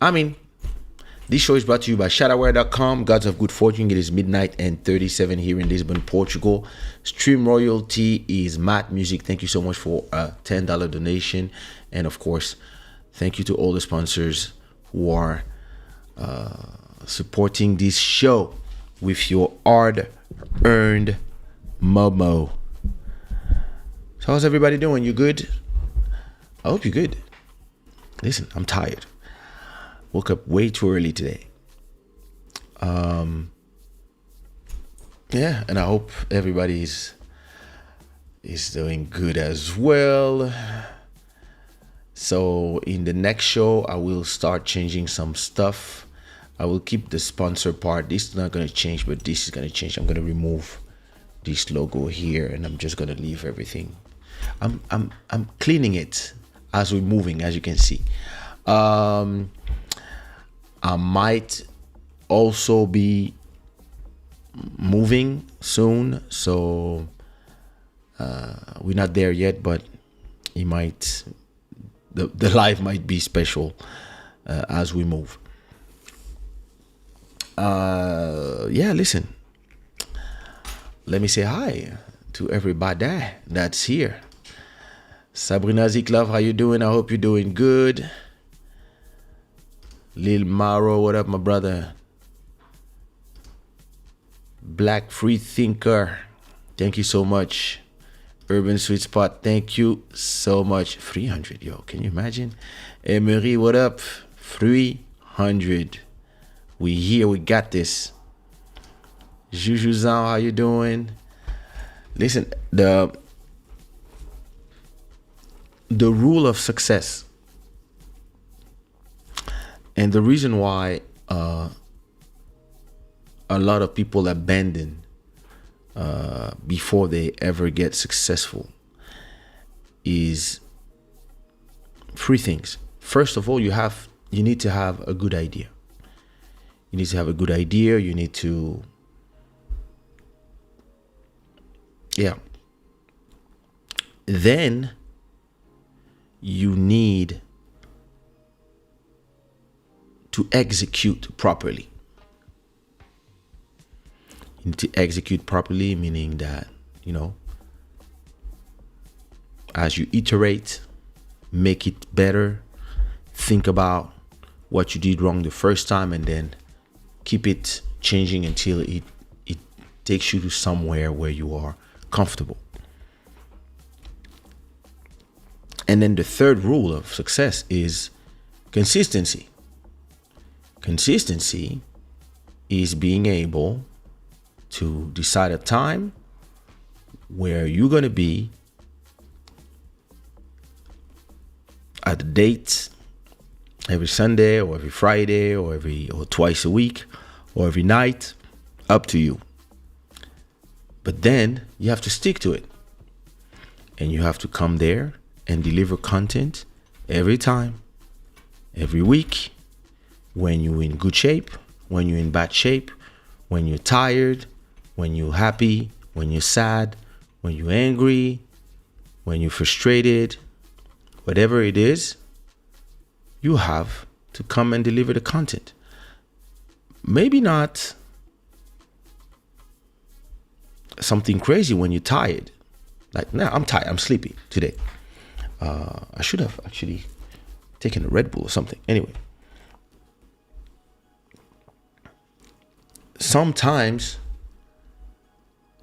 I mean, this show is brought to you by ShadaWare.com. Gods of Good Fortune. It is midnight and 37 here in Lisbon, Portugal. Stream royalty is Matt Music. Thank you so much for a $10 donation. And of course, thank you to all the sponsors who are supporting this show with your hard-earned Momo. So how's everybody doing? You good? I hope you're good. Listen, I'm tired. Woke up way too early today. Yeah, and I hope everybody is doing good as well. So in the next show, I will start changing some stuff. I will keep the sponsor part. This is not going to change, but this is going to change. I'm going to remove this logo here, and I'm just going to leave everything. I'm cleaning it as we're moving, as you can see. I might also be moving soon, so we're not there yet, but it might, the life might be special as we move. Yeah, listen, let me say hi to everybody that's here. Sabrina Ziklov, how you doing? I hope you're doing good. Lil Maro, what up, my brother? Black Free Thinker, thank you so much. Urban Sweet Spot, thank you so much. 300, yo, can you imagine? Emery, what up? 300. We here, we got this. Juju Zhao, how you doing? Listen, the rule of success, and the reason why a lot of people abandon before they ever get successful is three things. First of all, you need to have a good idea. You need to have a good idea. You need to, Then you need to execute properly. You need to execute properly, meaning that, as you iterate, make it better, think about what you did wrong the first time, and then keep it changing until it takes you to somewhere where you are comfortable. And then the third rule of success is consistency. Consistency is being able to decide a time where you're going to be at a date every Sunday or every Friday or twice a week or every night, up to you. But then you have to stick to it, and you have to come there and deliver content every time, every week, when you're in good shape, when you're in bad shape, when you're tired, when you're happy, when you're sad, when you're angry, when you're frustrated, whatever it is, you have to come and deliver the content. Maybe not something crazy when you're tired. Like, nah, I'm tired, I'm sleepy today. I should have actually taken a Red Bull or something. Anyway, sometimes,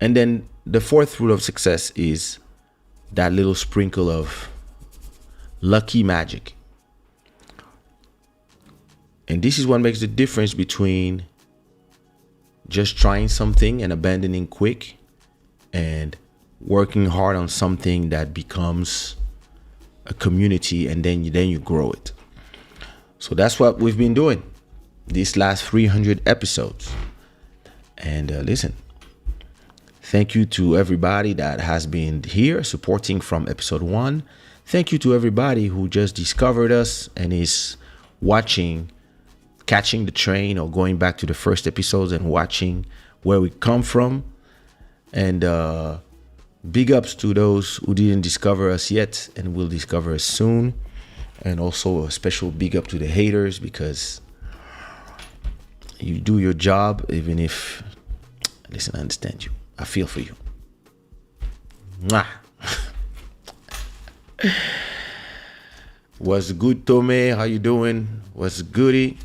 and then the fourth rule of success is that little sprinkle of lucky magic. And this is what makes the difference between just trying something and abandoning quick and working hard on something that becomes a community, and then you grow it. So that's what we've been doing these last 300 episodes. And listen, thank you to everybody that has been here supporting from episode 1. Thank you to everybody who just discovered us and is watching, catching the train, or going back to the first episodes and watching where we come from. And big ups to those who didn't discover us yet and will discover us soon. And also a special big up to the haters, because you do your job, even if, listen, I understand you. I feel for you. Mwah. What's good, Tome? How you doing? What's goody?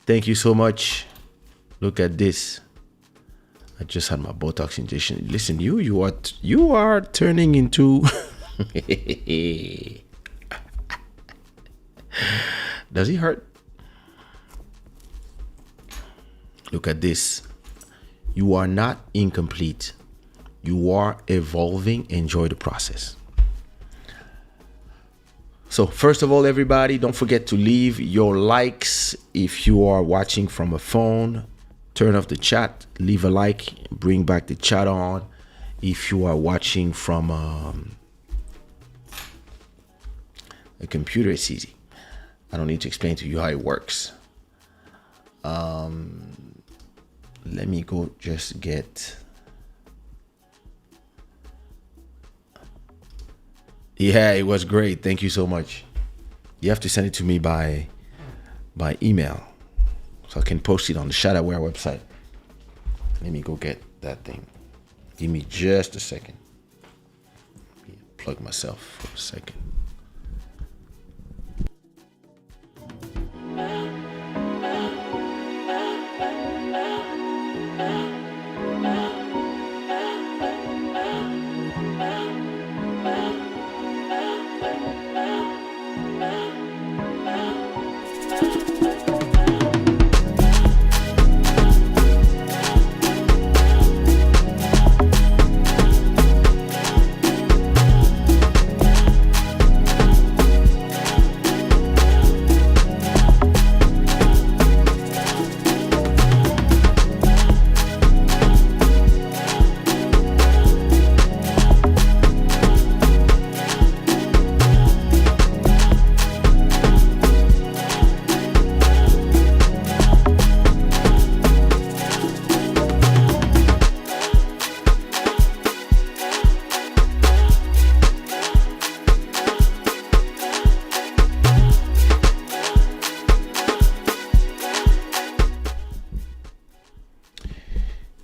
Thank you so much. Look at this. I just had my Botox injection. Listen, you are turning into. Does it hurt? Look at this. You are not incomplete. You are evolving. Enjoy the process. So first of all, everybody, don't forget to leave your likes. If you are watching from a phone, turn off the chat, leave a like, bring back the chat on. If you are watching from a computer, it's easy. I don't need to explain to you how it works. Let me go just get. Yeah, it was great. Thank you so much. You have to send it to me by email, so I can post it on the Shada website. Let me go get that thing. Give me just a second. Let me plug myself for a second.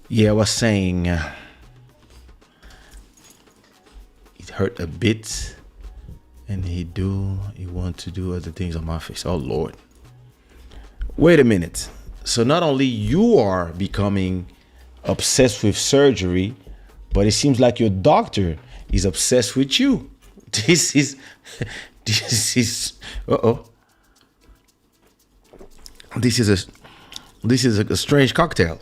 Yeah, I was saying it hurt a bit, and he want to do other things on my face. Oh Lord. Wait a minute. So not only you are becoming obsessed with surgery, but it seems like your doctor is obsessed with you. This is This is This is a strange cocktail.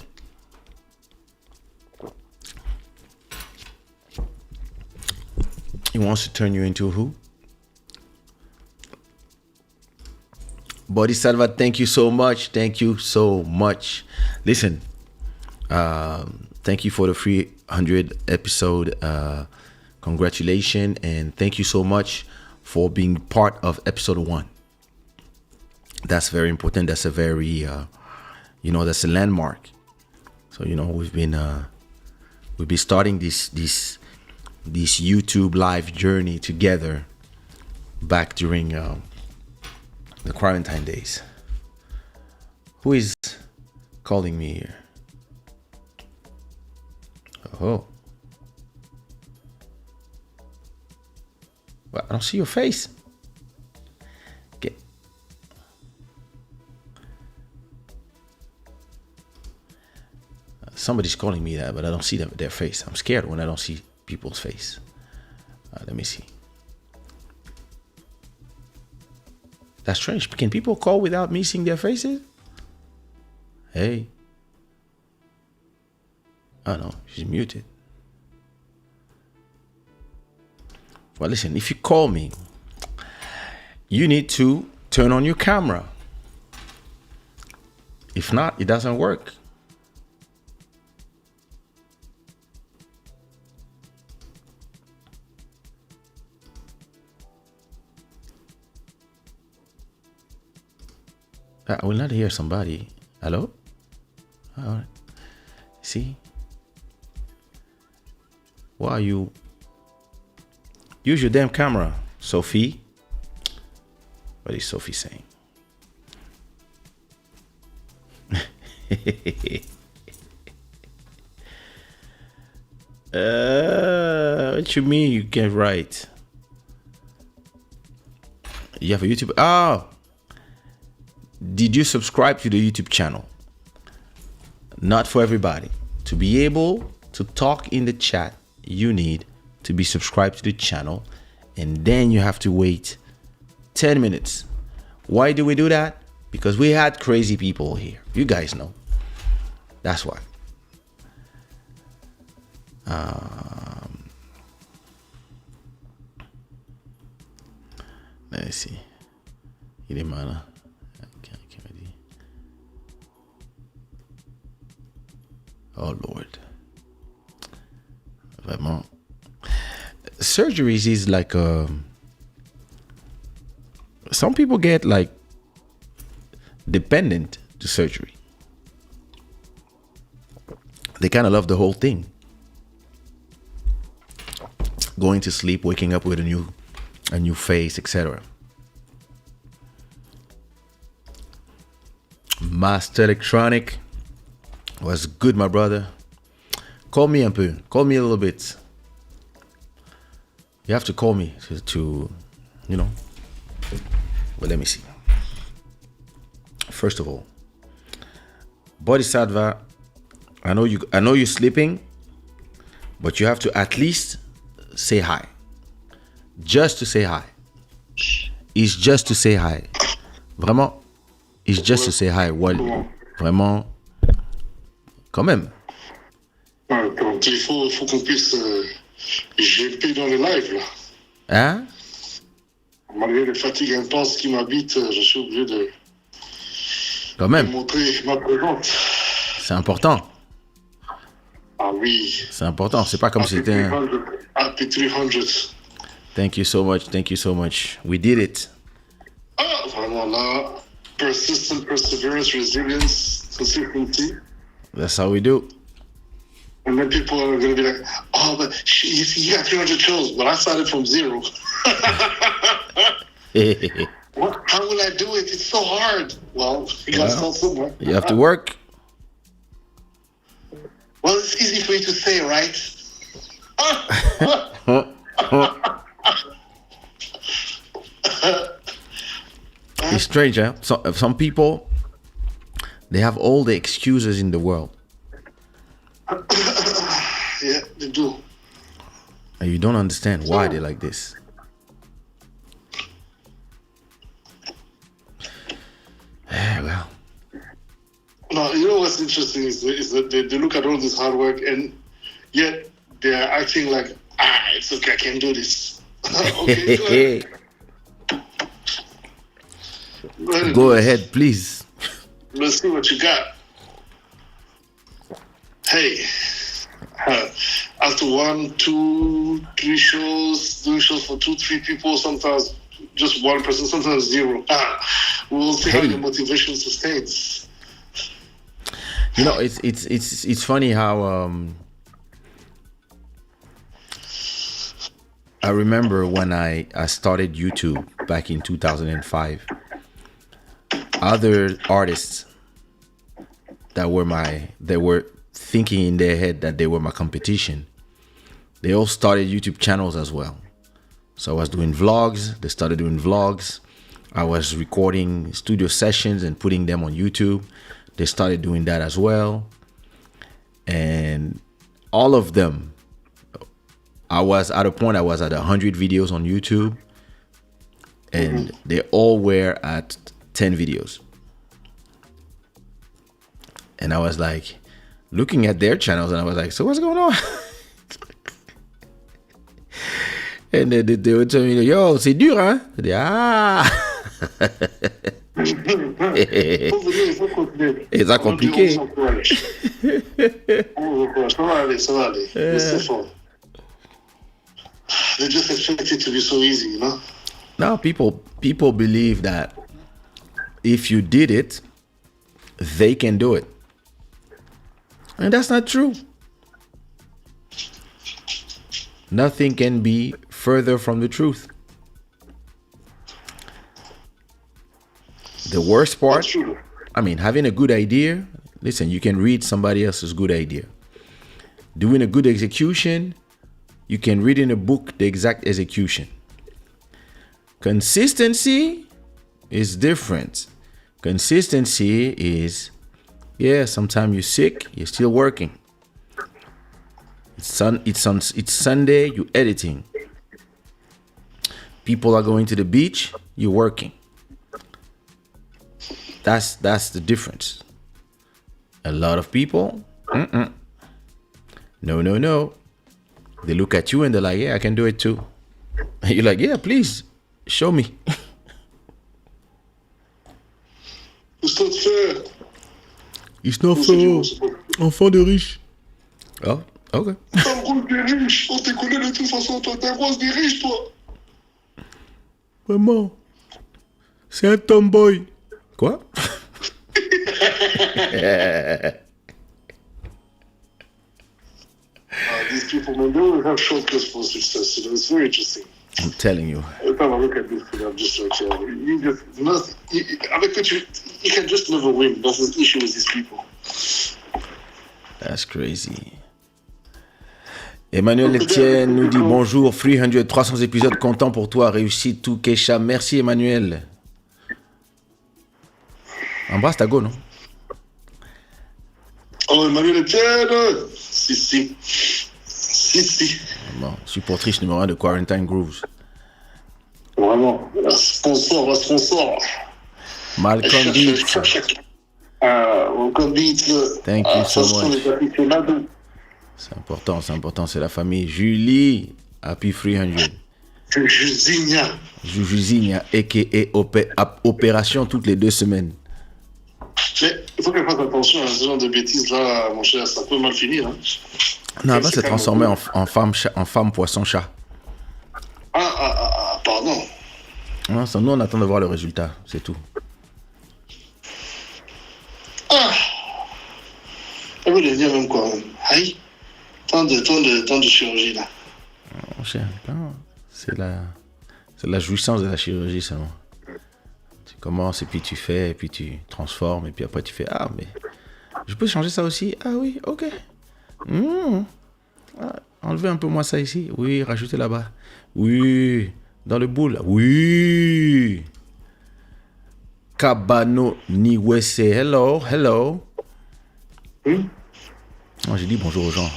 He wants to turn you into who? Bodhisattva, thank you so much. Thank you so much. Listen, thank you for the 300 episode. Congratulations, and thank you so much for being part of episode 1. That's very important. That's a very, that's a landmark. So, we've been starting this YouTube live journey together back during the quarantine days. Who is calling me here? Oh. Well, I don't see your face. Okay. Somebody's calling me that, but I don't see their face. I'm scared when I don't see people's face. Let me see. That's strange. Can people call without me seeing their faces? Hey. Oh no, she's muted. Well, listen, if you call me, you need to turn on your camera. If not, it doesn't work. I will not hear somebody. Hello? All right. See? Why are you? Use your damn camera, Sophie. What is Sophie saying? What you mean you can't write? You have a YouTube. Oh, did you subscribe to the YouTube channel? Not for everybody. To be able to talk in the chat, you need to be subscribed to the channel, and then you have to wait 10 minutes. Why do we do that? Because we had crazy people here. You guys know. That's why. Let's see. Il est malin. Oh Lord. Vraiment. Surgeries is like some people get like dependent to surgery. They kind of love the whole thing. Going to sleep, waking up with a new face, etc. Master Electronic was good, my brother. Call me un peu. Call me a little bit. You have to call me to you know. Well, let me see. First of all, Bodhisattva, I know you're sleeping, but you have to at least say hi. Just to say hi. It's just to say hi. Vraiment, it's just to say hi. Well, vraiment, quand même. Donc, il faut qu'on puisse GP dans le live, là. Hein? Malgré les fatigues intenses qui m'habitent, je suis obligé de Quand même. montrer ma présence. C'est important. Ah oui. C'est important. C'est pas comme si c'était un... Happy 300. Thank you so much. Thank you so much. We did it. Ah, vraiment là. Persistent, perseverance, resilience, consistency. That's how we do. And then people are going to be like, oh, but you got 300 shows, but I started from 0. What? How will I do it? It's so hard. Well, you got to start somewhere. You have to work. Well, it's easy for you to say, right? It's strange, huh? Some people, they have all the excuses in the world. Yeah, they do. And you don't understand why they're like this. Yeah, well. No, you know what's interesting is that they look at all this hard work and yet they're acting like, it's okay, I can do this. Okay, Go ahead, please. Let's see what you got. Hey, after 1, 2, 3 shows, doing shows for 2, 3 people, sometimes just one person, sometimes 0. We'll see how your motivation sustains. You know, it's funny how I remember when I started YouTube back in 2005. Other artists that were thinking in their head that they were my competition, they all started YouTube channels as well. So I was doing vlogs. They started doing vlogs. I was recording studio sessions and putting them on YouTube. They started doing that as well. And all of them, I was at a point I was at 100 videos on YouTube, and they all were at 10 videos. And I was like looking at their channels and I was like, so what's going on? And they would tell me, yo, c'est dur, hein? I dis, it's not compliqué. Ça va aller. C'est fort. They just expect it to be so easy, you know? Now people believe that if you did it, they can do it. And that's not true. Nothing can be further from the truth. The worst That's part, true. I mean, having a good idea, listen, you can read somebody else's good idea. Doing a good execution, you can read in a book the exact execution. Consistency is different. Consistency is, yeah, sometimes you're sick, you're still working. It's Sunday, you're editing. People are going to the beach, you're working. That's the difference. A lot of people, no. They look at you and they're like, yeah, I can do it too. And you're like, yeah, please, show me. It's not fair. It's not C'est du fair. mot, c'est bon. Enfant de riche. Oh, ok. T'es un rose des riches. On te connaît de toute façon, toi. T'es un rose des riches, toi. Vraiment. C'est un tomboy. Quoi? These people, man, they always have shortcuts for success. You know, it's very interesting. I'm telling you. Every time I look at this thing, I'm just like, yeah, you can just never win. That's the issue with these people. That's crazy. Emmanuel Etienne nous dit bonjour, 300 épisodes, content pour toi, réussite tout, Kaysha. Merci Emmanuel. Embrasse ta go, non? Oh, Emmanuel Etienne! Si. Bon, supportrice numéro 1 de Quarantine Grooves. Vraiment, la sponsor. Malcolm Beach. Malcolm Beach. Thank you so much. C'est important, c'est la famille. Julie, Happy 300. Jujuzinha, a.k.a. Opération toutes les 2 semaines. Mais il faut qu'elle fasse attention à ce genre de bêtises là, mon cher, ça peut mal finir. Hein. Non, elle va se transformer en femme poisson-chat. Pardon. Non, nous, on attend de voir le résultat, c'est tout. Elle veut devenir même quoi, même. Aïe. Tant de chirurgie là. Mon cher, non, c'est la jouissance de la chirurgie seulement. Tu commences et puis tu fais, et puis tu transformes, et puis après tu fais, ah, mais je peux changer ça aussi? Ah oui, ok. Enlevez un peu moins ça ici. Oui, rajoutez là-bas. Oui, dans le boule. Oui. Kabano Niwese. Hello. Oh, j'ai dit bonjour aux gens.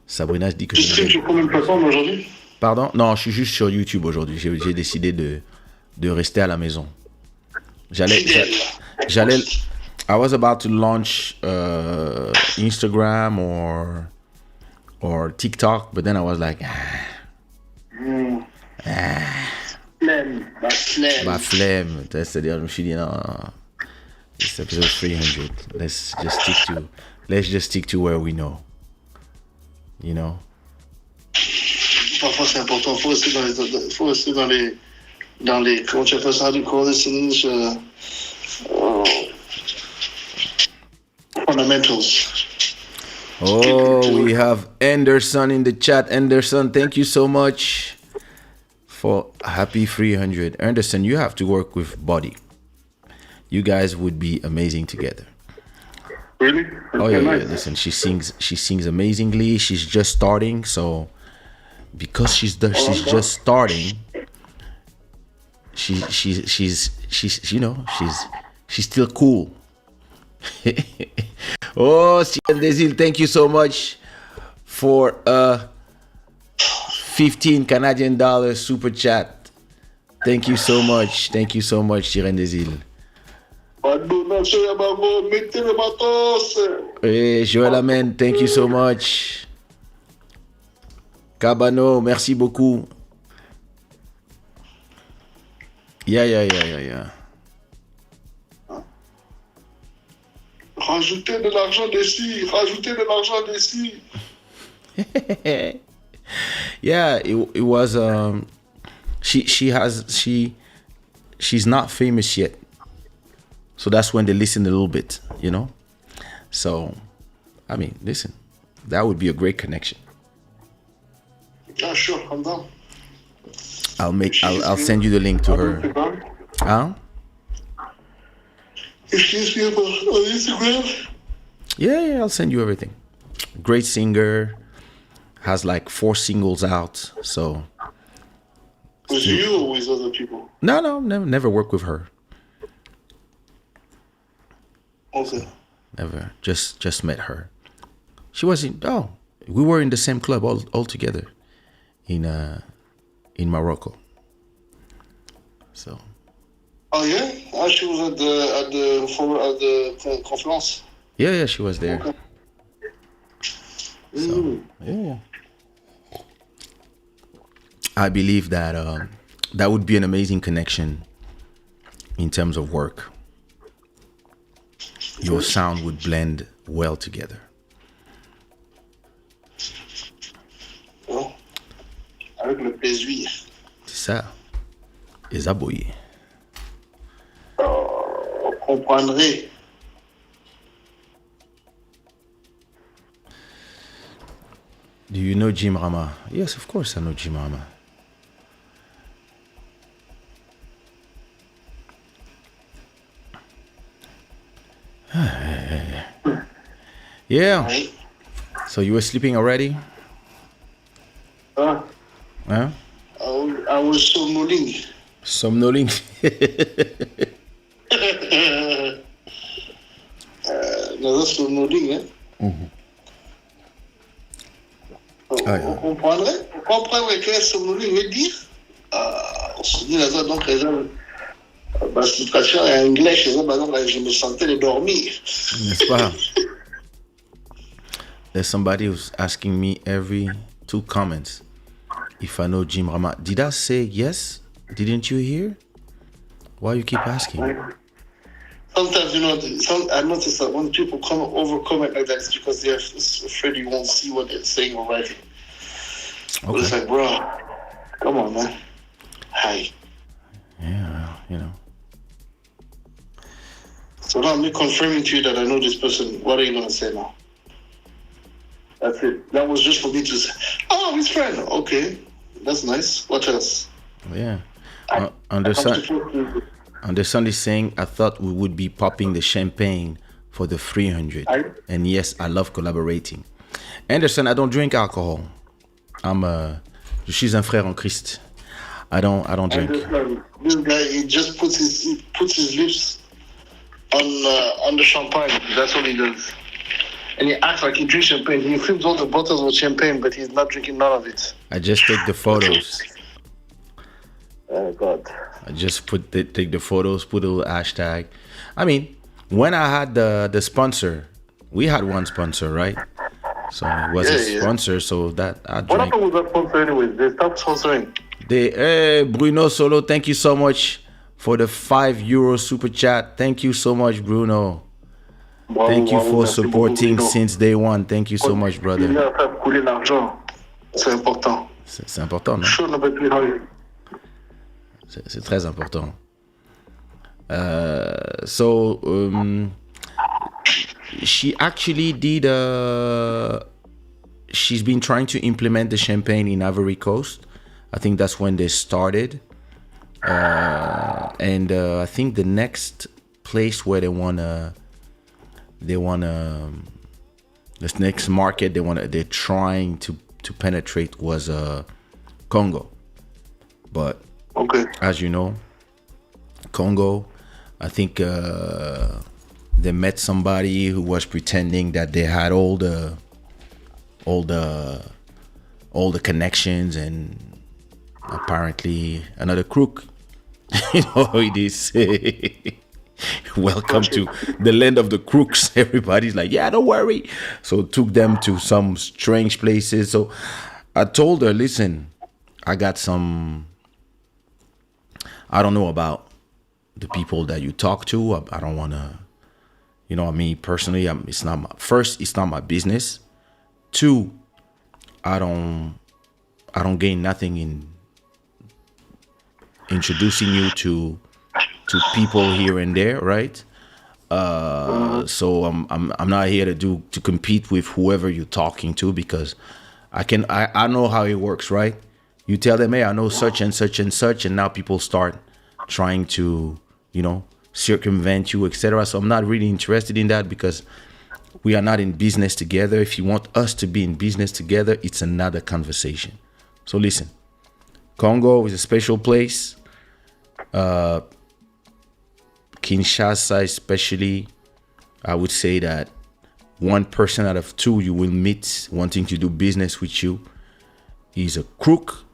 Sabrina dit que tu stream sur combien de plateformes aujourd'hui? Pardon? Non, je suis juste sur YouTube aujourd'hui. J'ai décidé de rester à la maison. I was about to launch Instagram or TikTok, but then I was like, flemme. C'est-à-dire, je me suis dit, non, it's episode 300. Let's just stick to where we know. You know? Parfois, c'est important. Faut rester dans les comment tu appelles ça, du core listeners, fundamentals. Oh, we have Anderson in the chat. Anderson, thank you so much for Happy 300. Anderson, you have to work with Buddy. You guys would be amazing together. Really? Oh yeah, nice. Listen, she sings amazingly. She's just starting, so because she's just starting, she's still cool. Oh, Desil, thank you so much for $15 Canadian super chat. Thank you so much, Shiren Desil. Hey, Joël Amen, thank you so much. Cabano, merci beaucoup. Yeah. Rajoutez de l'argent d'ici. Yeah, it was she's not famous yet. So that's when they listen a little bit, you know? So, I mean, listen, that would be a great connection. Yeah, sure, I'm down. I'll send you the link to her. Huh? Excuse me about on Instagram. Yeah, I'll send you everything. Great singer, has like 4 singles out. So With you or with other people? no, never worked with her. Okay. Never, just met her. She was in. Oh, we were in the same club all together, in Morocco. So. Oh yeah? She was at the conference. Yeah, she was there. Okay. So yeah, I believe that that would be an amazing connection in terms of work. Your sound would blend well together. Bon. Avec le plaisir. C'est ça. Les aboyés. On comprendrait. Do you know Jim Rama? Yes, of course I know Jim Rama. Yeah. Right? So you were sleeping already? Huh? Huh? I was somnoling. Somnoling. Another somnoling, hein? On comprendrait? On comprendrait que somnoling veut dire? On se dit, là, donc, les gens. Ma situation est en anglais, je me sentais de dormir. N'est-ce pas? There's somebody who's asking me every 2 comments if I know Jim Rama. Did I say yes? Didn't you hear? Why you keep asking? Sometimes, I notice that when people comment like that, it's because they're afraid you won't see what they're saying or writing. But it's like, bro, come on, man. Hi. Yeah, So now me confirming to you that I know this person. What are you going to say now? That's it. That was just for me to say, oh, his friend. Okay. That's nice. What else? Yeah. Anderson is saying, I thought we would be popping the champagne for the 300. And yes, I love collaborating. Anderson, I don't drink alcohol. Je suis un frère en Christ. I don't drink. This guy, he just puts his lips on the champagne. That's all he does. And he acts like he drinks champagne. He fills all the bottles with champagne, but he's not drinking none of it. I just take the photos. Oh, God. I just take the photos, put a little hashtag. I mean, when I had the sponsor, we had one sponsor, right? So it was a sponsor, so that I drank. What happened with that sponsor anyways? They stopped sponsoring. Bruno Solo, thank you so much for the €5 super chat. Thank you so much, Bruno. Thank you for supporting since day one. Thank you so much, brother. C'est important. C'est important, non? C'est très important. She actually did. She's been trying to implement the champagne in Ivory Coast. I think that's when they started. And I think the next place where this next market they're trying to penetrate was Congo. But as you know, Congo, I think they met somebody who was pretending that they had all the connections, and apparently another crook. You know how it is. Welcome to the land of the crooks. Everybody's like, yeah, don't worry. So took them to some strange places. So I told her, listen, I got some, I don't know about the people that you talk to. I don't want to, me personally, it's not my business. 2, I don't gain nothing in introducing you to people here and there, right? So I'm not here to compete with whoever you're talking to, because I know how it works, right? You tell them, hey, I know such and such and such, and now people start trying to circumvent you, etc. So I'm not really interested in that because we are not in business together. If you want us to be in business together, it's another conversation. So listen, Congo is a special place. Kinshasa especially, I would say that 1% out of 2 you will meet wanting to do business with you is a crook,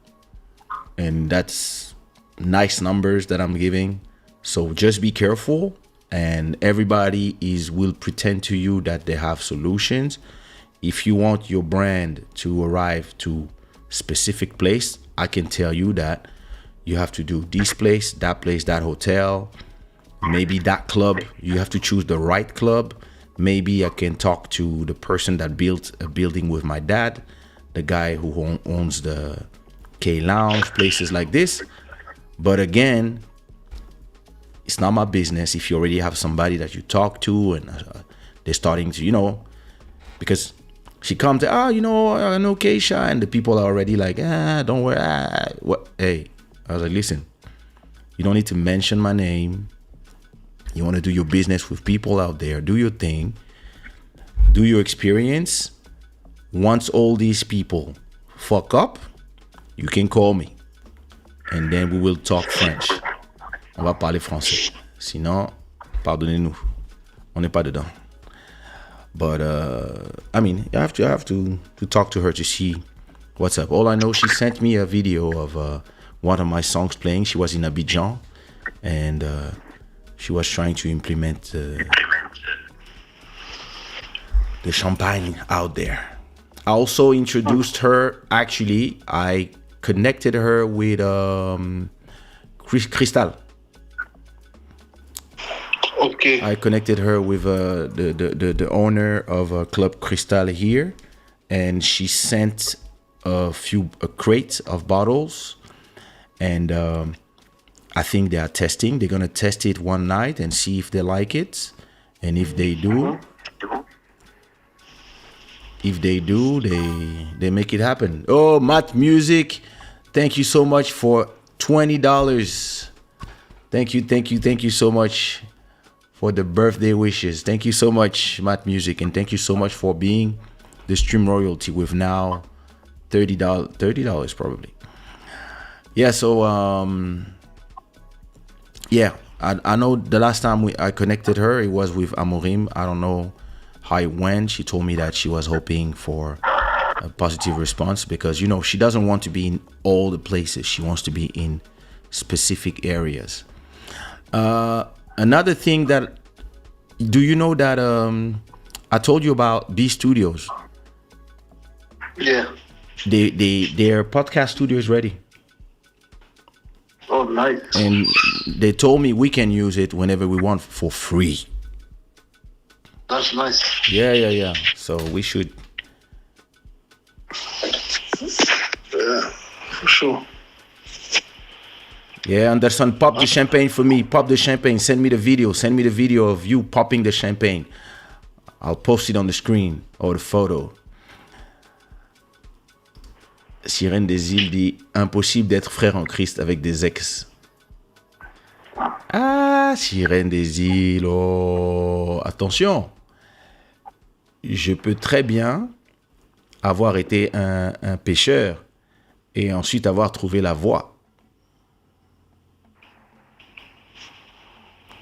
and that's nice numbers that I'm giving. So just be careful, and everybody will pretend to you that they have solutions. If you want your brand to arrive to specific place, I can tell you that you have to do this place, that hotel, maybe that club. You have to choose the right club. Maybe I can talk to the person that built a building with my dad, the guy who owns the K Lounge, places like this. But again, it's not my business. If you already have somebody that you talk to and they're starting to, because she comes to, I know Kaysha, and the people are already like, don't worry. What? Hey, I was like, listen, you don't need to mention my name. You want to do your business with people out there, do your thing, do your experience. Once all these people fuck up, you can call me. And then we will talk French. On va parler français. Sinon, pardonnez-nous. On n'est pas dedans. But, I have to talk to her to see what's up. All I know, she sent me a video of one of my songs playing. She was in Abidjan, and she was trying to implement the champagne out there. I also introduced her. Actually, I connected her with Crystal. Okay. I connected her with the owner of Club Crystal here, and she sent a crate of bottles, and I think they are testing. They're gonna test it one night and see if they like it, and if they do, they make it happen. Oh, Matt Music, thank you so much for $20. Thank you so much for the birthday wishes. Thank you so much, Matt Music, and thank you so much for being the stream royalty with now $30 probably. Yeah, so I know the last time I connected her, it was with Amorim. I don't know how it went. She told me that she was hoping for a positive response because, she doesn't want to be in all the places. She wants to be in specific areas. Another thing do you know that I told you about B Studios? Yeah. Their podcast studio is ready. Oh, nice. And they told me we can use it whenever we want for free. That's nice. Yeah. So we should. Yeah, for sure. Yeah, Anderson, pop the champagne for me. Pop the champagne. Send me the video. Send me the video of you popping the champagne. I'll post it on the screen or the photo. Sirène des îles dit impossible d'être frère en Christ avec des ex. Ah, Sirène des îles. Oh, attention. Je peux très bien avoir été un pécheur et ensuite avoir trouvé la voie.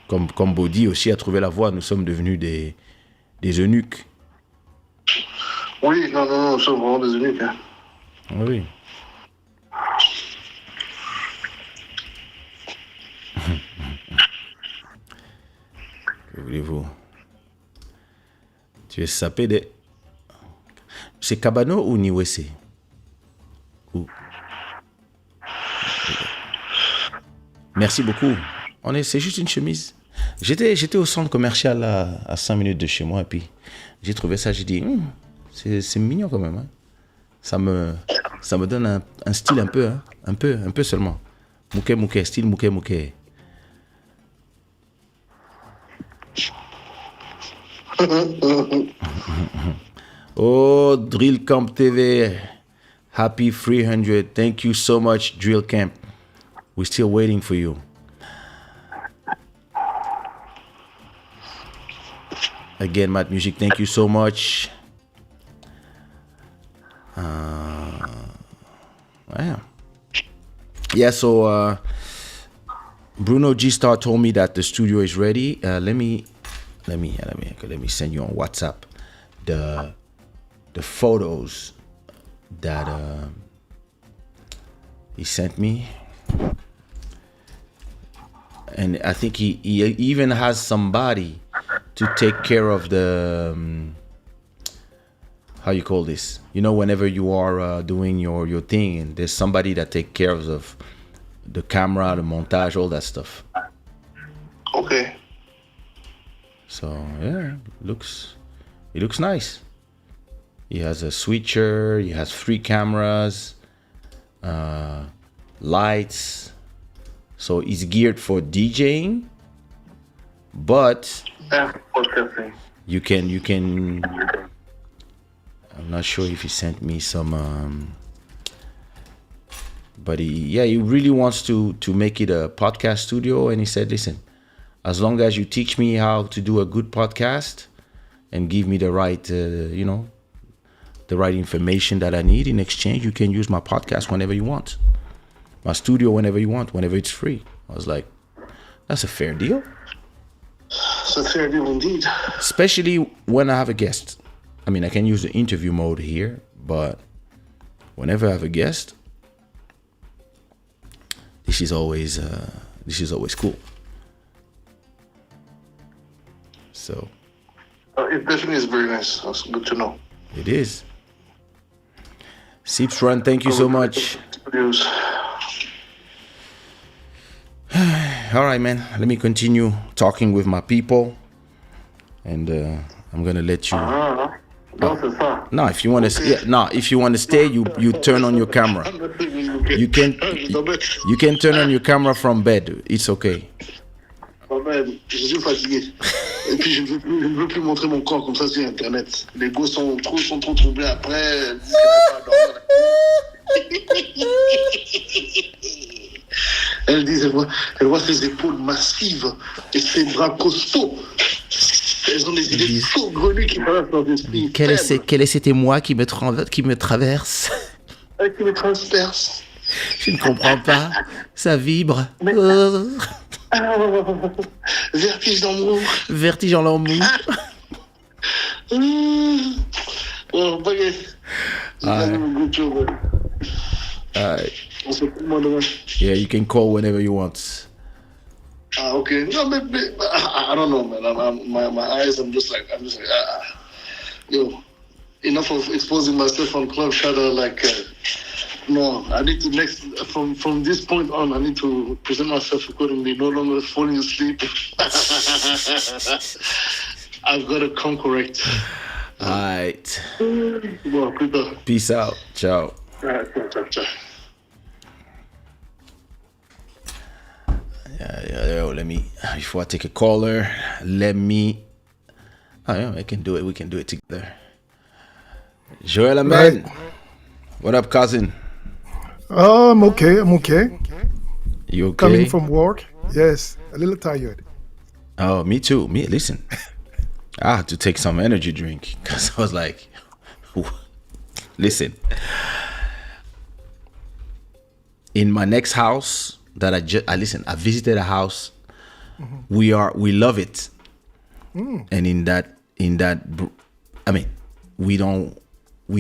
Comme Bodhi aussi a trouvé la voie, nous sommes devenus des eunuques. Oui, non, nous sommes vraiment des eunuques. Hein. Oui. Que voulez-vous? Tu es sapé de... C'est Cabano ou Niwese? Merci beaucoup. C'est juste une chemise. J'étais au centre commercial à 5 minutes de chez moi et puis j'ai trouvé ça, j'ai dit, c'est mignon quand même. Hein. Ça me donne un style un peu, hein. un peu seulement. Mouké, style mouké. Oh, Drill Camp TV. Happy 300. Thank you so much, Drill Camp. We're still waiting for you. Again, Matt Music, thank you so much. Yeah. Yeah, so Bruno G Star told me that the studio is ready. Let me send you on WhatsApp the photos that he sent me. And I think he even has somebody to take care of the how you call this? You know, whenever you are doing your thing, and there's somebody that take care of the camera, the montage, all that stuff. Okay. So yeah, it looks nice. He has a switcher. He has 3 cameras, lights. So it's geared for DJing, but you can. I'm not sure if he sent me some. But he really wants to make it a podcast studio, and he said, listen, as long as you teach me how to do a good podcast and give me the right, the right information that I need in exchange, you can use my podcast whenever you want, my studio whenever you want, whenever it's free. I was like, that's a fair deal. It's a fair deal indeed. Especially when I have a guest. I mean, I can use the interview mode here, but whenever I have a guest, this is always cool. So it definitely is very nice. That's good to know. It is. Sips Run, thank you so much. All right, man. Let me continue talking with my people, and I'm gonna let you. No, if you want to, if you want to stay, you turn on your camera. You can turn on your camera from bed. It's okay. Je suis fatigué. Et puis je ne veux plus montrer mon corps comme ça sur Internet. Les gosses sont trop troublés après. Elles disent qu'elle n'a pas à dormir. Elle dit, elle voit ses épaules massives et ses bras costauds. Elles ont des idées saugrenues qui balancent dans l'esprit. Quel est cet émoi qui me traverse? Qui me transperce. Je ne comprends pas. Ça vibre. Mais... vertige dans l'amour. Vertige en l'amour. Bon, baguette. Yeah, you can call whenever you want. Okay. No, but I don't know, man. My eyes. I'm just like, yo, enough of exposing myself on Club Shada. Like, no, I need to from this point on. I need to present myself accordingly. No longer falling asleep. I've got to come correct. All right. Well, peace out. Ciao. Ciao. Yeah, let me, before I take a caller, I can do it. We can do it together. Joel Amen. Right. What up, cousin? I'm okay. You okay? Coming from work. Yes, a little tired. Oh, me too. Listen, I had to take some energy drink because I was like, listen, in my next house, that I visited a house. Mm-hmm. We love it. And in that, I mean, we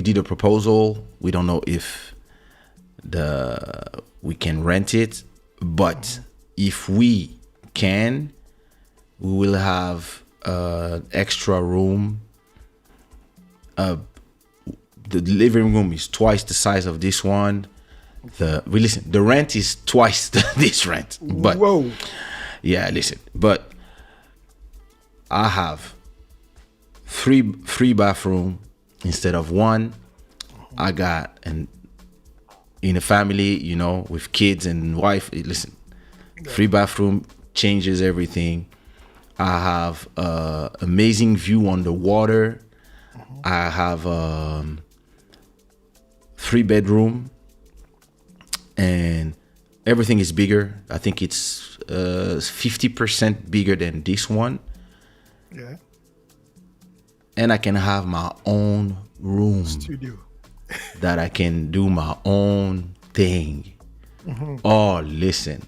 did a proposal. We don't know if we can rent it, but if we can, we will have extra room. The living room is twice the size of this one. The rent is twice this rent. But whoa. Yeah, listen. But I have three bathroom instead of one. I got in a family, with kids and wife. Listen, 3 bathroom changes everything. I have amazing view on the water. I have 3 bedroom. And everything is bigger. I think it's 50% bigger than this one. Yeah. and I can have my own room Studio. that I can do my own thing. Oh, listen,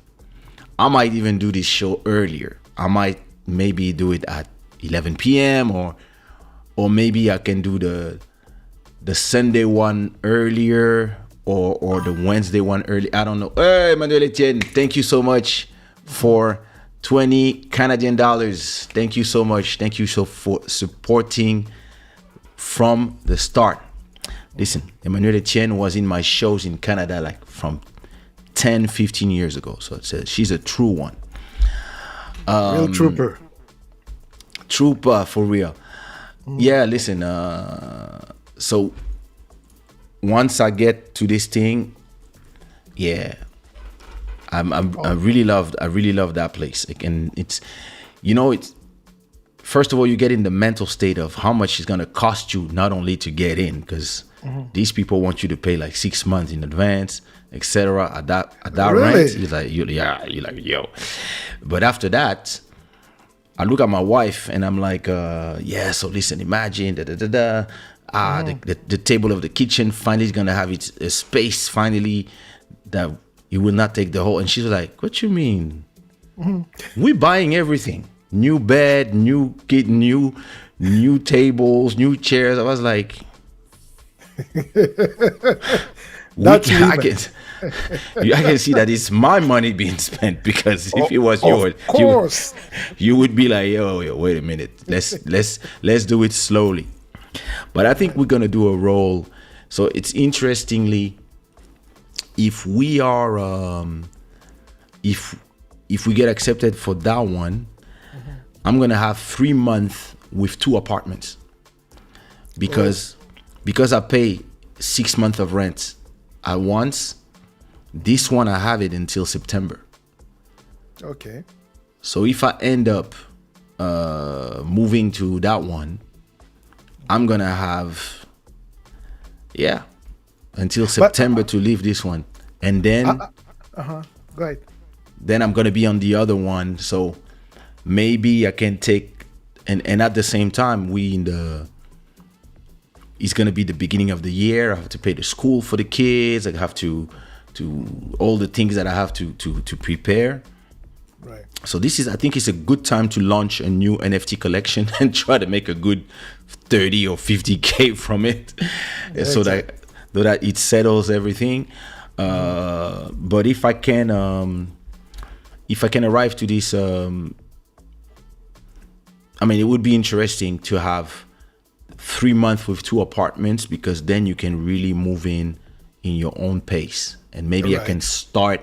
I might even do this show earlier. I might maybe do it at 11 p.m. or maybe I can do the Sunday one earlier or the Wednesday one early. I don't know. Hey, Manuel Etienne, thank you so much for 20 Canadian dollars. Thank you so much. Thank you so for supporting from the start. Listen, Emmanuel Etienne was in my shows in Canada like from 10, 15 years ago. So she's a true one. Real trooper. Trooper for real. Yeah, listen. So once I get to this thing, yeah, I really love that place. And it's, it's first of all, you get in the mental state of how much it's gonna cost you not only to get in, because these people want you to pay like 6 months in advance, etc. At that Really? rent, you're like yo. But after that, I look at my wife and I'm like, yeah. So listen, imagine the table of the kitchen finally is gonna have its space finally that it will not take the whole. And she's like, what you mean? We buying everything, new bed, new kid, new tables, new chairs. I was like, That's I women. can see that it's my money being spent, because if it was yours, Of course. you would be like, yo, wait a minute, let's do it slowly. But I think we're gonna do a roll. So it's interestingly, if we are if we get accepted for that one, I'm gonna have 3 months with 2 apartments, because I pay 6 months of rent at once. This one I have it until September. Okay. So if I end up moving to that one, I'm gonna have until September to leave this one, and then Go ahead. then I'm gonna be on the other one. So maybe I can take and at the same time it's gonna be the beginning of the year. I have to pay the school for the kids. I have to all the things that I have to prepare. Right. So I think it's a good time to launch a new NFT collection and try to make a good 30 or 50K from it, so that it settles everything. But if I can arrive to this, it would be interesting to have 3 months with 2 apartments, because then you can really move in your own pace. And maybe I Right. can start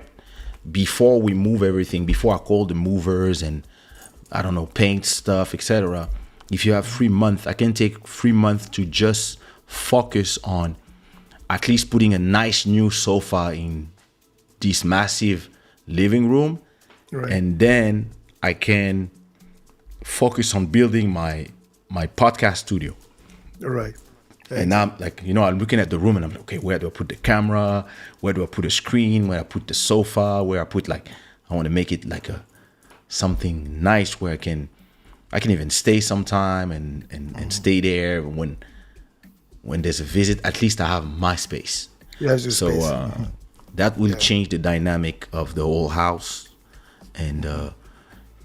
before we move everything, before I call the movers and I don't know, paint stuff, etc. If you have 3 months, I can take 3 months to just focus on at least putting a nice new sofa in this massive living room. Right. And then I can focus on building my podcast studio. Right. And I'm like, I'm looking at the room and I'm like, okay, where do I put the camera? Where do I put a screen? Where I put the sofa? Where I put I want to make it like something nice where I can even stay sometime and stay there when there's a visit. At least I have my space. Yes, your So space. that will change the dynamic of the whole house. And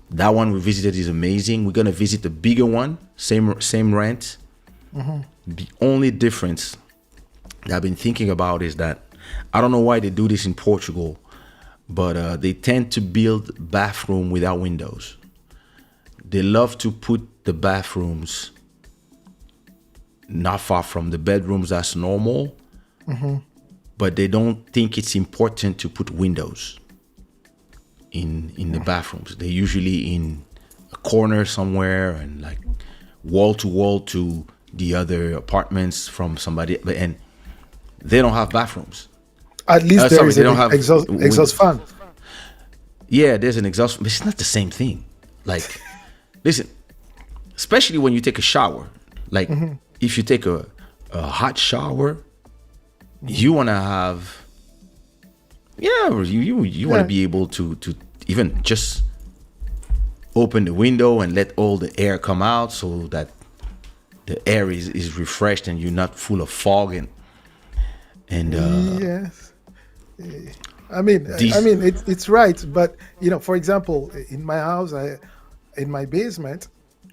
that one we visited is amazing. We're gonna visit the bigger one, same rent. The only difference that I've been thinking about is that I don't know why they do this in Portugal, but they tend to build bathroom without windows. They love to put the bathrooms not far from the bedrooms. That's normal, but they don't think it's important to put windows in the bathrooms. They're usually in a corner somewhere and like wall to the other apartments from somebody, and they don't have bathrooms. At least there sorry, is they an don't have exhaust windows. fan. Yeah, there's an exhaust, but it's not the same thing. Like, listen, especially when you take a shower. Like, if you take a hot shower, you want to have, you want to be able to even just open the window and let all the air come out, so that the air is refreshed and you're not full of fog and Yes. I mean, these it's right, but for example, in my house, in my basement,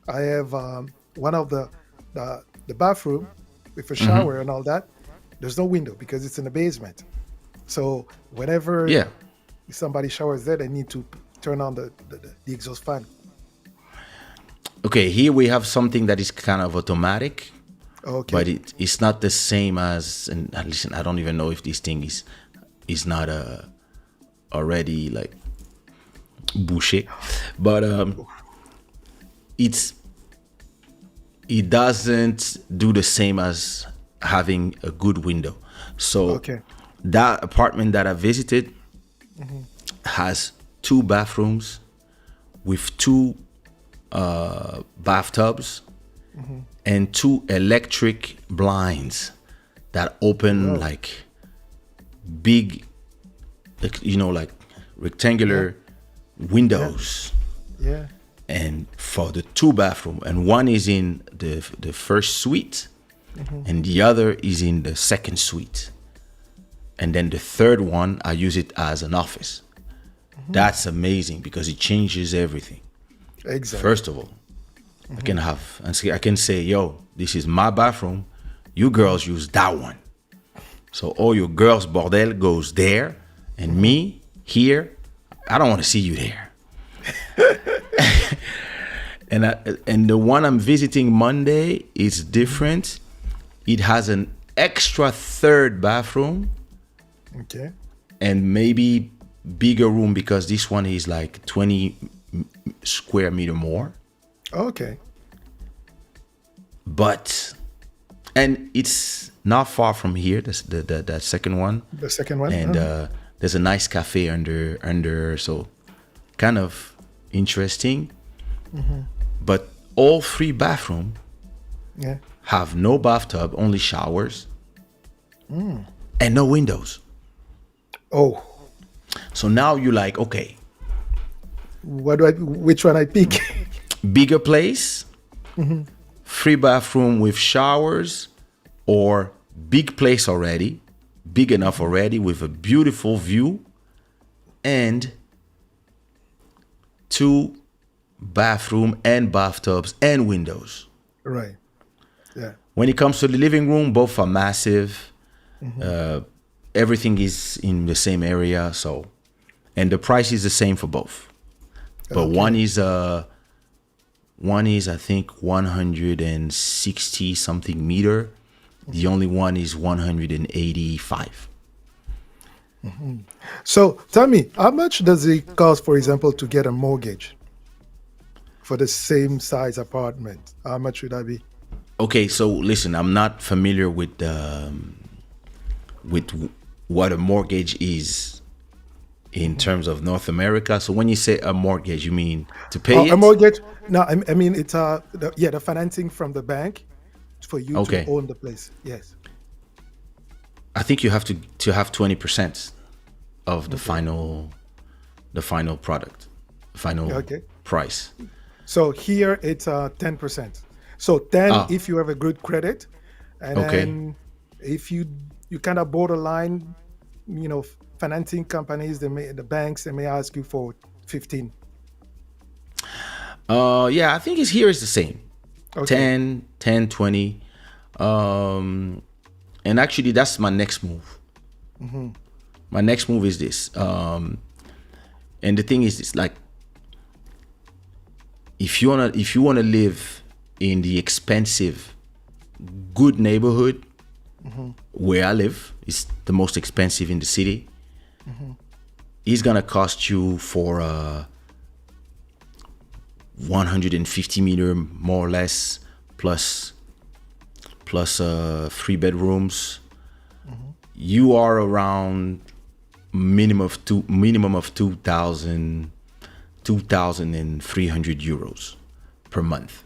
I have one of the bathroom with a shower and all that. There's no window because it's in the basement. So whenever yeah. somebody showers there, they need to turn on the exhaust fan. Okay, here we have something that is kind of automatic, Okay. but it's not the same as. And listen, I don't even know if this thing is not already like bouché, but it doesn't do the same as having a good window. So Okay. that apartment that I visited has 2 bathrooms with 2 bathtubs and 2 electric blinds that open like big, like rectangular windows. Yeah. And for the 2 bathroom, and one is in the first suite and the other is in the second suite, and then the third one I use it as an office. That's amazing because it changes everything. Exactly. First of all, I can say, yo, this is my bathroom, you girls use that one, so all your girls bordel goes there, and me here, I don't want to see you there. And the one I'm visiting Monday is different. It has an extra third bathroom Okay. and maybe bigger room because this one is like 20 square meter more. Okay. And it's not far from here. That second one. The second one. And there's a nice cafe under, so kind of interesting. But all 3 bathroom Yeah. have no bathtub, only showers, and no windows. Oh, So now you're like, okay, which one I pick? bigger place, 3 bathroom with showers, or big place already, big enough already with a beautiful view, and 2 bathroom and bathtubs and windows. Right. Yeah. When it comes to the living room, both are massive. Everything is in the same area, and the price is the same for both. But one is I think 160 something meter. The only one is 185. So tell me, how much does it cost, for example, to get a mortgage for the same size apartment? How much would that be? Okay, so listen, I'm not familiar with what a mortgage is in terms of North America. So when you say a mortgage, you mean to pay it? A mortgage? No, I mean it's the financing from the bank for you Okay. to own the place. Yes. I think you have to have 20% of the final product, final Okay. price. So here it's 10%. So 10 if you have a good credit, and Okay. then if you kind of borderline, financing companies, the banks, they may ask you for 15. Yeah, I think here is the same. Okay. 10, 20. And actually that's my next move. My next move is this. And the thing is, it's like if you wanna live in the expensive, good neighborhood where I live, it's the most expensive in the city. It's gonna cost you for 150 meter more or less, plus 3 bedrooms. You are around minimum of 2,300 euros per month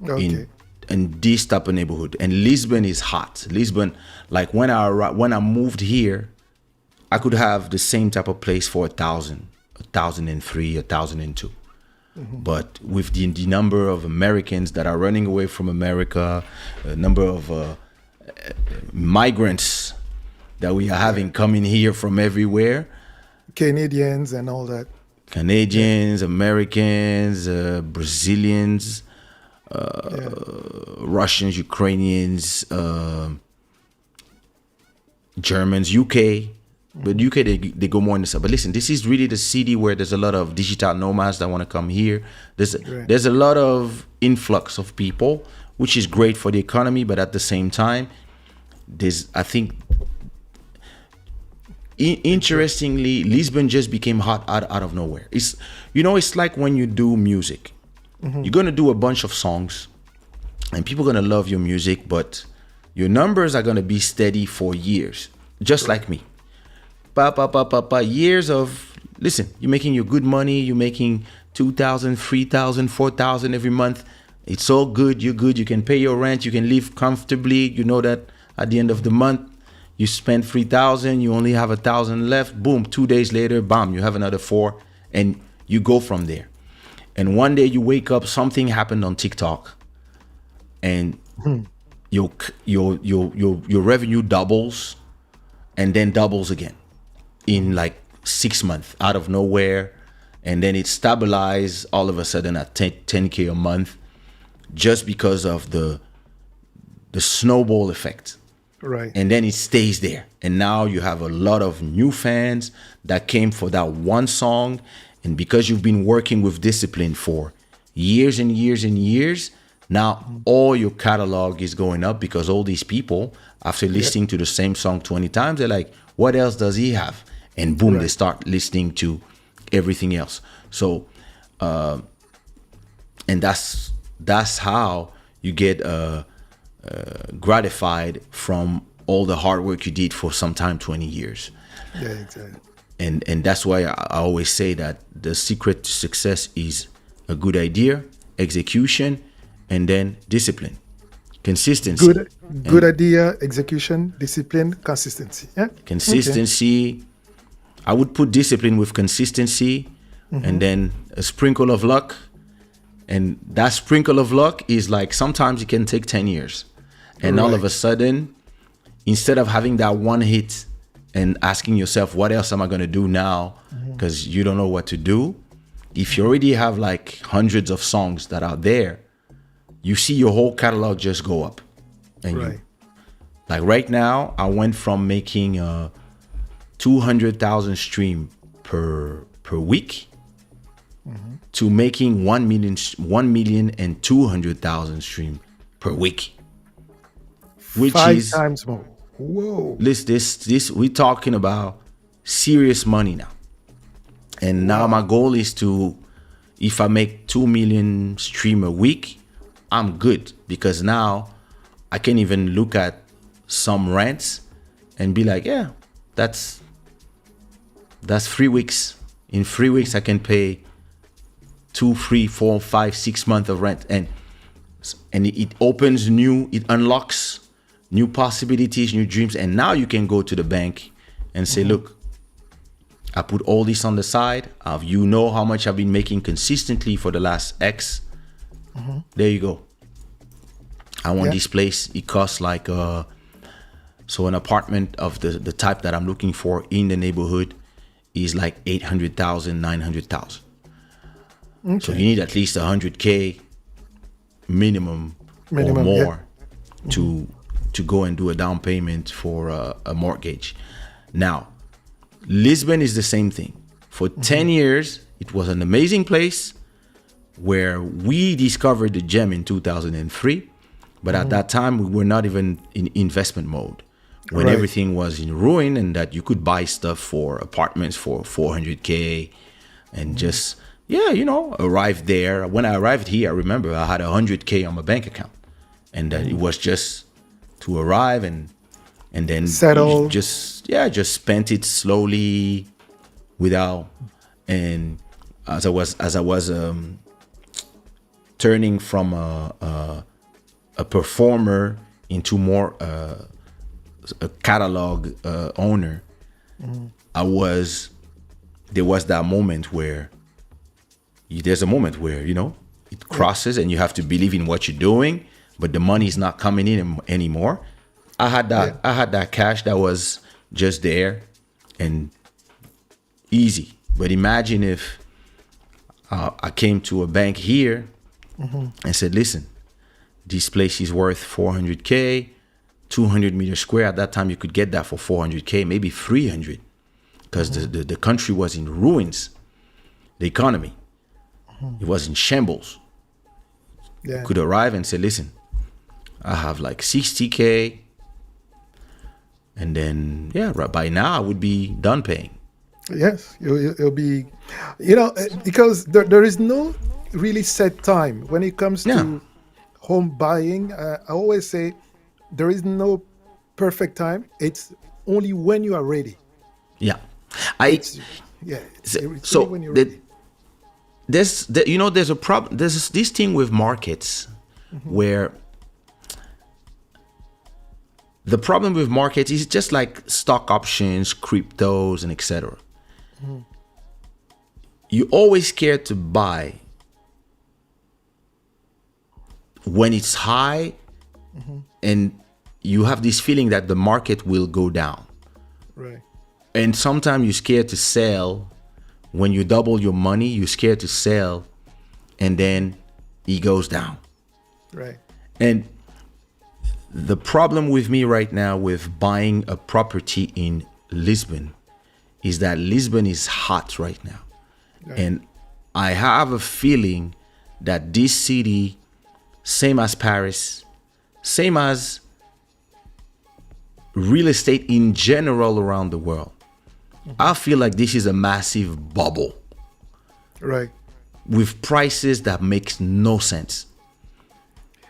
Okay. in this type of neighborhood. And Lisbon is hot. Lisbon, like when I moved here, I could have the same type of place for 1,000, 1,003, 1,002. But with the number of Americans that are running away from America, a number of migrants that we are having coming here from everywhere, Canadians and all that. Canadians, Americans, Brazilians, Russians, Ukrainians, Germans, UK. But UK, they go more in the south. But listen, this is really the city where there's a lot of digital nomads that want to come here. There's a lot of influx of people, which is great for the economy. But at the same time, I think, interestingly, Lisbon just became hot out of nowhere. It's like when you do music. You're going to do a bunch of songs and people are going to love your music, but your numbers are going to be steady for years, just like me. Years of, listen, you're making your good money, you're making 2,000, 3,000, 4,000 every month. It's all good, you're good, you can pay your rent, you can live comfortably. You know that at the end of the month, you spend 3,000, you only have 1,000 left. Boom, 2 days later, bam, you have another 4, and you go from there. And one day you wake up, something happened on TikTok, and your revenue doubles, and then doubles again in like 6 months out of nowhere, and then it stabilized all of a sudden at 10K a month, just because of the snowball effect. Right. And then it stays there. And now you have a lot of new fans that came for that one song. And because you've been working with discipline for years and years and years, now all your catalog is going up, because all these people, after listening to the same song 20 times, they're like, what else does he have? And boom, they start listening to everything else. So, and that's how you get gratified from all the hard work you did for some time, 20 years. Yeah, exactly. And that's why I always say that the secret to success is a good idea, execution, and then discipline, consistency. Good idea, execution, discipline, consistency. Yeah. Consistency. Okay. I would put discipline with consistency, and then a sprinkle of luck. And that sprinkle of luck is like, sometimes it can take 10 years. And all of a sudden, instead of having that one hit and asking yourself, what else am I going to do now? Because you don't know what to do. If you already have like hundreds of songs that are there, you see your whole catalog just go up. And like right now, I went from making 200,000 stream per week to making 1,200,000 stream per week, which 5 is times more. Whoa! This we're talking about serious money now. And now my goal is to, if I make 2 million stream a week, I'm good, because now I can even look at some rents and be like, yeah, that's 3 weeks. In 3 weeks, I can pay 2, 3, 4, 5, 6 months of rent, and it unlocks new possibilities, new dreams. And now you can go to the bank and say, look, I put all this on the side. You know how much I've been making consistently for the last X. There you go. I want this place. It costs like, so an apartment of the type that I'm looking for in the neighborhood is like 800,000, 900,000. So you need at least 100K minimum or more to go and do a down payment for a mortgage. Now, Lisbon is the same thing. For 10 years, it was an amazing place where we discovered the gem in 2003. But at that time, we were not even in investment mode, when everything was in ruin, and that you could buy stuff for apartments for 400K and just, arrive there. When I arrived here, I remember I had 100K on my bank account, and that it was just to arrive and then settle. Just spent it slowly without. And as I was turning from a performer into more a catalog owner, there was that moment where there's a moment where, it crosses and you have to believe in what you're doing, but the money is not coming in anymore. I had that cash that was just there and easy. But imagine if I came to a bank here and said, listen, this place is worth 400K, 200 meters square. At that time, you could get that for 400K, maybe 300, because the country was in ruins. The economy, it was in shambles. Yeah. You could arrive and say, listen, I have like 60K. And then, by now I would be done paying. Yes, it'll be, because there is no really set time when it comes to home buying. I always say there is no perfect time. It's only when you are ready. Yeah. It's So only when you're ready. there's a problem. There's this thing with markets where the problem with markets is just like stock options, cryptos, and etc. You're always scared to buy when it's high, and you have this feeling that the market will go down. Right. And sometimes you're scared to sell when you double your money. You're scared to sell, and then it goes down. Right. And the problem with me right now with buying a property in Lisbon is that Lisbon is hot right now. Right. And I have a feeling that this city, same as Paris, same as real estate in general around the world, I feel like this is a massive bubble Right. with prices that makes no sense.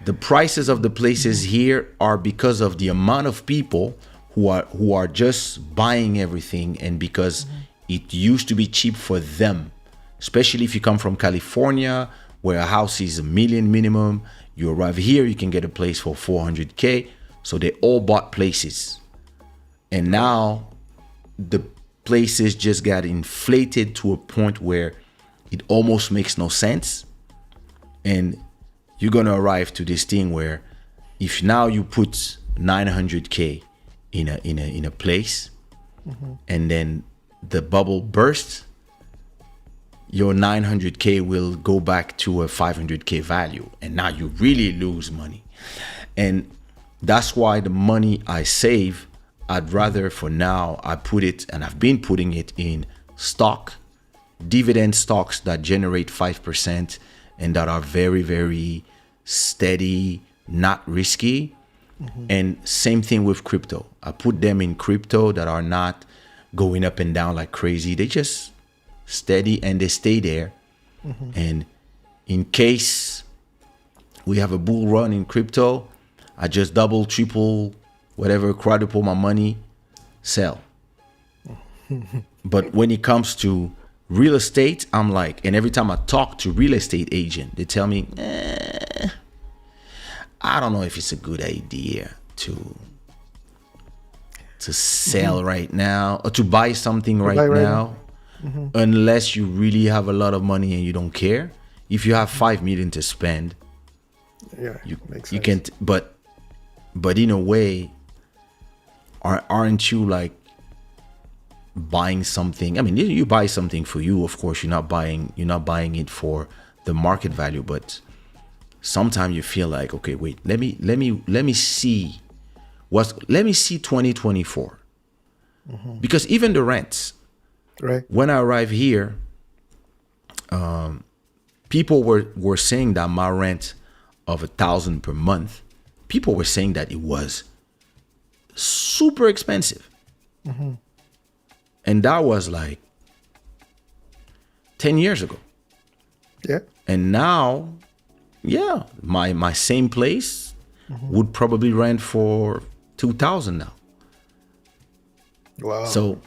The prices of the places here are because of the amount of people who are just buying everything, and because it used to be cheap for them. Especially if you come from California, where a house is $1 million minimum, you arrive here, you can get a place for 400K. So they all bought places, and now the places just got inflated to a point where it almost makes no sense. And you're gonna arrive to this thing where if now you put 900K in a place, and then the bubble bursts, your 900K will go back to a 500K value, and now you really lose money. And that's why the money I save, I'd rather for now I put it, and I've been putting it in stock, dividend stocks that generate 5% and that are very, very steady, not risky. And same thing with crypto. I put them in crypto that are not going up and down like crazy. They just steady and they stay there. And in case we have a bull run in crypto, I just double, triple, whatever, quadruple my money, sell. But when it comes to real estate, I'm like, and every time I talk to real estate agent, they tell me, I don't know if it's a good idea to sell right now, or to buy something right now, unless you really have a lot of money and you don't care. If you have 5 million to spend, you can't. But in a way, aren't you like buying something? I mean, you buy something for you, of course. You're not buying it for the market value, but sometimes you feel like, okay, wait, let me see 2024, because even the rents, Right. when I arrived here, people were saying that my rent of $1,000 per month, people were saying that it was super expensive. And that was like 10 years ago. Yeah. And now, my same place would probably rent for $2,000 now. Wow. So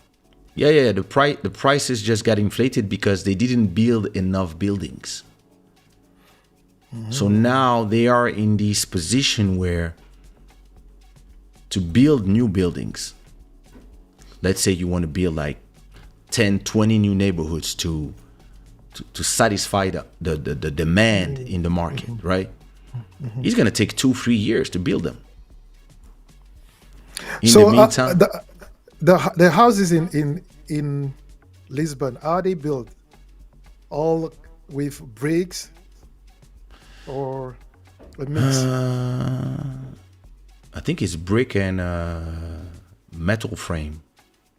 the prices just got inflated because they didn't build enough buildings. So now they are in this position where to build new buildings, let's say you want to build like 10, 20 new neighborhoods to to satisfy the demand in the market, right? It's gonna take 2-3 years to build them. In the So meantime, the houses in Lisbon, are they built all with bricks or a mix? I think it's brick and metal frame.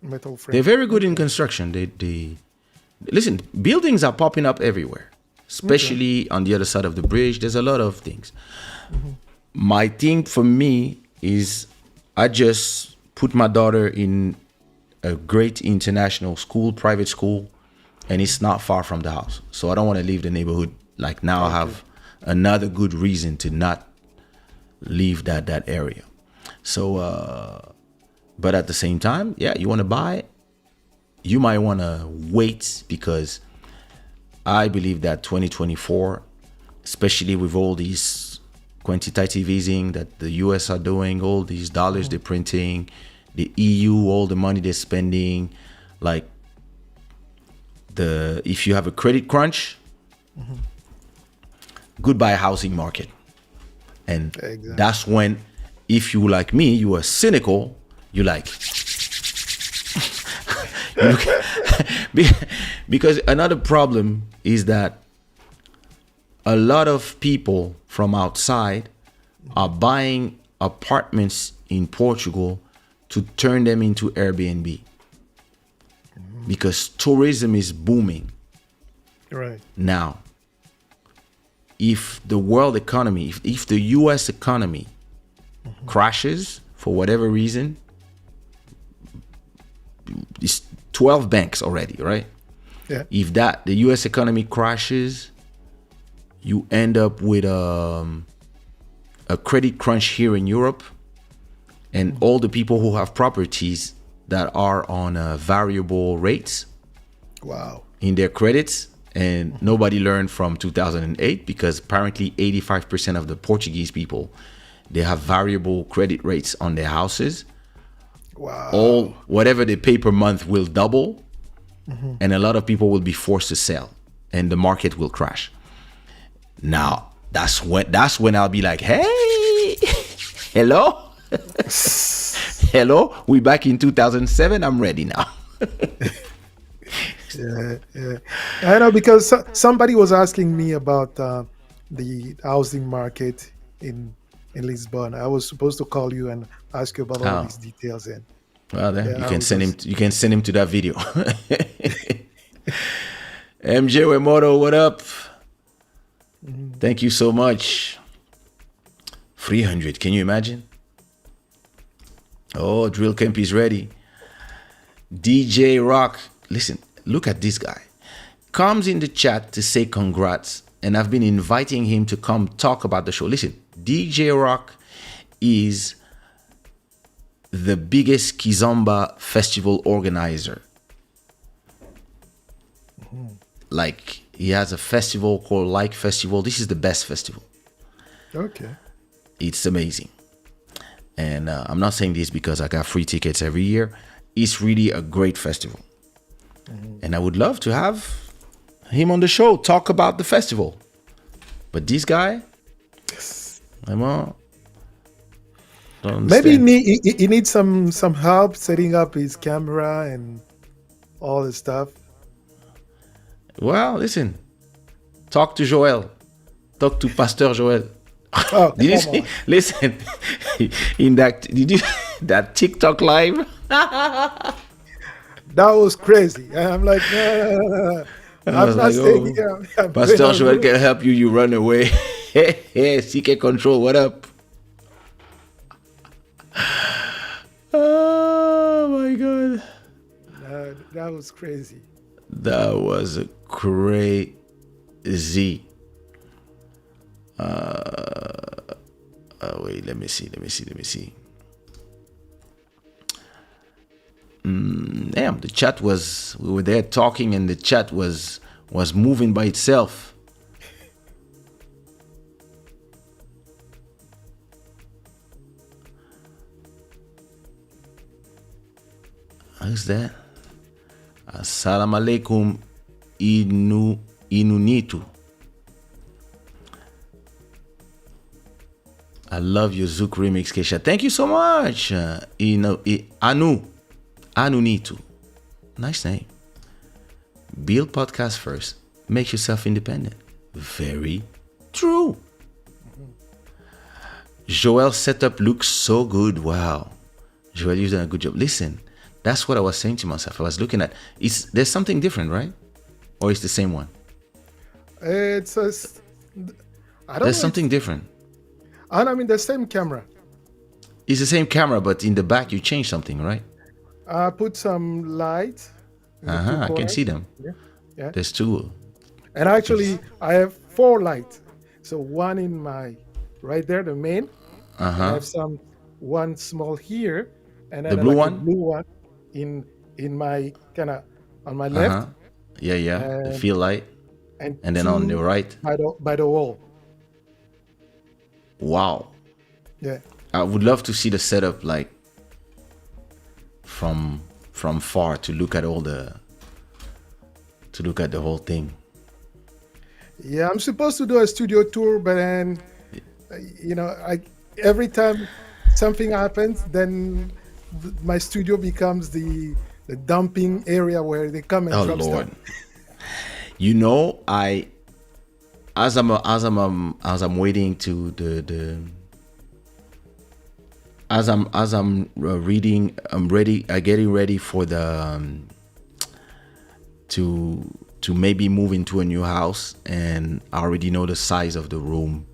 Metal They're frame. very good in construction. They listen. Buildings are popping up everywhere, especially on the other side of the bridge. There's a lot of things. My thing for me is I just put my daughter in a great international school, private school, and it's not far from the house. So I don't want to leave the neighborhood. Like now I have another good reason to not leave that area. So, but at the same time, yeah, you want to buy, you might want to wait, because I believe that 2024, especially with all these quantitative easing that the US are doing, all these dollars they're printing, the EU, all the money they're spending, like if you have a credit crunch, goodbye housing market. And Exactly. that's when, if you like me, you are cynical, you like because another problem is that a lot of people from outside are buying apartments in Portugal to turn them into Airbnb, because tourism is booming Right. now. If the world economy, if the US economy crashes for whatever reason, it's 12 banks already, right? Yeah. If the US economy crashes, you end up with a credit crunch here in Europe, and all the people who have properties that are on variable rates Wow. in their credits, and nobody learned from 2008, because apparently 85% of the Portuguese people, they have variable credit rates on their houses. Wow. All whatever they pay per month will double, and a lot of people will be forced to sell, and the market will crash. Now that's when I'll be like, hey, hello, hello, we back in 2007. I'm ready now. Yeah. I know, because somebody was asking me about the housing market in Lisbon. I was supposed to call you and ask you about all Oh. these details. And Well, then yeah, you I can was send him. just- You can send him to that video. MJ Wemoto, what up? Thank you so much. 300. Can you imagine? Oh, Drill Camp is ready. DJ Rock. Listen, look at this guy. Comes in the chat to say congrats, and I've been inviting him to come talk about the show. Listen, DJ Rock is the biggest Kizomba festival organizer. Like, he has a festival called Like Festival. This is the best festival. Okay. It's amazing. And I'm not saying this because I got free tickets every year. It's really a great festival. And I would love to have him on the show, talk about the festival. But this guy, I'm on. Maybe he needs some help setting up his camera and all the stuff. Well, listen. Talk to Joel. Talk to Pastor Joel. Oh, Did you come see? on. Listen, in that TikTok live? That was crazy. And I'm like, no. I I'm was not like, staying oh, here. I'm Pastor going Joel on. can help you. You run away. Hey, CK Control, what up? Oh my God. That was crazy. That was crazy. Wait, let me see. Damn, the chat was, we were there talking and the chat was moving by itself. Who's that? Assalamu alaikum, Inu Inunitu. I love your Zouk remix, Kaysha. Thank you so much. Anunitu. Nice name. Build podcast first. Make yourself independent. Very true. Joel's setup looks so good. Wow. Joel, you've done a good job. Listen, that's what I was saying to myself. I was looking at, there's something different, right? Or it's the same one? It's a, I don't There's know. something different. I mean, the same camera. It's the same camera, but in the back you changed something, right? I put some light. in the two I can corners. see them. Yeah. There's two. And actually, I have 4 lights. So one in my right there, the main. I have one small here, and then The blue like one? a blue one in my kind of on my left, Yeah. The And- field light. and And then on the 2 right. by the wall. Wow. Yeah. I would love to see the setup like from far to look at the whole thing. Yeah, I'm supposed to do a studio tour, but then, every time something happens, then my studio becomes the dumping area where they come and Oh drop Lord. stuff. You know, as I'm waiting to as I'm reading, I'm getting ready for the to maybe move into a new house, and I already know the size of the room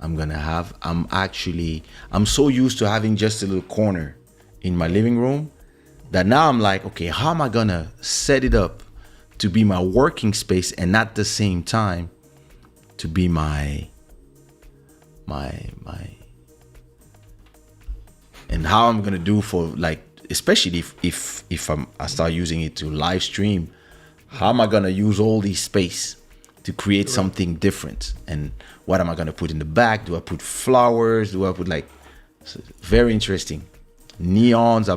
I'm gonna have. I'm so used to having just a little corner in my living room that now I'm like, okay, how am I gonna set it up to be my working space and at the same time to be my and how I'm gonna do for, like, especially if I start using it to live stream, how am I gonna use all this space to create something different? And what am I gonna put in the back? Do I put flowers? Do I put very interesting neons?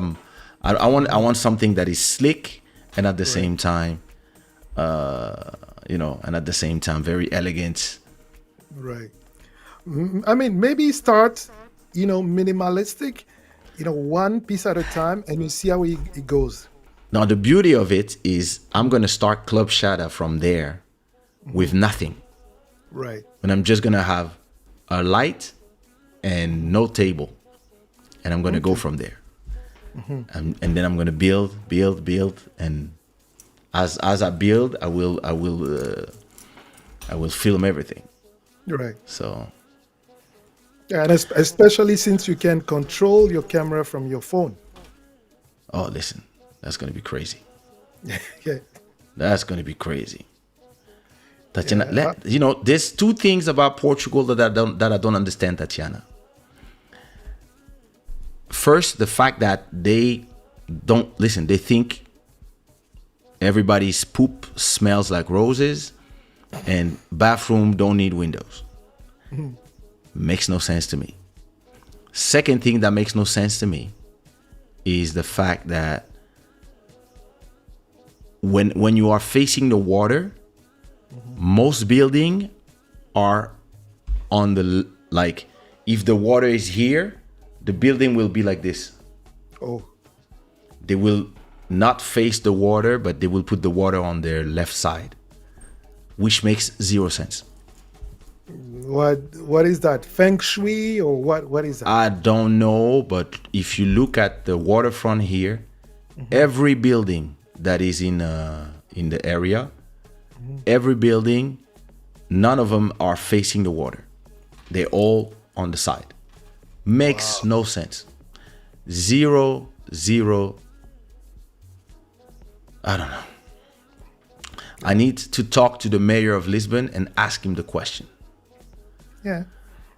I want something that is slick and at the same time, and at the same time very elegant. Right. I mean, maybe start, minimalistic, one piece at a time, and you see how it goes. Now, the beauty of it is I'm going to start Club Shada from there with nothing. Right. And I'm just going to have a light and no table. And I'm going to go from there. And then I'm going to build. And as I build, I will film everything. Right. So, And especially since you can control your camera from your phone. oh, listen, that's going to be crazy. Yeah. That's going to be crazy. Tatiana, there's 2 things about Portugal that I don't understand, Tatiana. First, the fact that they don't listen. They think everybody's poop smells like roses, and bathroom don't need windows. Makes no sense to me. Second thing that makes no sense to me is the fact that when you are facing the water, most buildings are on the, like, if the water is here, the building will be like this. Oh. They will not face the water, but they will put the water on their left side, which makes 0 sense. What is that? Feng Shui or what is that? I don't know, but if you look at the waterfront here, every building that is in the area, every building, none of them are facing the water. They're all on the side. Makes no sense. Zero. I don't know. I need to talk to the mayor of Lisbon and ask him the question. Yeah.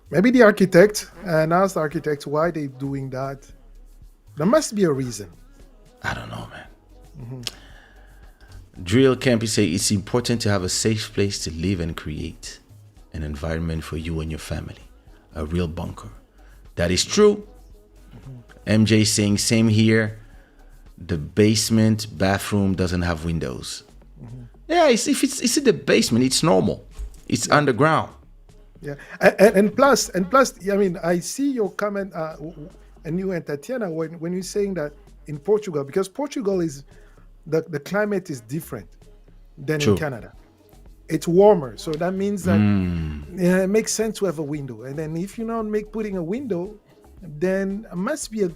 Maybe the architect, and ask the architect why they're doing that. There must be a reason. I don't know, man. Drill Campy say it's important to have a safe place to live and create an environment for you and your family. A real bunker. That is true. MJ saying same here. The basement bathroom doesn't have windows. Yeah, it's in the basement. It's normal. It's Yeah. underground. Yeah, and plus, I mean, I see your comment, and you and Tatiana, when you're saying that in Portugal, because Portugal is the climate is different than in True. Canada. It's warmer, so that means that, yeah, it makes sense to have a window. And then if you're not make putting a window, then it must be a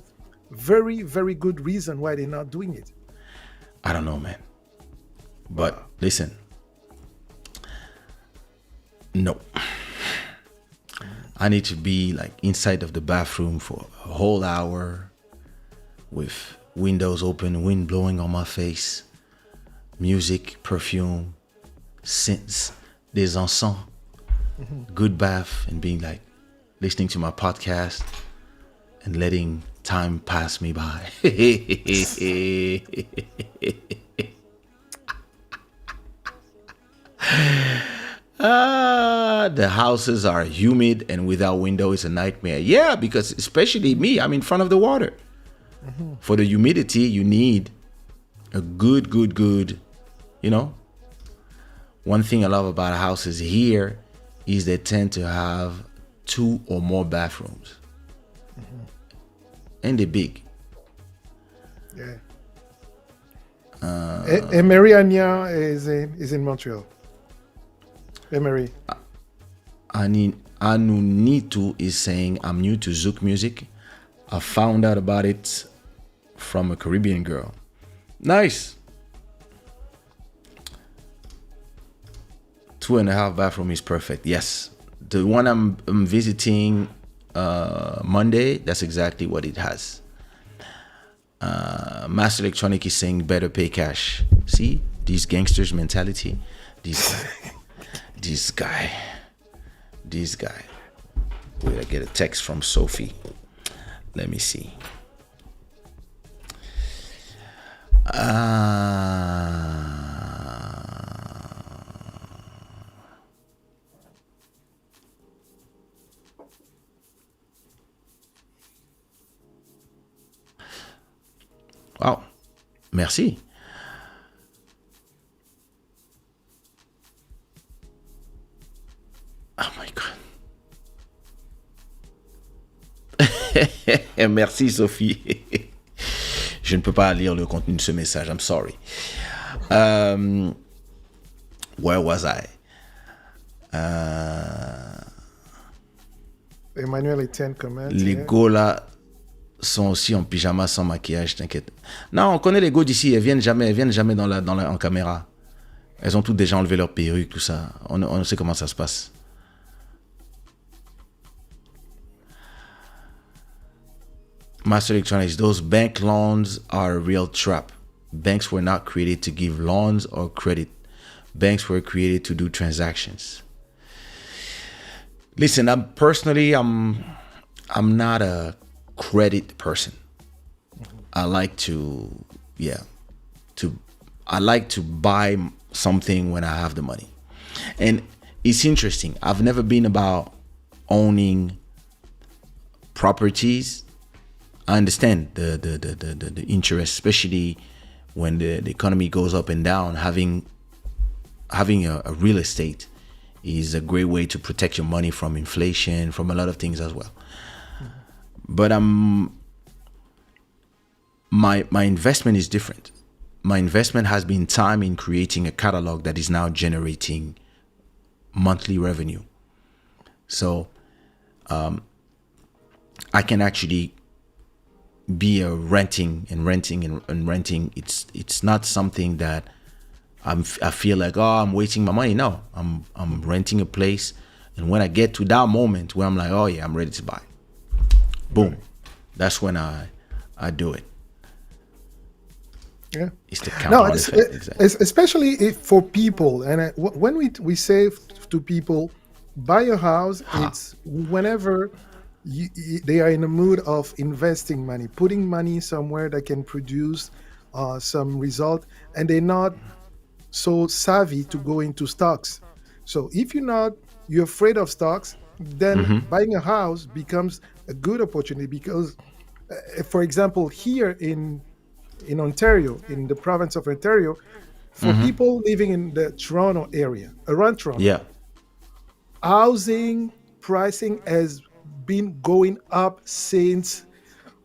very very good reason why they're not doing it. I don't know, man. But listen, no. I need to be like inside of the bathroom for a whole hour with windows open, wind blowing on my face, music, perfume, scents, des encens, good bath, and being like listening to my podcast and letting time pass me by. The houses are humid and without window is a nightmare. Yeah, because especially me, I'm in front of the water. For the humidity, you need a good, you know. One thing I love about houses here is they tend to have 2 or more bathrooms. And they're big. Yeah. Emery Anya is in Montreal. Emery. Anunitu is saying, I'm new to Zouk music. I found out about it from a Caribbean girl. Nice. 2.5 bathroom is perfect. Yes. The one I'm visiting Monday, that's exactly what it has. Master Electronic is saying better pay cash. See? These gangsters mentality. This guy. Wait, I get a text from Sophie. Let me see. Wow. Merci. Oh my God. Merci Sophie. Je ne peux pas lire le contenu de ce message. I'm sorry. Where was I? Emmanuel Etienne comment. Les gars là sont aussi en pyjama sans maquillage, t'inquiète. Non, on connaît les gars d'ici, elles viennent jamais en caméra. Elles ont toutes déjà enlevé leur perruque, tout ça. On sait comment ça se passe. Master Electronics, those bank loans are a real trap. Banks were not created to give loans or credit. Banks were created to do transactions. Listen, I'm not a credit person. I like to buy something when I have the money. And it's interesting. I've never been about owning properties. I understand the interest, especially when the economy goes up and down. Having a real estate is a great way to protect your money from inflation, from a lot of things as well. But my investment is different. My investment has been time in creating a catalog that is now generating monthly revenue. So I can actually be a renting. It's not something that I feel like, oh, I'm wasting my money. No, I'm renting a place, and when I get to that moment where I'm like, oh yeah, I'm ready to buy, boom, that's when I do it. Yeah, it's the compound effect. Exactly. Especially if for people, and when we say to people, buy a house, it's whenever they are in a mood of investing money, putting money somewhere that can produce some result, and they're not so savvy to go into stocks. So if you're afraid of stocks, then buying a house becomes a good opportunity because, for example, here in Ontario, in the province of Ontario, For people living in the Toronto area, around Toronto, Yeah. housing pricing has been going up since,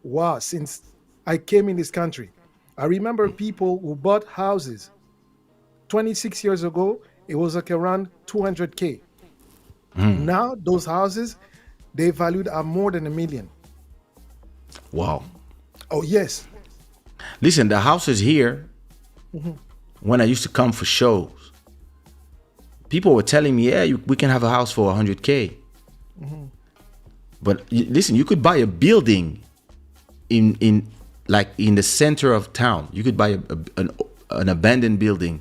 wow, since I came in this country. I remember people who bought houses 26 years ago, it was like around 200K. Now those houses, they valued at more than 1 million. Wow. Oh yes. Listen, the houses here, when I used to come for shows, people were telling me, yeah, we can have a house for 100K. But listen, you could buy a building in like in the center of town. You could buy an abandoned building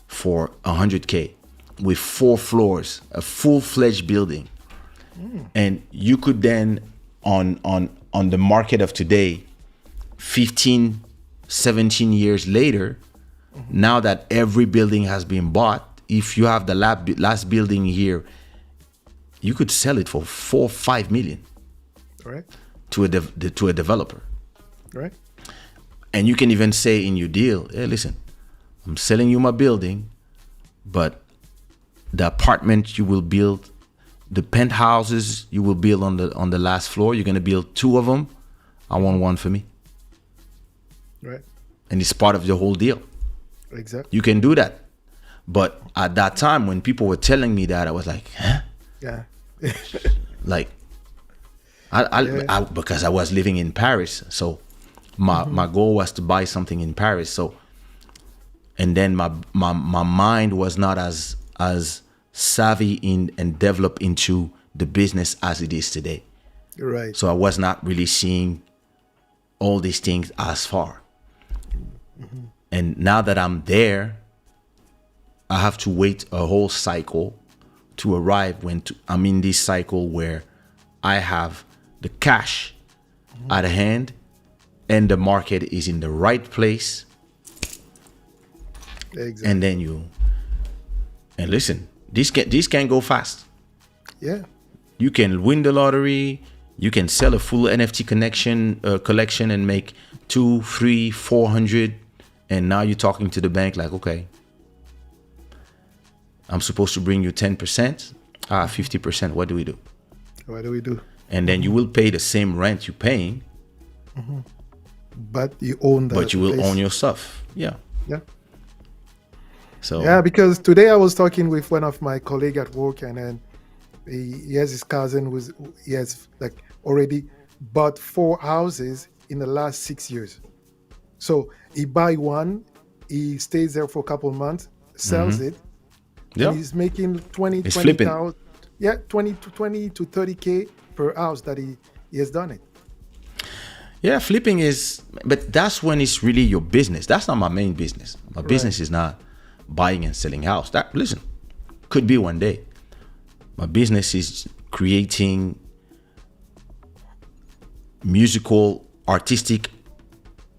for 100K with 4 floors, a full-fledged building. And you could then on the market of today, 15, 17 years later, now that every building has been bought, if you have the last building here, you could sell it for 4-5 million Right. to a developer. Right. And you can even say in your deal, hey, listen, I'm selling you my building, but the apartment you will build, the penthouses you will build on the last floor, you're gonna build 2 of them. I want 1 for me. Right. And it's part of the whole deal. Exactly. You can do that. But at that time, when people were telling me that, I was like, huh? Yeah. Like, I because I was living in Paris, so my goal was to buy something in Paris. So, and then my mind was not as savvy in and developed into the business as it is today. Right. So I was not really seeing all these things as far. And now that I'm there, I have to wait a whole cycle to arrive I'm in this cycle where I have the cash at hand and the market is in the right place. Exactly. And then and listen, this can go fast. Yeah. You can win the lottery. You can sell a full NFT collection and make 200, 300, 400. And now you're talking to the bank like, okay, I'm supposed to bring you 10%, 50%. What do we do? What do we do? And then you will pay the same rent you're paying, But you own that. but you will place. own your stuff. Yeah. Yeah. So Yeah, because today I was talking with one of my colleague at work, and then he has his cousin he has like already bought 4 houses in the last 6 years. So he buy one, he stays there for a couple of months, sells it, yeah, and he's making 20, It's 20,000, yeah, 20 to 30K per house that he has done it. yeah, flipping is, but that's when it's really your business. That's not my main business. My business is not buying and selling house. That, listen, could be one day. My business is creating musical, artistic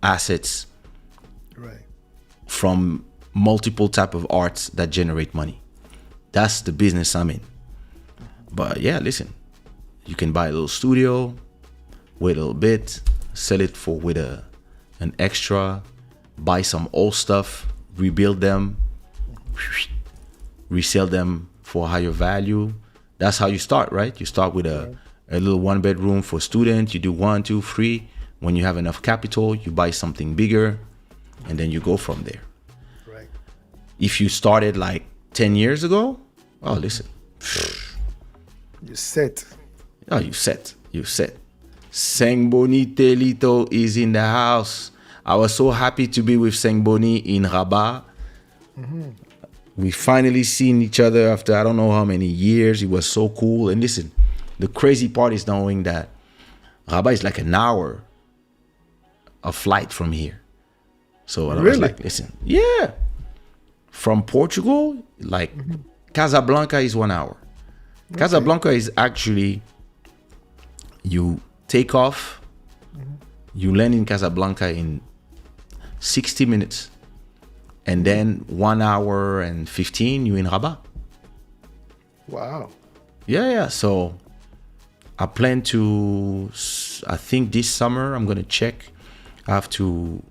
assets Right. from multiple type of arts that generate money. That's the business I'm in. But yeah, listen, you can buy a little studio, wait a little bit, sell it with an extra, buy some old stuff, rebuild them, resell them for a higher value. That's how you start, right? You start with a little 1-bedroom for students. You do 1, 2, 3. When you have enough capital, you buy something bigger, and then you go from there. Right. If you started like 10 years ago, oh, listen. You set. Oh, you set. Sengboni Telito is in the house. I was so happy to be with Sengboni in Rabat. We finally seen each other after I don't know how many years. It was so cool. And listen, the crazy part is knowing that Rabat is like an hour of flight from here. So I was Really? like, listen, yeah. From Portugal, like Casablanca is 1 hour. Casablanca is actually, you take off, you land in Casablanca in 60 minutes, and then 1 hour and 15, you're in Rabat. Wow. Yeah. So I plan to, I think this summer, I'm going to check. I have to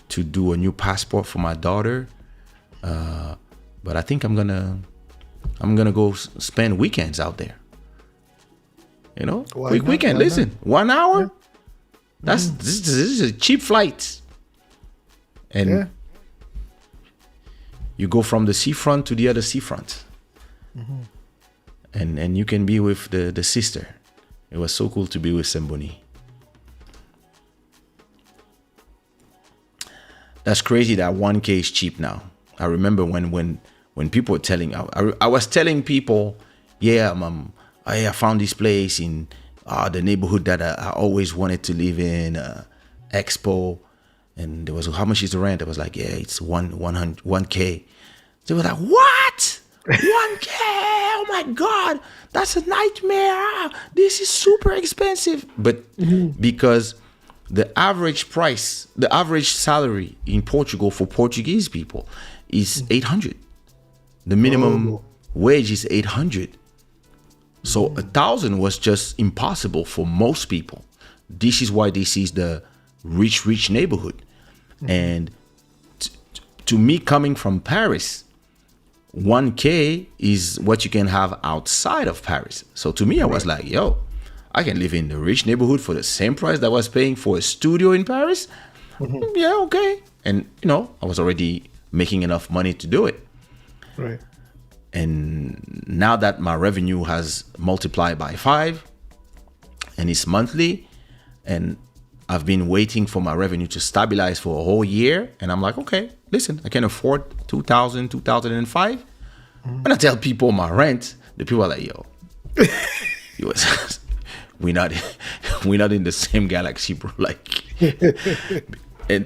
do a new passport for my daughter. But I think I'm gonna go spend weekends out there. You know, Why quick not? weekend. Why Listen, 1 hour. Yeah. This is a cheap flight, and Yeah. you go from the seafront to the other seafront, and you can be with the sister. It was so cool to be with Semboni. That's crazy that 1K is cheap now. I remember when people were telling, I was telling people, yeah, I found this place in the neighborhood that I always wanted to live in, Expo, and there was, how much is the rent? I was like, yeah, it's 1K. They were like, what? 1K? Oh my God, that's a nightmare. This is super expensive. But because the average price, the average salary in Portugal for Portuguese people is 800. The minimum wage is 800. So 1,000 was just impossible for most people. This is why this is the rich neighborhood. And to me, coming from Paris, 1K is what you can have outside of Paris. So to me, I was like, yo, I can live in the rich neighborhood for the same price that I was paying for a studio in Paris. Yeah, okay. And, you know, I was already making enough money to do it. Right. And now that my revenue has multiplied by 5 and it's monthly, and I've been waiting for my revenue to stabilize for a whole year, and I'm like, okay, listen, I can afford 2,000, 2005. When I tell people my rent, the people are like, yo, we're not in the same galaxy, bro. Like, and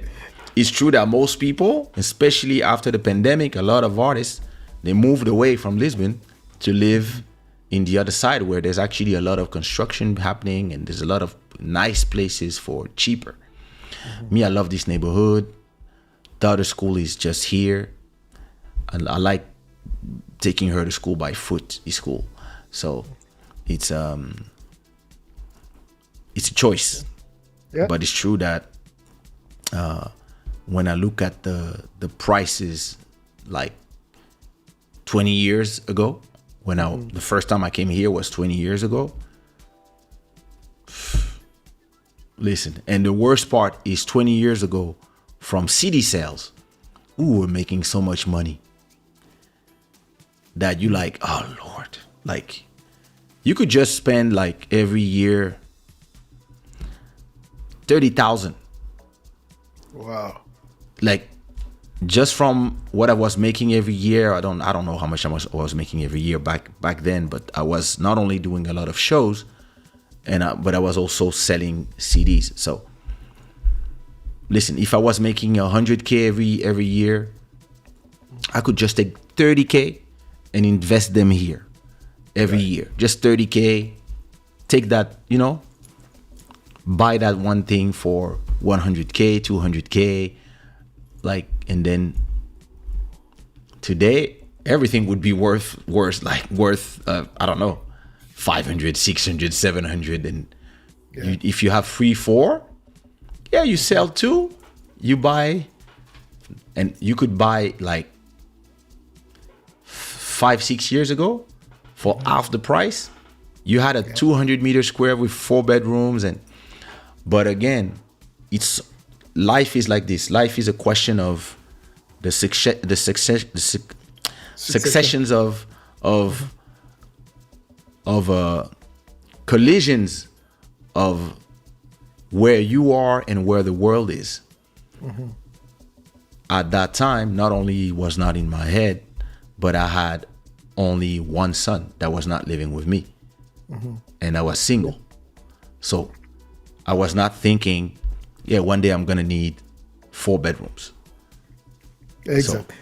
it's true that most people, especially after the pandemic, a lot of artists, they moved away from Lisbon to live in the other side where there's actually a lot of construction happening and there's a lot of nice places for cheaper. Me, I love this neighborhood. The other school is just here. I like taking her to school by foot. Is cool. So it's a choice. Yeah. But it's true that when I look at the prices, like 20 years ago, when the first time I came here was 20 years ago. Listen, and the worst part is 20 years ago, from CD sales, we're making so much money that you like, oh Lord, like you could just spend like every year 30,000. Wow. Like just from what I was making every year. I don't know how much I was making every year back then, but I was not only doing a lot of shows, but I was also selling CDs. So listen, if I was making 100K every year, I could just take 30K and invest them here every year. Just 30K, take that, buy that one thing for 100K, 200K, like, and then today everything would be worth I don't know, 500, 600, 700. And if you have 3-4, you sell 2, you buy, and you could buy like 5-6 years ago for half the price. You had a 200 meter square with 4 bedrooms. But again, life is like this. Life is a question of the successions of collisions of where you are and where the world is. At that time, not only was not in my head, but I had only one son that was not living with me, and I was single. So I was not thinking, one day I'm gonna need 4 bedrooms. Exactly.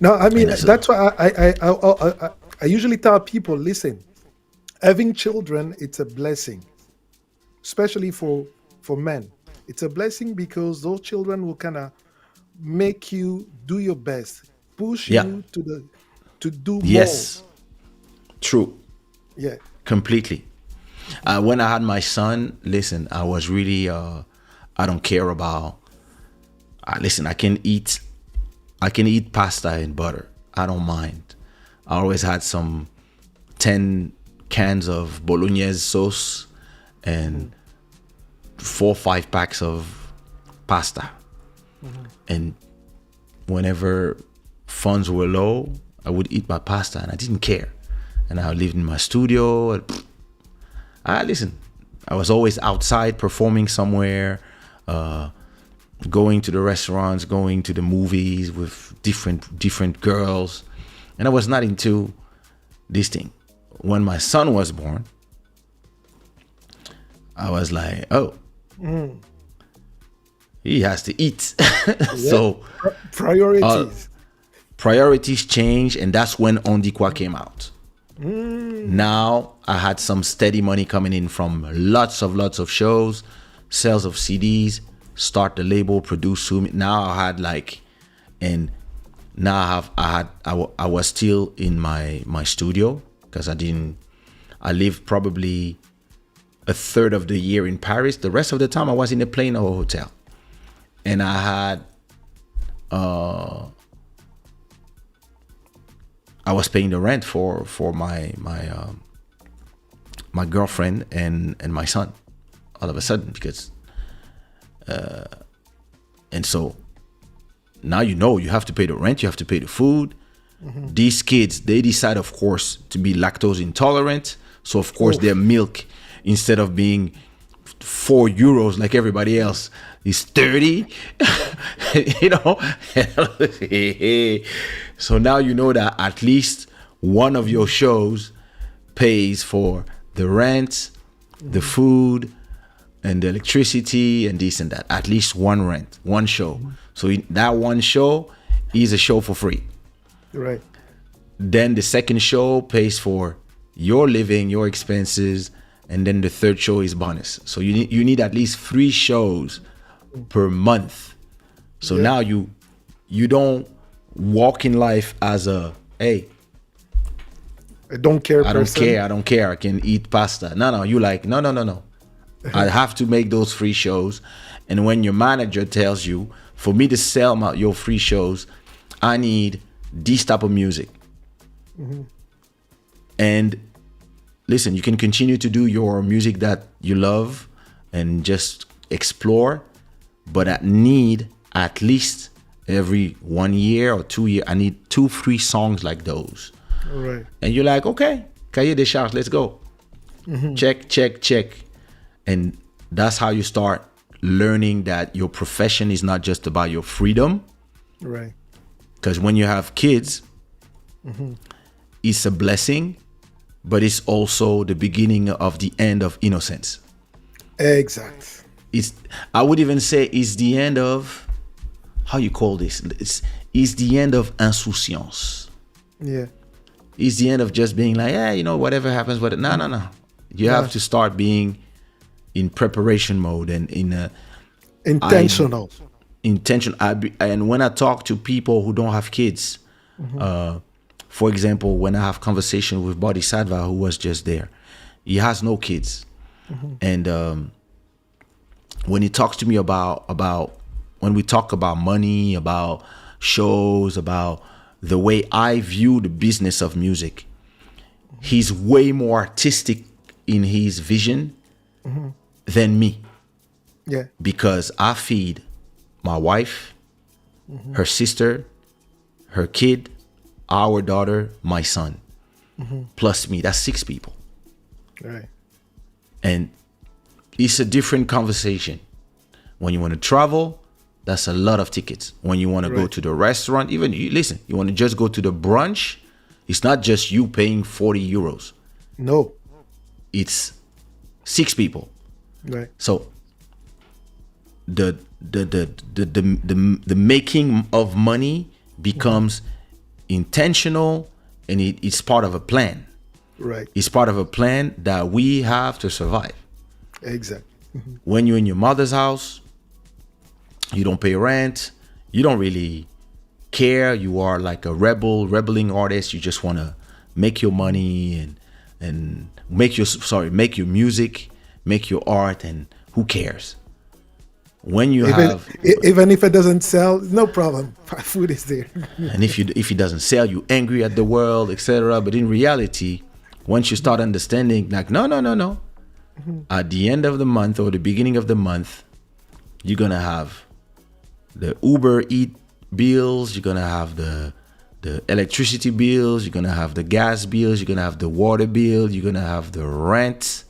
No, I mean, that's why I usually tell people, listen, having children, it's a blessing, especially for men. It's a blessing because those children will kind of make you do your best, push you to do more. Yes, true. Yeah, completely. When I had my son, listen, I was really, I don't care about, listen, I can eat I can eat pasta and butter. I don't mind. I always had some 10 cans of bolognese sauce and 4 or 5 packs of pasta. And whenever funds were low, I would eat my pasta and I didn't care. And I lived in my studio. And listen, I was always outside performing somewhere, going to the restaurants, going to the movies with different girls. And I was not into this thing. When my son was born, I was like, oh, he has to eat. So priorities. Priorities change, and that's when On Dit Quoi came out. Now I had some steady money coming in from lots of shows, sales of CDs, start the label, produce Sumi. Now I had and now I was still in my studio because I lived probably a third of the year in Paris. The rest of the time I was in a plane or a hotel. And I had, I was paying the rent for my girlfriend and my son all of a sudden because, and so now you have to pay the rent, you have to pay the food. These kids, they decide, of course, to be lactose intolerant. So, of course, their milk, instead of being €4 like everybody else, is 30. So now you know that at least one of your shows pays for the rent, the food, and the electricity, and this and that. At least one show. So that one show is a show for free. Right. Then the second show pays for your living, your expenses, and then the third show is bonus. So you need at least 3 shows per month. So now you don't walk in life as a, hey, I don't care. I don't care. I can eat pasta. No. You like, no. I have to make those 3 shows. And when your manager tells you, for me to sell your 3 shows, I need this type of music. And listen, you can continue to do your music that you love and just explore, but I need at least every 1 year or 2 years, I need 2-3 songs like those. Right. And you're like, okay, cahier des charges, let's go. Check. And that's how you start learning that your profession is not just about your freedom. Right. Because when you have kids, it's a blessing, but it's also the beginning of the end of innocence. Exact. I would even say it's the end of, how you call this? It's the end of insouciance. Yeah. It's the end of just being like, whatever happens, no. You have to start being in preparation mode and in intentional. And when I talk to people who don't have kids, for example, when I have conversation with Bodhisattva, who was just there, he has no kids. And when he talks to me about when we talk about money, about shows, about the way I view the business of music, he's way more artistic in his vision than me. Yeah. Because I feed my wife, her sister, her kid, our daughter, my son, plus me. That's 6 people. Right. And it's a different conversation. When you want to travel, that's a lot of tickets. When you want to go to the restaurant, even you want to just go to the brunch, it's not just you paying €40. No. It's 6 people. Right. So the making of money becomes intentional, and it's part of a plan. Right. It's part of a plan that we have to survive. Exactly. When you're in your mother's house, you don't pay rent, you don't really care, you are like a rebelling artist, you just want to make your money and make your music, make your art, and who cares? when you Even have, even if it doesn't sell, no problem. Food is there. and if it doesn't sell, you angry at the world, etc. But in reality, once you start understanding, like, no. At the end of the month or the beginning of the month, you're gonna have the Uber Eat bills, you're gonna have the electricity bills, you're gonna have the gas bills, you're gonna have the water bill, you're gonna have the rent.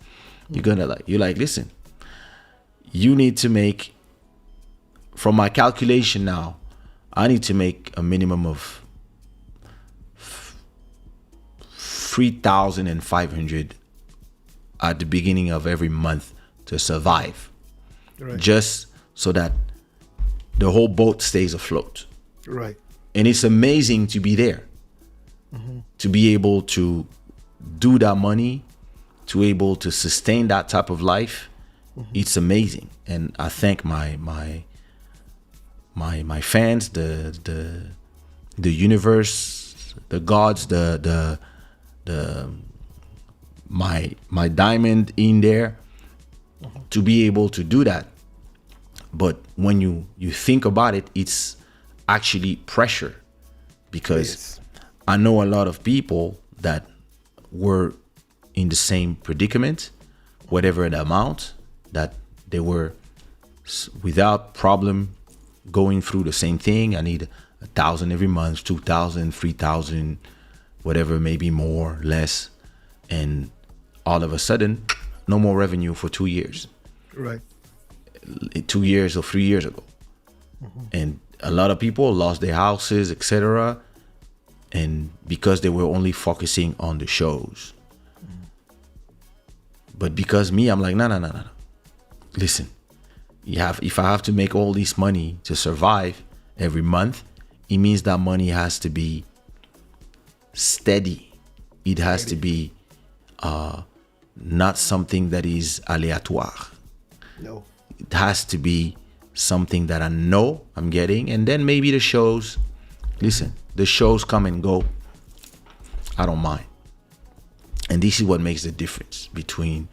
You're like, listen, you need to make, from my calculation now, I need to make a minimum of 3,500 at the beginning of every month to survive, Right. just so that the whole boat stays afloat. Right. And it's amazing to be there, to be able to do that money, to able to sustain that type of life. It's amazing, and I thank my fans, the universe, the gods, the my diamond in there, to be able to do that. But when you think about it, it's actually pressure, because Yes. I know a lot of people that were in the same predicament, whatever the amount, that they were without problem going through the same thing. I need 1,000 every month, 2,000, 3,000, whatever, maybe more, less. And all of a sudden, no more revenue for 2 years. Right. 2 years or 3 years ago. And a lot of people lost their houses, etc. And because they were only focusing on the shows. But because me, I'm like, no. Listen, if I have to make all this money to survive every month, it means that money has to be steady. It has to be not something that is aléatoire. No. It has to be something that I know I'm getting. And then maybe the shows, listen, the shows come and go. I don't mind. And this is what makes the difference between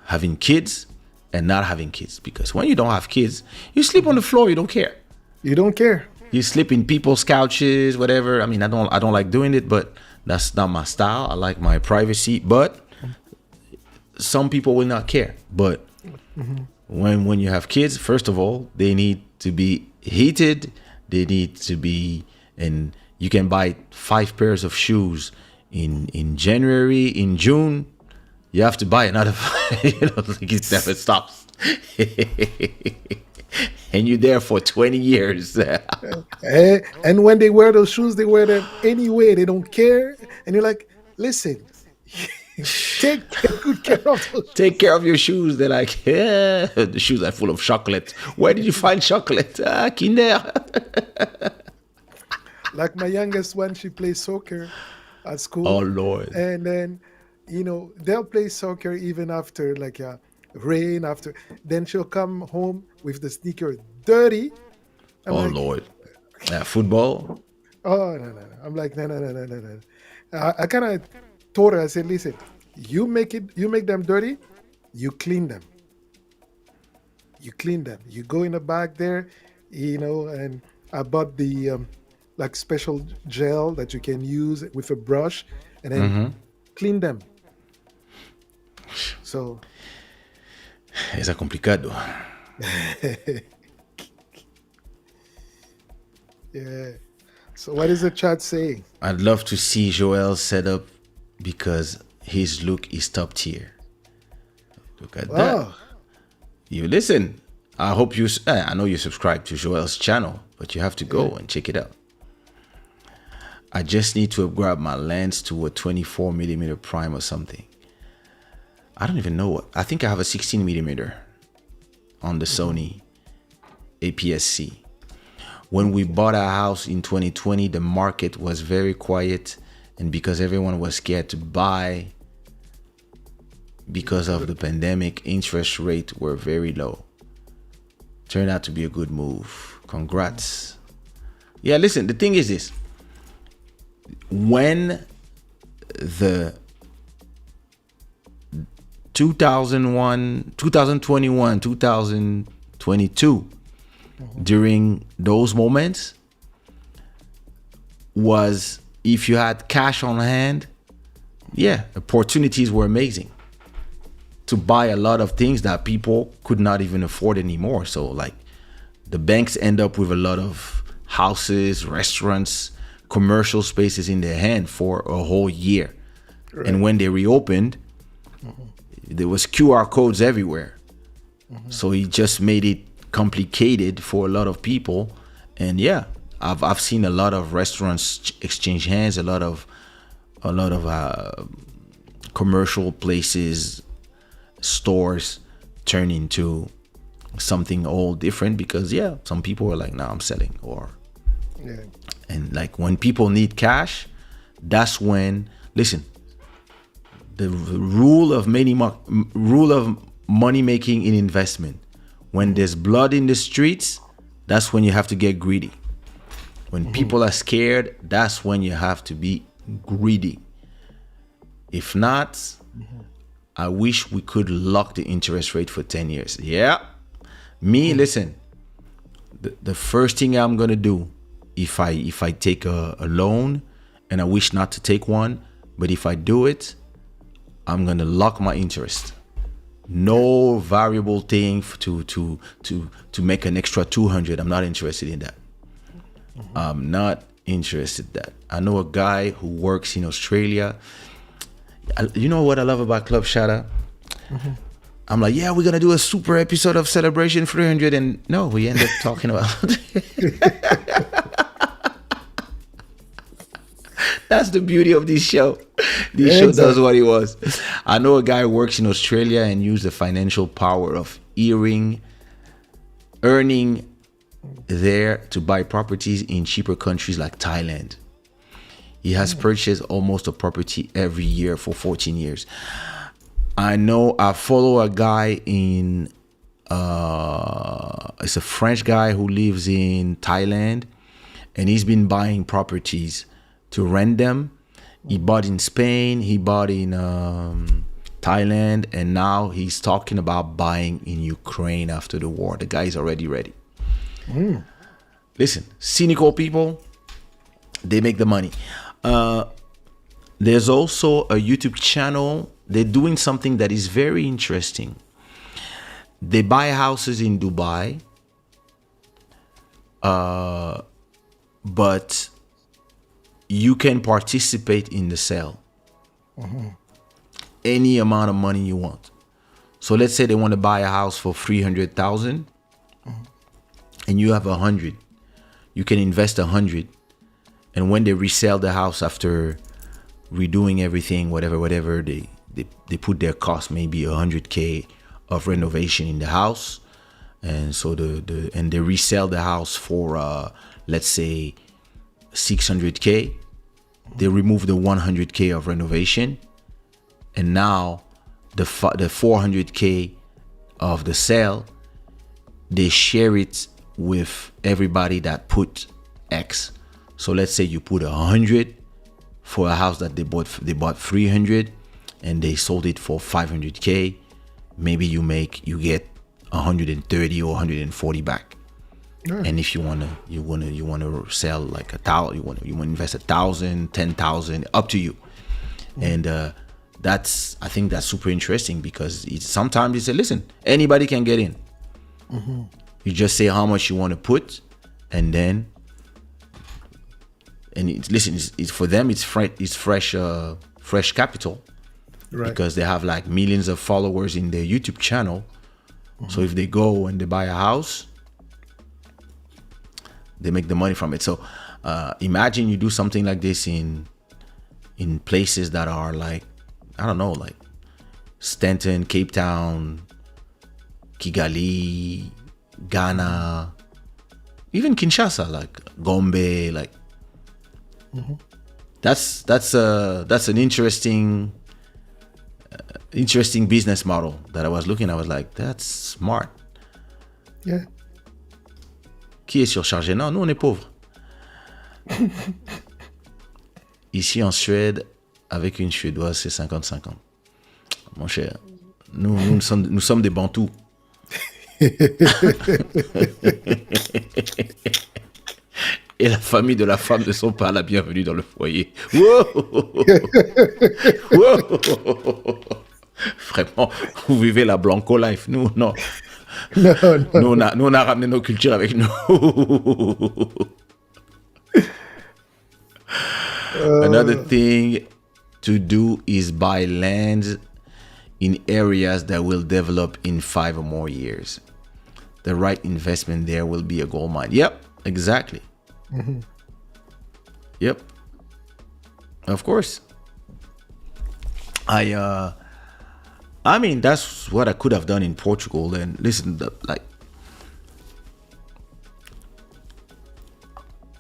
having kids and not having kids. Because when you don't have kids, you sleep on the floor, you don't care. You don't care. You sleep in people's couches, whatever. I mean, I don't like doing it, but that's not my style. I like my privacy. But some people will not care. But when you have kids, first of all, they need to be heated. They need to be, and you can buy 5 pairs of shoes in January. In June, you have to buy another 5. Like, it never stops. And you're there for 20 years. And when they wear those shoes, they wear them anyway. They don't care. And you're like, listen, take good care of those. Take care of your shoes. They're like, yeah, the shoes are full of chocolate. Where did you find chocolate? Kinder. Like my youngest one, she plays soccer at school. Oh, Lord. And then, they'll play soccer even after like rain. After then, she'll come home with the sneaker dirty. I'm Oh, like, Lord. Football? oh no. I'm like, no. I kind of told her. I said, listen, you make them dirty, you clean them. You clean them. You go in the back there, and I bought the like special gel that you can use with a brush, and then clean them. So Es complicado. yeah. So what is the chat saying? I'd love to see Joel's setup because his look is top tier. Look at that. Oh, You listen. I hope I know you subscribe to Joel's channel, but you have to go and check it out. I just need to upgrade my lens to a 24mm prime or something. I don't even know what. I think I have a 16mm on the Sony APS-C. When we bought our house in 2020, the market was very quiet, and because everyone was scared to buy because of the pandemic, interest rates were very low. Turned out to be a good move. Congrats. Yeah, listen, the thing is this. When the 2021, 2020 22. During those moments was if you had cash on hand, yeah, opportunities were amazing to buy a lot of things that people could not even afford anymore. So like the banks end up with a lot of houses, restaurants, commercial spaces in their hand for a whole year. Right. And when they reopened, there was QR codes everywhere. So he just made it complicated for a lot of people. And yeah, I've seen a lot of restaurants exchange hands, a lot of commercial places, stores turn into something all different because yeah, some people are like, nah, I'm selling. Or yeah. And like when people need cash, that's when, listen, the rule of money making in investment, when there's blood in the streets, that's when you have to get greedy. When people are scared, that's when you have to be greedy. If not, I wish we could lock the interest rate for 10 years. Yeah. Listen, the first thing I'm going to do if I take a loan, and I wish not to take one, but if I do it, I'm going to lock my interest. No variable thing to make an extra 200. I'm not interested in that. I'm not interested in that. I know a guy who works in Australia. You know what I love about Club Shada? I'm like, yeah, we're going to do a super episode of Celebration 300. And no, we end up talking about... That's the beauty of this show. This show does what it was. I know a guy who works in Australia and used the financial power of earning there to buy properties in cheaper countries like Thailand. He has purchased almost a property every year for 14 years. I follow a guy it's a French guy who lives in Thailand, and he's been buying properties to rent them. He bought in Spain, he bought in Thailand, and now he's talking about buying in Ukraine after the war. The guy is already ready. Listen, cynical people, they make the money. There's also a YouTube channel. They're doing something that is very interesting. They buy houses in Dubai, but you can participate in the sale. Any amount of money you want. So let's say they want to buy a house for 300,000, and you have 100. You can invest 100, and when they resell the house after redoing everything, whatever, they put their cost, maybe 100K of renovation in the house, and so and they resell the house for let's say 600K. They remove the 100K of renovation, and now the 400K of the sale, they share it with everybody that put X. So let's say you put 100 for a house that they bought 300, and they sold it for 500K. Maybe you get 130 or 140 back. And if you wanna sell like 1,000, you wanna invest 1,000, 10,000, up to you. And I think that's super interesting because sometimes you say, listen, anybody can get in. You just say how much you want to put, and it's for them, it's fresh capital, right? Because they have like millions of followers in their YouTube channel. So if they go and they buy a house, they make the money from it. So imagine you do something like this in places that are like, I don't know, like Stanton, Cape Town, Kigali, Ghana, even Kinshasa, like Gombe, like that's an interesting business model that I was looking. I was like, that's smart. Yeah. Qui est surchargé? Non, nous on est pauvres. Ici en Suède, avec une Suédoise, c'est 50-50. Mon cher, nous sommes des Bantous. Et la famille de la femme ne sont pas la bienvenue dans le foyer. Wow! Wow! Vraiment, vous vivez la Blanco life. Nous, non. No, Nous, no. nous, on a ramené nos cultures avec nous. Another thing to do is buy land in areas that will develop in 5 or more years. The right investment there will be a gold mine. Yep, exactly. Yep. Of course. I mean, that's what I could have done in Portugal. And listen, like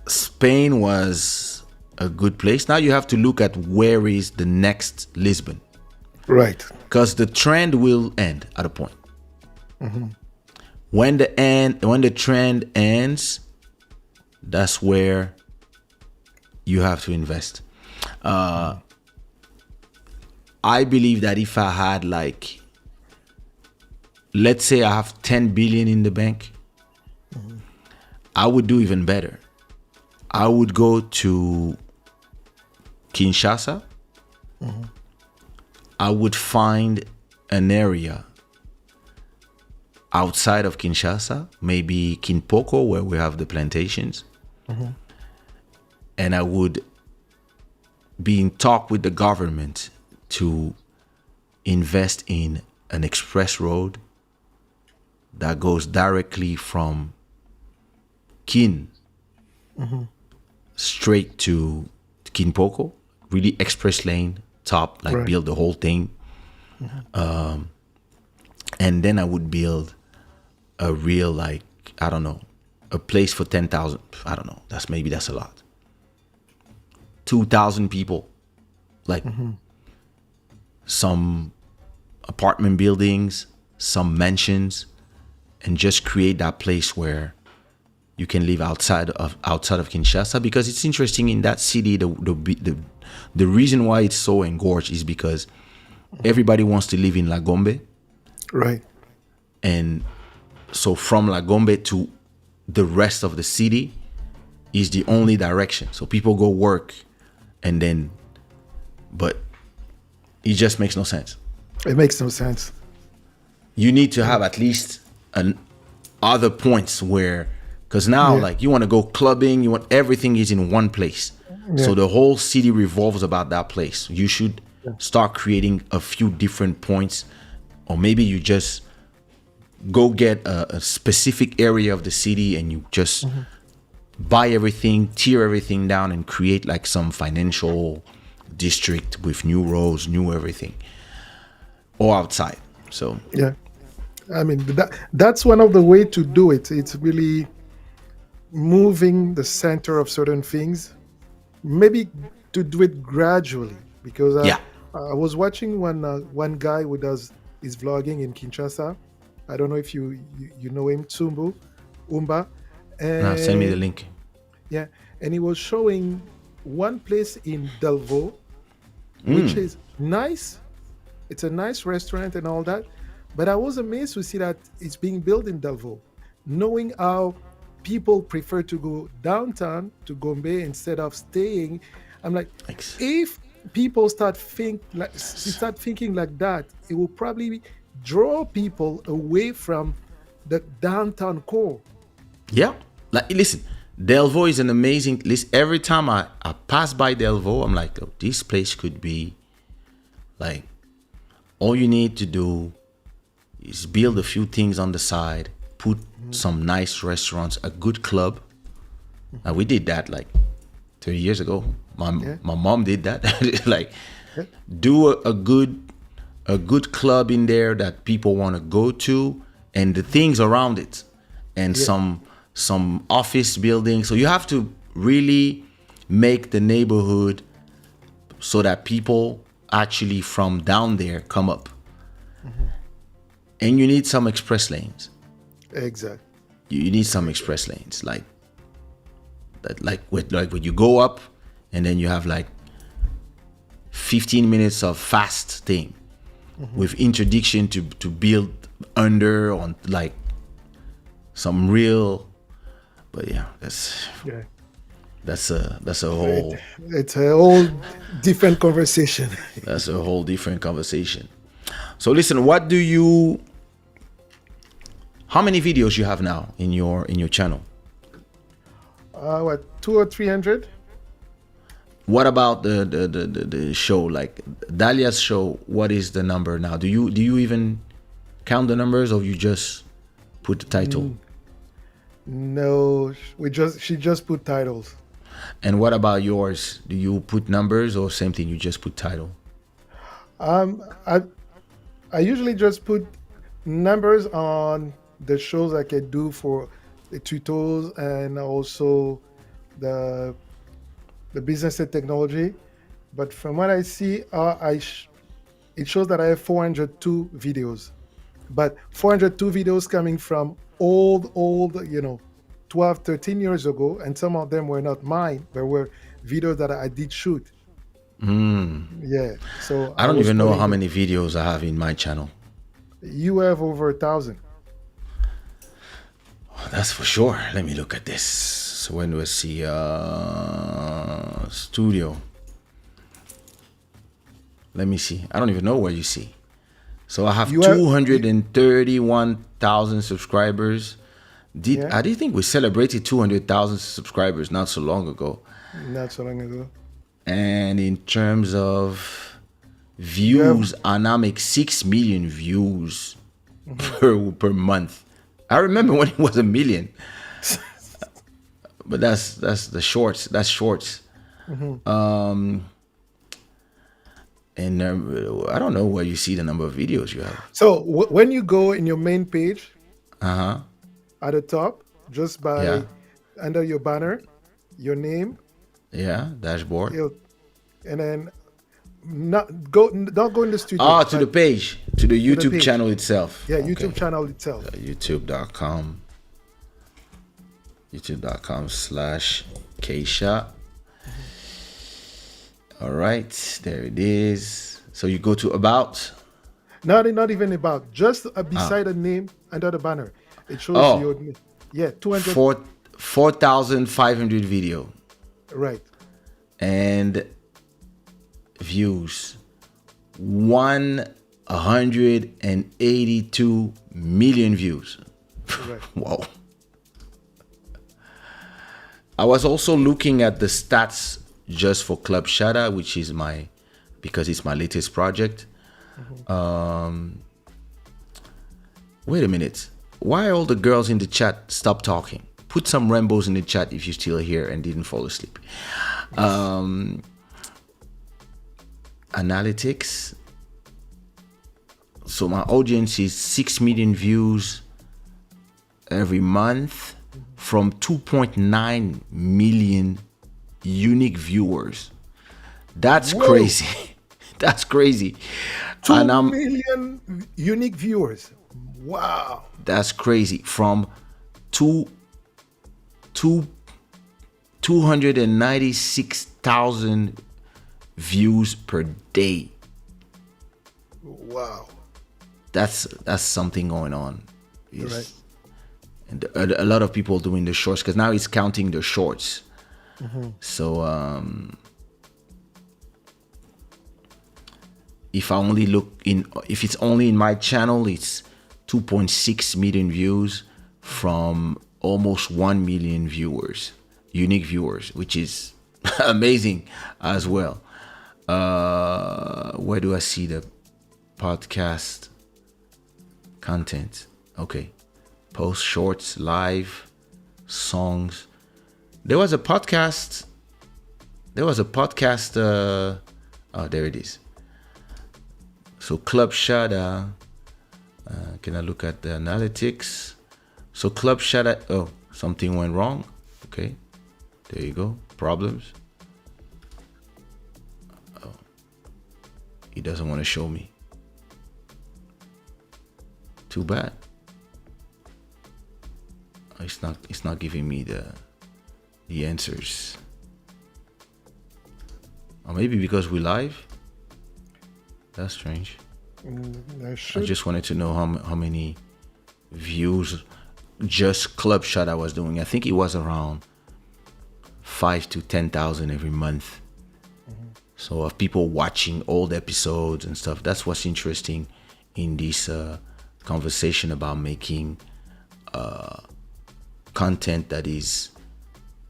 Spain was a good place. Now you have to look at where is the next Lisbon, Right. because the trend will end at a point. When the trend ends, that's where you have to invest. I believe that if I had, like, let's say I have 10 billion in the bank, I would do even better. I would go to Kinshasa. I would find an area outside of Kinshasa, maybe Kinpoko, where we have the plantations. And I would be in talk with the government to invest in an express road that goes directly from Kin straight to Kinpoko, really express lane, top, like Right. build the whole thing. And then I would build a real, like, I don't know, a place for 10,000. I don't know. That's a lot. 2,000 people, like some apartment buildings, some mansions, and just create that place where you can live outside of Kinshasa. Because it's interesting in that city, the reason why it's so engorged is because everybody wants to live in Lagombe, Right. and so from Lagombe to the rest of the city is the only direction. So people go work, and then, but it just makes no sense. It makes no sense. You need to have at least other points where, because now, Yeah. like, you want to go clubbing, you want everything is in one place. So Yeah. the whole city revolves about that place. You should start creating a few different points, or maybe you just go get a specific area of the city and you just buy everything, tear everything down, and create like some financial district with new roads, new everything, or outside. So Yeah. I mean, that's one of the way to do it. It's really moving the center of certain things, maybe to do it gradually. Because yeah, I was watching one guy who does his vlogging in Kinshasa. I don't know if you know him, Umba, send me the and link. yeah, and he was showing one place in Delvaux, which is nice. It's a nice restaurant and all that. But I was amazed to see that it's being built in Delvaux, knowing how people prefer to go downtown to Gombe instead of staying. I'm like, Thanks. if people start thinking like that, it will probably draw people away from the downtown core. Yeah. Like, listen, Delvaux is an amazing list. Every time I pass by Delvaux, I'm like, oh, this place could be like, all you need to do is build a few things on the side, put some nice restaurants, a good club. We did that like 30 years ago. My mom did that. Like, do a good club in there that people want to go to, and the things around it, and some office buildings. So you have to really make the neighborhood so that people actually from down there come up. And you need some express lanes. Exactly. You need some express lanes, like that, like when you go up, and then you have like 15 minutes of fast thing with introduction to build under on, like, some real, but yeah, Yeah. that's a It, whole it's a whole different conversation. that's a whole different conversation. So listen, what do you? How many videos you have now in your channel? What, 200 or 300? What about the show, like Dalia's show? What is the number now? Do you even count the numbers, or you just put the title? No, she just put titles. And what about yours? Do you put numbers, or same thing? You just put title? Um, I I usually just put numbers on the shows I can do for the tutorials and also the the business and technology. But from what I see, it shows that I have 402 videos, but 402 videos coming from old, 12, 13 years ago, and some of them were not mine, but were videos that I did shoot. Yeah, so I I don't was even know putting how it. many videos I have in my channel. You have over 1,000. That's for sure. Let me look at this. So when we see studio, let me see. I don't even know where you see. So I have You have, you, 231,000 subscribers. yeah, I did think we celebrated 200,000 subscribers not so long ago. not so long ago. And in terms of You have, views, and I make 6 million views per month. I remember when it was a million, but that's the shorts. That's shorts. Um, and I don't know where you see the number of videos you have. so when you go in your main page Uh huh. at the top, just Yeah. by under your banner, your name, Yeah. Dashboard. you'll, and then don't go in the studio, Ah, to the but page, to the to the YouTube page. channel itself. Yeah, Okay. YouTube channel itself. YouTube.com. YouTube.com/Kaysha. All right, there it is. So you go to about. Not even about, just beside the name under the banner. It shows Oh, your, yeah, 200, 4,500 video right, and views 182 million views. right. Wow. I was also looking at the stats just for Club Shada, which is because it's my latest project. Wait a minute. Why all the girls in the chat stop talking? Put some rainbows in the chat if you're still here and didn't fall asleep. Analytics. So my audience is 6 million views every month from 2.9 million unique viewers. That's Whoa, crazy. That's crazy. 2 And million unique viewers. Wow. that's crazy. From two two 296,000 views per day. Wow. That's something going on. Right. And a lot of people doing the shorts, because now it's counting the shorts. So if it's only in my channel, it's 2.6 million views from almost 1 million viewers, unique viewers, which is amazing as well. Where do I see the podcast content? Okay. Post, shorts, live, songs. There was a podcast. Oh, there it is. So Club Shada. Can I look at the analytics? So Club Shada. Oh, something went wrong. Okay. There you go. Problems. Oh, he doesn't want to show me. Too bad. It's not giving me the answers. Or maybe because we live. That's strange. There I should, just wanted to know how many views just Club Shada was doing. I think it was around 5 to 10,000 every month. So of people watching old episodes and stuff. That's what's interesting in this conversation about making content that is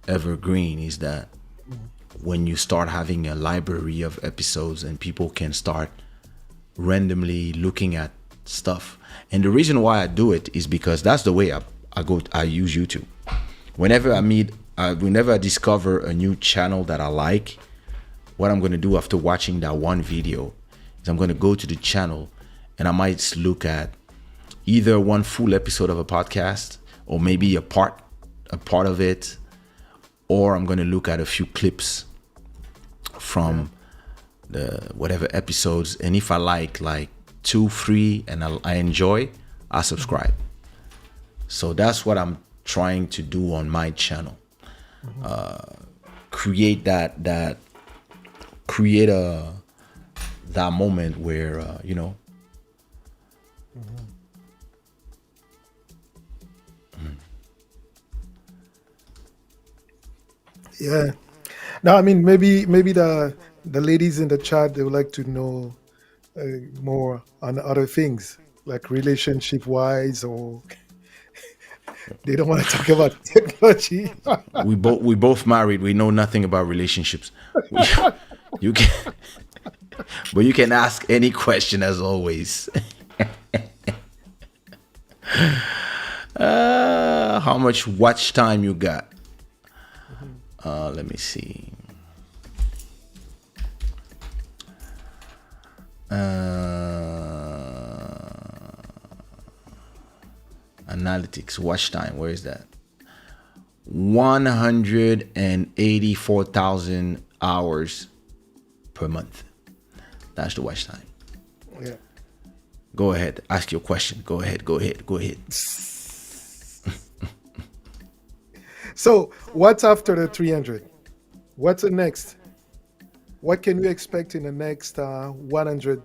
evergreen, is that when you start having a library of episodes and people can start randomly looking at stuff. And the reason why I do it is because that's the way I use YouTube. Whenever I discover a new channel that I like, what I'm going to do after watching that one video is I'm going to go to the channel and I might look at either one full episode of a podcast or maybe a part of it, or I'm going to look at a few clips from the whatever episodes, and if I like 2, 3 and I enjoy, I subscribe. So that's what I'm trying to do on my channel. Create that moment where Yeah. No, I mean, maybe the ladies in the chat, they would like to know more on other things like relationship wise, or they don't want to talk about technology. we both married. We know nothing about relationships. You can, but you can ask any question as always. How much watch time you got? Let me see. Analytics, watch time. Where is that? 184,000 hours per month. That's the watch time. Yeah. Go ahead. Ask your question. Go ahead. So, what's after the 300? What's the next? What can we expect in the next 100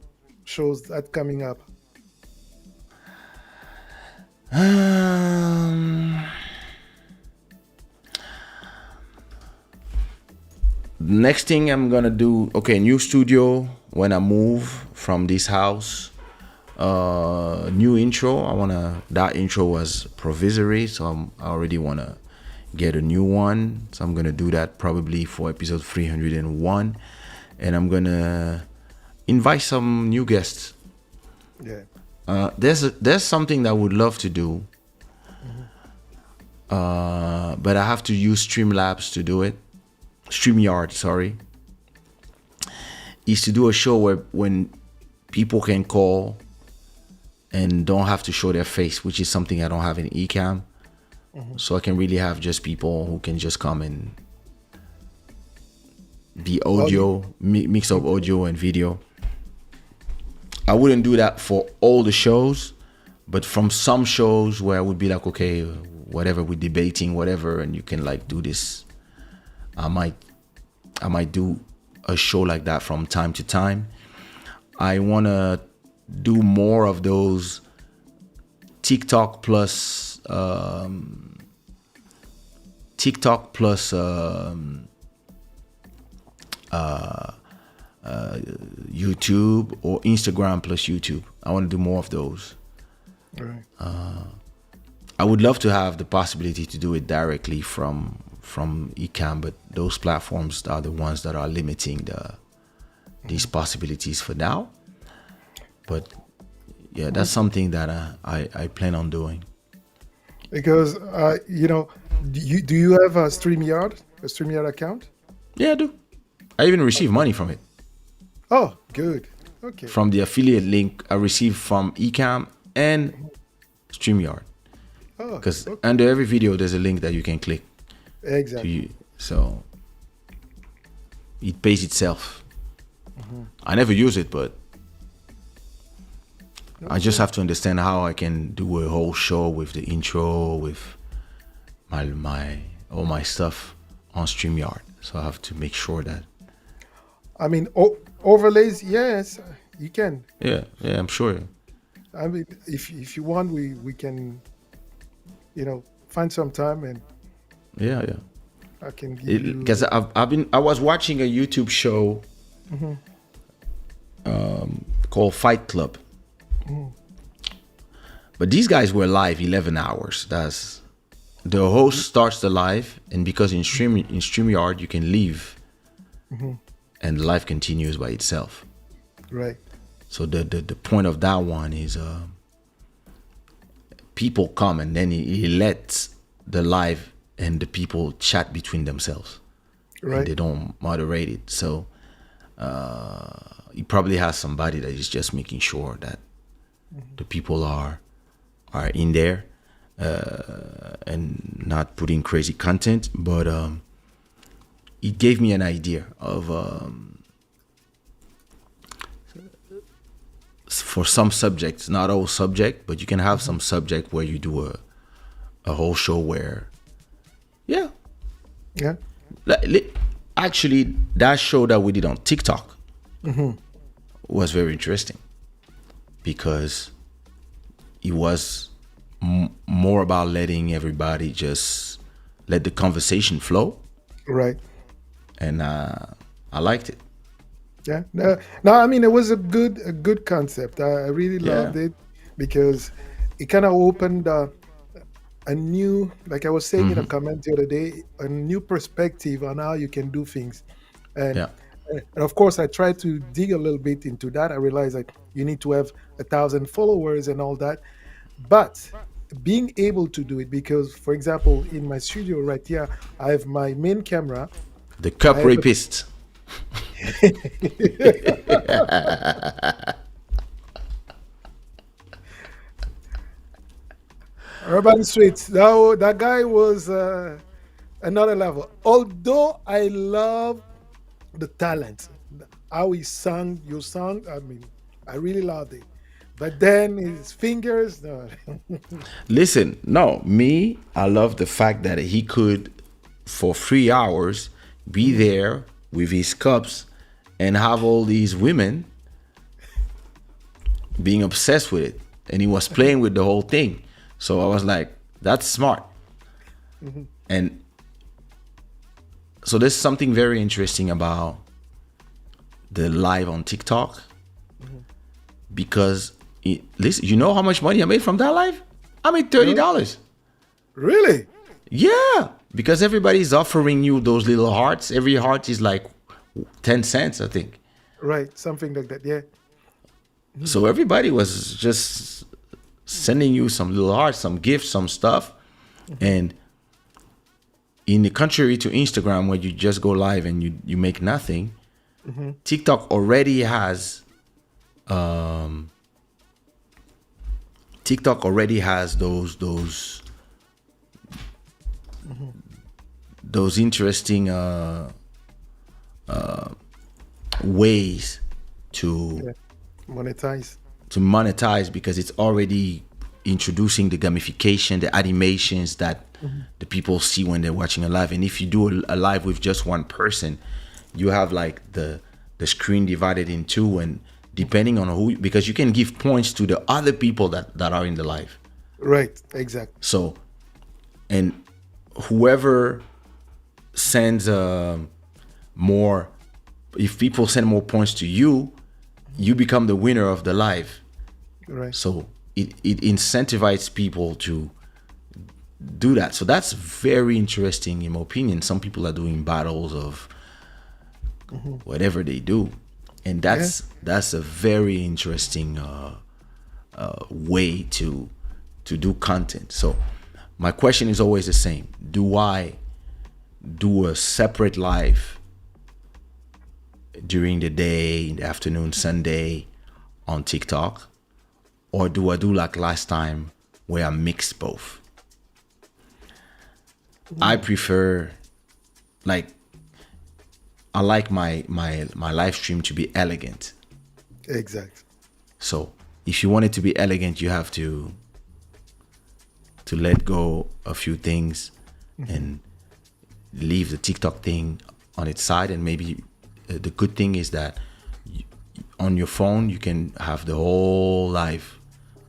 shows that coming up? Next thing I'm gonna do, new studio when I move from this house. New intro. That intro was provisory, so I already wanna get a new one. So I'm gonna do that probably for episode 301, and I'm gonna invite some new guests. Yeah. There's something that I would love to do, but I have to use Streamlabs to do it. StreamYard, sorry. Is to do a show when people can call and don't have to show their face, which is something I don't have in Ecamm. So I can really have just people who can just come and be audio, mix up audio and video. I wouldn't do that for all the shows, but from some shows where I would be like, okay, whatever, we're debating, whatever, and you can do this. I might do a show like that from time to time. I want to do more of those TikTok plus YouTube, or Instagram plus YouTube. I want to do more of those. Right. I would love to have the possibility to do it directly from Ecamm, but those platforms are the ones that are limiting these possibilities for now. But yeah, that's something that I plan on doing. Because do you have a StreamYard account? Yeah, I do. I even receive money from it. Oh, good. Okay. From the affiliate link I received from Ecamm and StreamYard. Oh, Because okay. under every video there's a link that you can click. Exactly. So it pays itself. I never use it, but I just have to understand how I can do a whole show with the intro, with my all my stuff on StreamYard. So I have to make sure that. I mean, overlays, yes, you can. Yeah, I'm sure. I mean, if you want, we can, find some time and Yeah, yeah. I can give Because you. I was watching a YouTube show Mm-hmm, called Fight Club, mm-hmm, but these guys were live 11 hours. That's the host starts the live, and because in StreamYard you can leave, mm-hmm. and the live continues by itself. Right. So the point of that one is people come and then he lets the live and the people chat between themselves, and Right. they don't moderate it. So he probably has somebody that is just making sure that the people are in there and not putting crazy content. But it gave me an idea of for some subjects, not all subject, but you can have some subject where you do a whole show where, yeah, Yeah. actually that show that we did on TikTok was very interesting because it was more about letting everybody just let the conversation flow, Right. and I liked it. Yeah. No, no, I mean it was a good concept. I really Yeah. loved it because it kind of opened a new, like I was saying in a comment the other day, a new perspective on how you can do things. And Yeah. and of course I tried to dig a little bit into that. I realized like you need to have 1,000 followers and all that. But being able to do it, because for example, in my studio right here, I have my main camera. The I cup have rapist. Urban Streets. That guy was another level. Although I love the talent, how he sang your song. I mean, I really loved it. But then his fingers, no. Listen, no, me, I love the fact that he could, for 3 hours, be there with his cups and have all these women being obsessed with it. And he was playing with the whole thing. So I was like, that's smart. And so there's something very interesting about the live on TikTok because listen, you know how much money I made from that live? I made No? $30. Really? Yeah, because everybody's offering you those little hearts. Every heart is like 10 cents, I think. Right, something like that. Yeah. So everybody was just sending you some little hearts, some gifts, some stuff. And in the contrary to Instagram, where you just go live and you make nothing, TikTok already has those interesting ways to Yeah. Monetize. monetize because it's already introducing the gamification, the animations that the people see when they're watching a live. And if you do a live with just one person, you have like the screen divided in two, and depending on who, because you can give points to the other people that are in the live. Right, exactly. So, and whoever sends more, if people send more points to you, you become the winner of the live. Right. So it incentivizes people to do that. So that's very interesting in my opinion. Some people are doing battles of whatever they do, and that's a very interesting way to do content. So my question is always the same: do I do a separate live during the day, in the afternoon, Sunday on TikTok, or do I do like last time where I mix both? I prefer, like, I like my live stream to be elegant. Exactly. So if you want it to be elegant, you have to let go a few things and leave the TikTok thing on its side. And maybe the good thing is that on your phone you can have the whole live,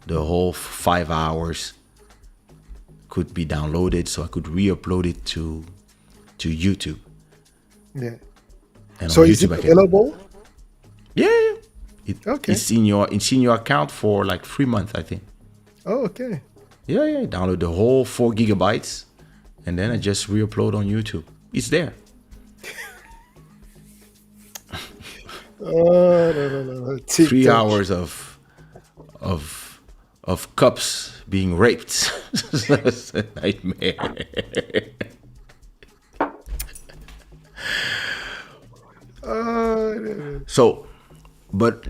the whole 5 hours could be downloaded, so I could re-upload it to YouTube. Yeah. And So on is it YouTube, I can. available? Yeah. Okay. It's in your account for like 3 months, I think. Oh, okay. Yeah. Download the whole 4 gigabytes, and then I just re-upload on YouTube. It's there. Oh, no. 3 TikTok. hours of cups being raped. That's a nightmare. No. So, but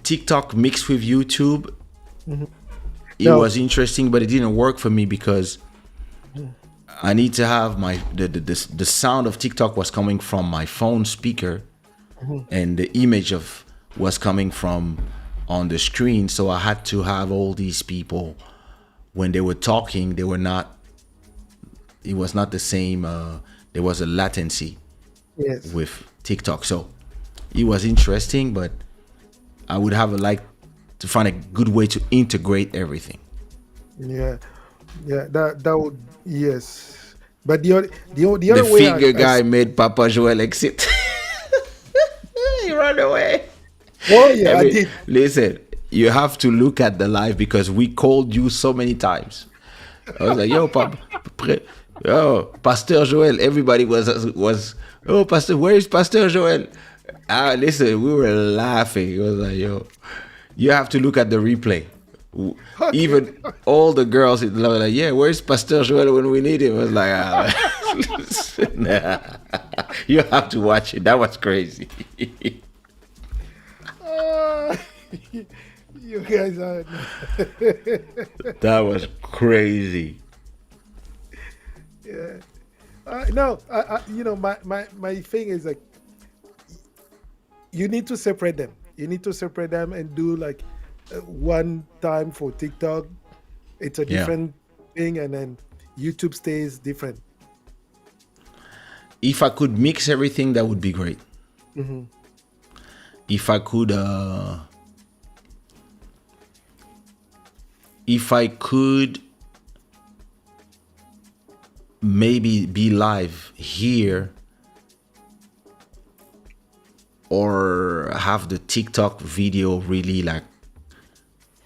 TikTok mixed with YouTube, it No. was interesting, but it didn't work for me because I need to have the sound of TikTok was coming from my phone speaker, and the image was coming from on the screen. So I had to have all these people when they were talking. They were not. It was not the same. There was a latency Yes. with TikTok, so it was interesting, but I would have liked to find a good way to integrate everything. Yeah. That would, yes. But the other The way finger guy made Papa Joel exit. He ran away. Oh yeah, I did. Listen, you have to look at the live because we called you so many times. I was like, Pastor Joel. Everybody was, oh, Pastor, where is Pastor Joel? Listen, we were laughing. It was like, you have to look at the replay. Okay. Even all the girls in love, like, yeah, where's Pastor Joel when we need him? I was like, nah. You have to watch it. That was crazy. You guys are. That was crazy. Yeah. No, my thing is like, you need to separate them. You need to separate them and do like one time for TikTok. It's a different thing, and then YouTube stays different. If I could mix everything, that would be great. If I could maybe be live here or have the TikTok video really like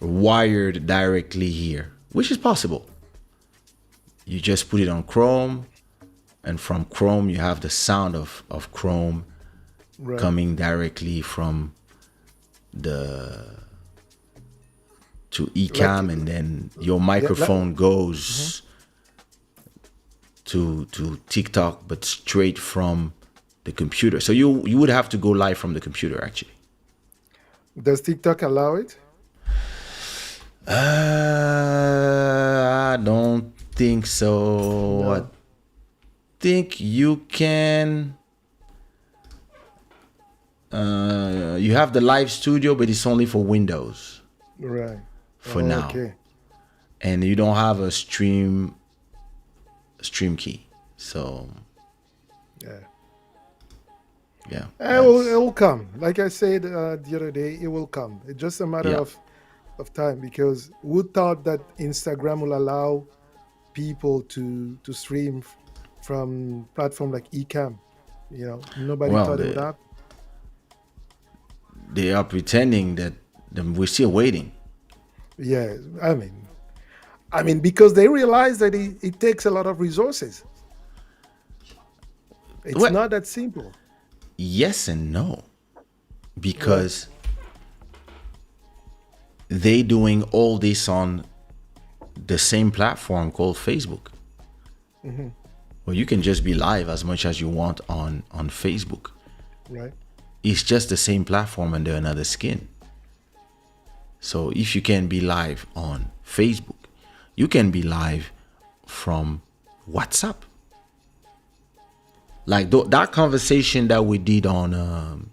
wired directly here, which is possible. You just put it on Chrome, and from Chrome you have the sound of Chrome coming directly from to eCam, and then your microphone goes to TikTok, but straight from the computer. So you would have to go live from the computer, actually. Does TikTok allow it? I don't think so. No. I think you can. You have the live studio, but it's only for Windows Right. for now, Okay. and you don't have a stream key. So yeah, It will come. Like I said the other day, it will come. It's just a matter of time, because who thought that Instagram will allow people to stream from platform like eCam? Nobody thought it would happen. They are pretending that we're still waiting. Yeah, I mean, because they realize that it takes a lot of resources. It's not that simple. Yes and no, because they doing all this on the same platform called Facebook. Well, you can just be live as much as you want on Facebook. Right. It's just the same platform under another skin. So if you can be live on Facebook, you can be live from WhatsApp. Like that conversation that we did on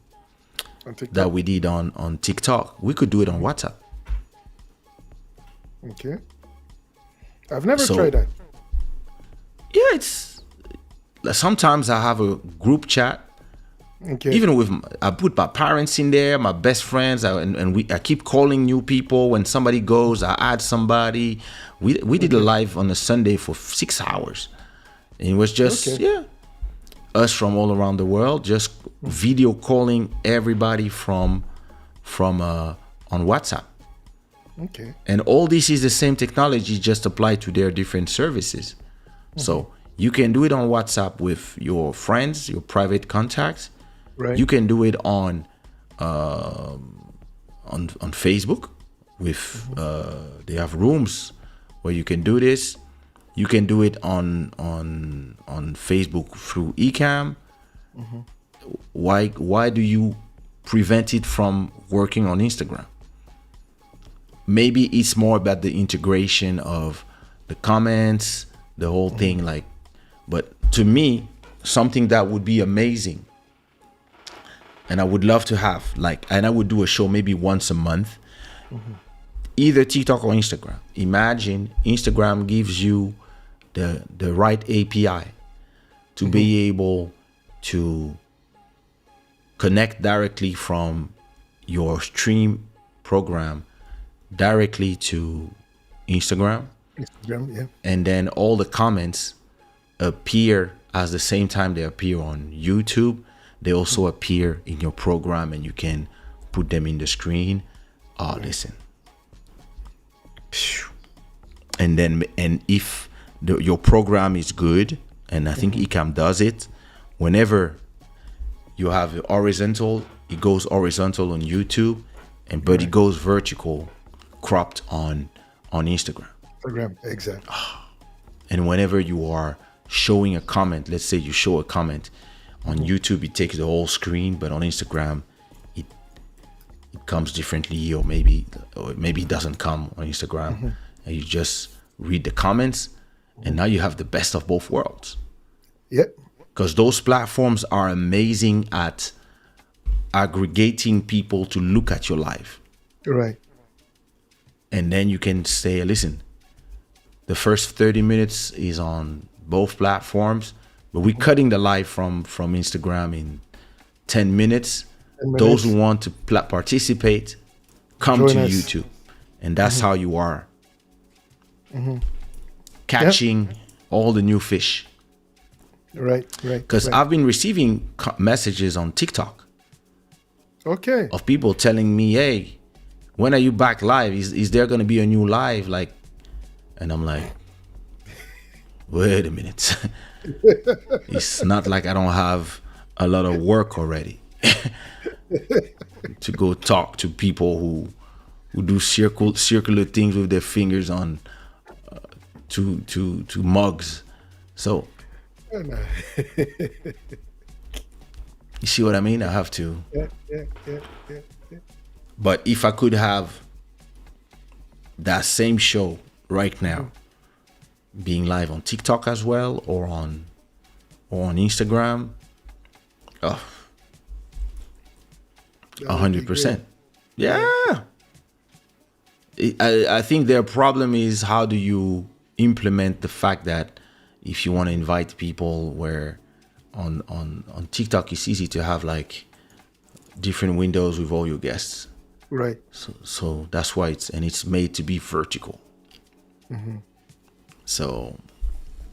TikTok, we could do it on WhatsApp. Okay. I've never tried that. Yeah, it's sometimes I have a group chat Okay. Even with I put my parents in there, my best friends, I keep calling new people. When somebody goes, I add somebody. We did a live on a Sunday for 6 hours, and it was just Okay. us from all around the world, just video calling everybody from on WhatsApp. Okay. And all this is the same technology, just applied to their different services. So you can do it on WhatsApp with your friends, your private contacts. Right. You can do it on Facebook with they have rooms where you can do this. You can do it on Facebook through Ecamm. Why do you prevent it from working on Instagram? Maybe it's more about the integration of the comments, the whole thing. Like, but to me, something that would be amazing, and I would love to have, like, and I would do a show maybe once a month, either TikTok or Instagram. Imagine Instagram gives you the right API to be able to connect directly from your stream program directly to Instagram, Instagram, yeah. and then all the comments appear at the same time they appear on YouTube. They also appear in your program, and you can put them in the screen. Oh, listen. And if your program is good, and I think Ecamm does it, whenever you have it horizontal, it goes horizontal on YouTube, but it goes vertical, cropped on Instagram. Instagram, exactly. And whenever you are showing a comment, let's say you show a comment on YouTube, it takes the whole screen, but on Instagram, it comes differently, or maybe it doesn't come on Instagram, and you just read the comments, and now you have the best of both worlds. Yep. Because those platforms are amazing at aggregating people to look at your live. Right. And then you can say, listen, the first 30 minutes is on both platforms, but we're cutting the live from Instagram in 10 minutes. 10 Those minutes. who want to participate, come Join to us. YouTube. And that's how you are catching all the new fish. Right. Right. Because right. I've been receiving messages on TikTok Okay. of people telling me, hey, when are you back live? Is there going to be a new live? Like, and I'm like, wait a minute. It's not like I don't have a lot of work already to go talk to people who do circular things with their fingers on to mugs. So you see what I mean? I have to. Yeah. But if I could have that same show right now being live on TikTok as well, or on Instagram, 100%. Yeah. I think their problem is, how do you implement the fact that if you want to invite people, where on TikTok it's easy to have like different windows with all your guests. Right. So that's why it's made to be vertical. So,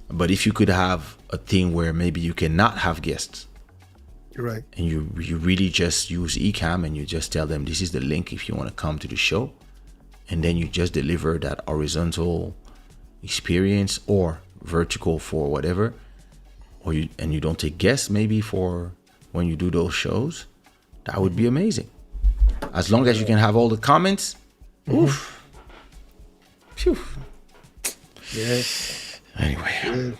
but if you could have a thing where maybe you cannot have guests, Right. and you really just use Ecamm, and you just tell them this is the link if you want to come to the show, and then you just deliver that horizontal experience or vertical for whatever, or you don't take guests maybe for when you do those shows, that would be amazing. As long as you can have all the comments, oof. Phew. Yeah. Anyway,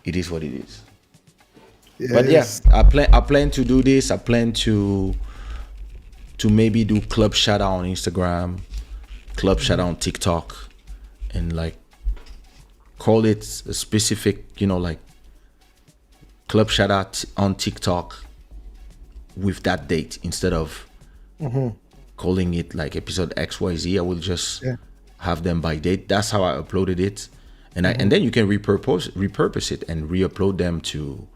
it is what it is. Yes. But yeah, I plan to do this. I plan to maybe do Club Shada on Instagram, Club Shada on TikTok, and like call it a specific, like Club Shada on TikTok with that date, instead of calling it like episode XYZ. I will just have them by date. That's how I uploaded it, and and then you can repurpose it and re-upload them to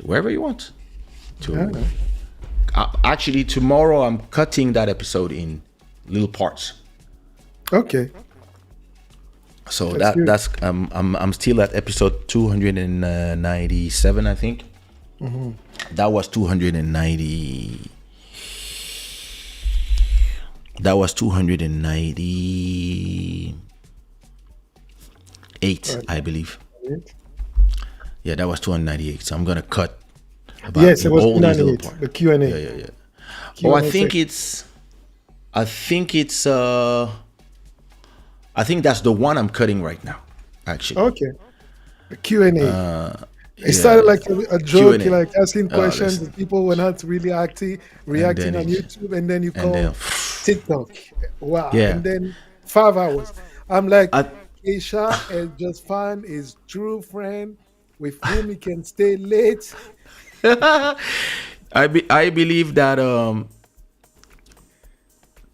to wherever you want. To Yeah. actually, tomorrow I'm cutting that episode in little parts. Okay. So That's good. that's I'm still at episode 297, I think. That was 290. That was 298, Right. I believe. Yeah, that was 298. So I'm gonna cut about Yes, it was all these little 298. parts. The Q and Yeah, A. yeah, yeah. Oh, Q and A section. I think that's the one I'm cutting right now, actually. Okay. The Q and A. It Yeah, started like a Q and joke, A. like asking questions, Listen, and people were not really acting, and then reacting on it, YouTube, and then you and then, call TikTok. Wow. yeah. And then 5 hours. I'm like, I, Kaysha has just found his true friend with whom he can stay late. I believe that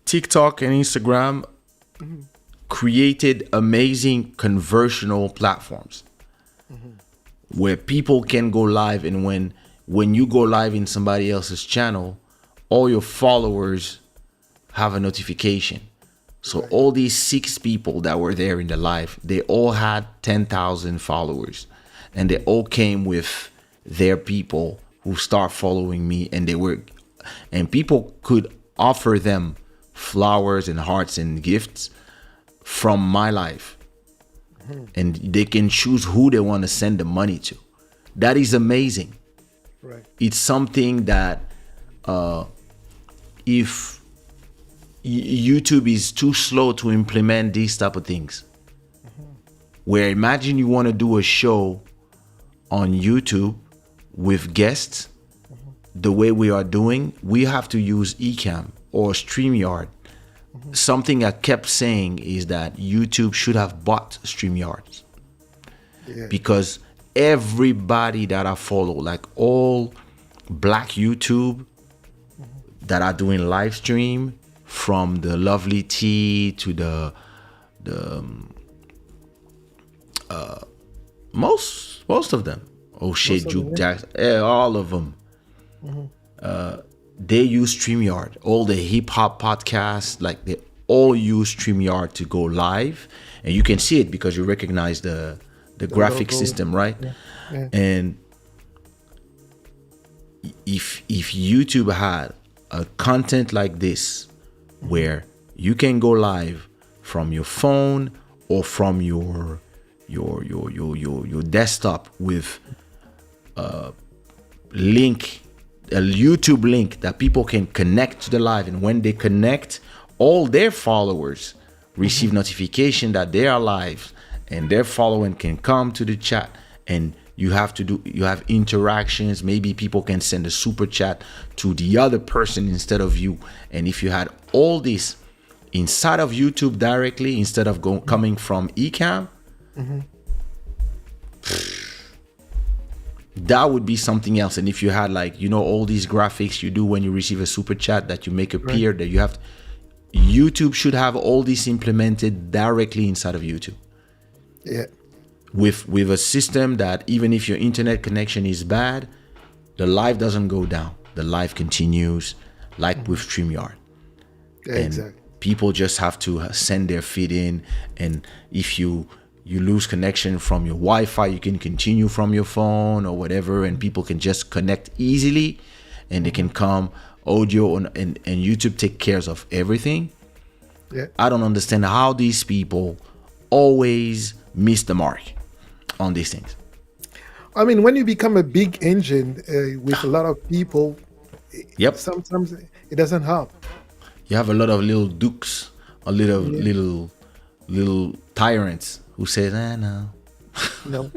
TikTok and Instagram created amazing conversational platforms where people can go live, and when you go live in somebody else's channel, all your followers have a notification. So Right. all these 6 people that were there in the live, they all had 10,000 followers, and they all came with their people who start following me, and people could offer them flowers and hearts and gifts from my life, and they can choose who they want to send the money to. That is amazing. Right. It's something that if YouTube is too slow to implement these type of things, where imagine you want to do a show on YouTube with guests, the way we are doing, we have to use Ecamm or StreamYard. Something I kept saying is that YouTube should have bought StreamYards, Yeah. because everybody that I follow, like all black YouTube that are doing live stream, from the Lovely Tea to the most of them, O'Shea, Most of them, Juke, yeah. Jackson, all of them, they use StreamYard. All the hip hop podcasts, like, they all use StreamYard to go live, and you can see it because you recognize the graphic logo. system, right? Yeah. And if YouTube had a content like this, where you can go live from your phone or from your desktop with a YouTube link that people can connect to the live, and when they connect, all their followers receive notification that they are live, and their following can come to the chat, and you have interactions. Maybe people can send a super chat to the other person instead of you. And if you had all this inside of YouTube directly, instead of coming from Ecamm, that would be something else. And if you had, like, all these graphics you do when you receive a super chat that you make appear, that you have YouTube should have all this implemented directly inside of YouTube, Yeah. with a system that even if your internet connection is bad, the live doesn't go down. The live continues, like with StreamYard. Yeah, And exactly. people just have to send their feed in, and if you lose connection from your Wi-Fi, you can continue from your phone or whatever, and people can just connect easily, and they can come audio and YouTube take cares of everything. Yeah. I don't understand how these people always miss the mark on these things. I mean, when you become a big engine with a lot of people, Yep. sometimes it doesn't help. You have a lot of little dukes, a little tyrants who says, no, No.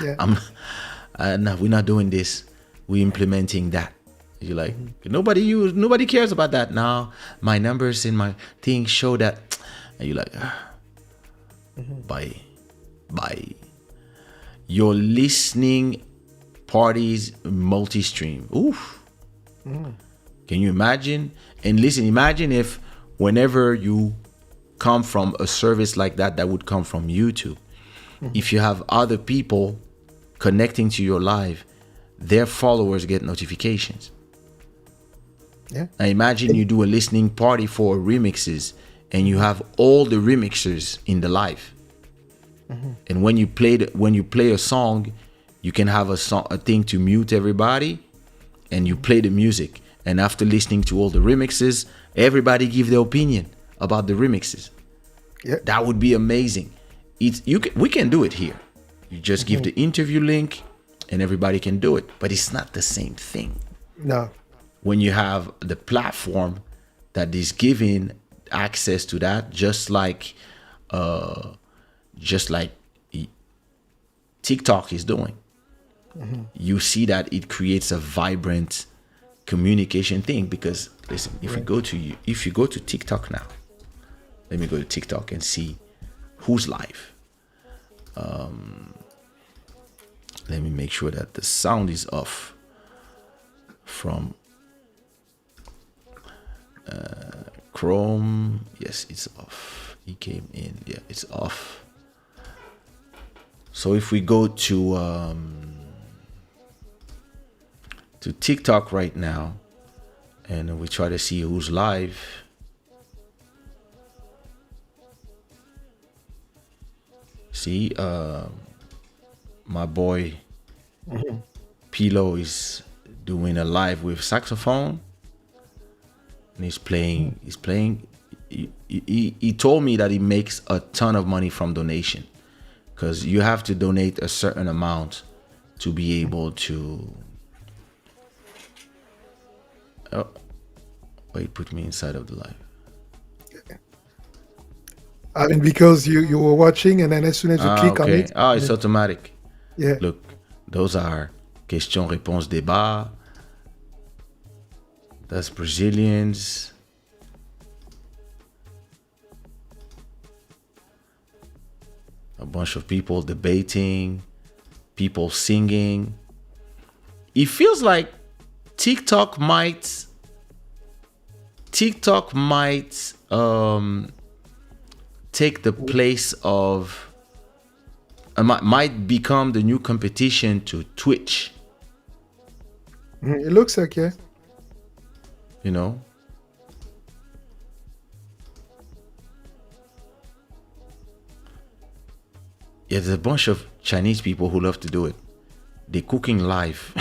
Yeah. no, we're not doing this. We're implementing that. You're like, nobody cares about that now. My numbers in my thing show that, and you're like, by your listening parties multi-stream. Oof. Can you imagine? And listen, imagine if whenever you come from a service like that would come from YouTube, if you have other people connecting to your live, their followers get notifications. Yeah. Now imagine you do a listening party for remixes and you have all the remixers in the live. And when you play a song, you can have a thing to mute everybody, and you play the music. And after listening to all the remixes, everybody give their opinion about the remixes. Yeah. That would be amazing. We can do it here. You just give the interview link, and everybody can do it. But it's not the same thing No. when you have the platform that is giving access to that, just like TikTok is doing. You see that it creates a vibrant communication thing. Because listen, if you go to TikTok now, let me go to TikTok and see who's live. Let me make sure that the sound is off from Chrome. Yes, it's off. He came in. Yeah, it's off. So if we go to TikTok right now, and we try to see who's live. See, my boy Pilo is doing a live with saxophone, and he's playing. He told me that he makes a ton of money from donation, because you have to donate a certain amount to be able to. Oh, wait, put me inside of the live. I mean, because you were watching, and then as soon as you click on it, it's automatic. yeah. Look, those are question, réponse, débat. That's Brazilians. A bunch of people debating, people singing. It feels like TikTok might take the place of might become the new competition to Twitch. It looks like, yeah. You know, yeah, there's a bunch of Chinese people who love to do it. They're cooking live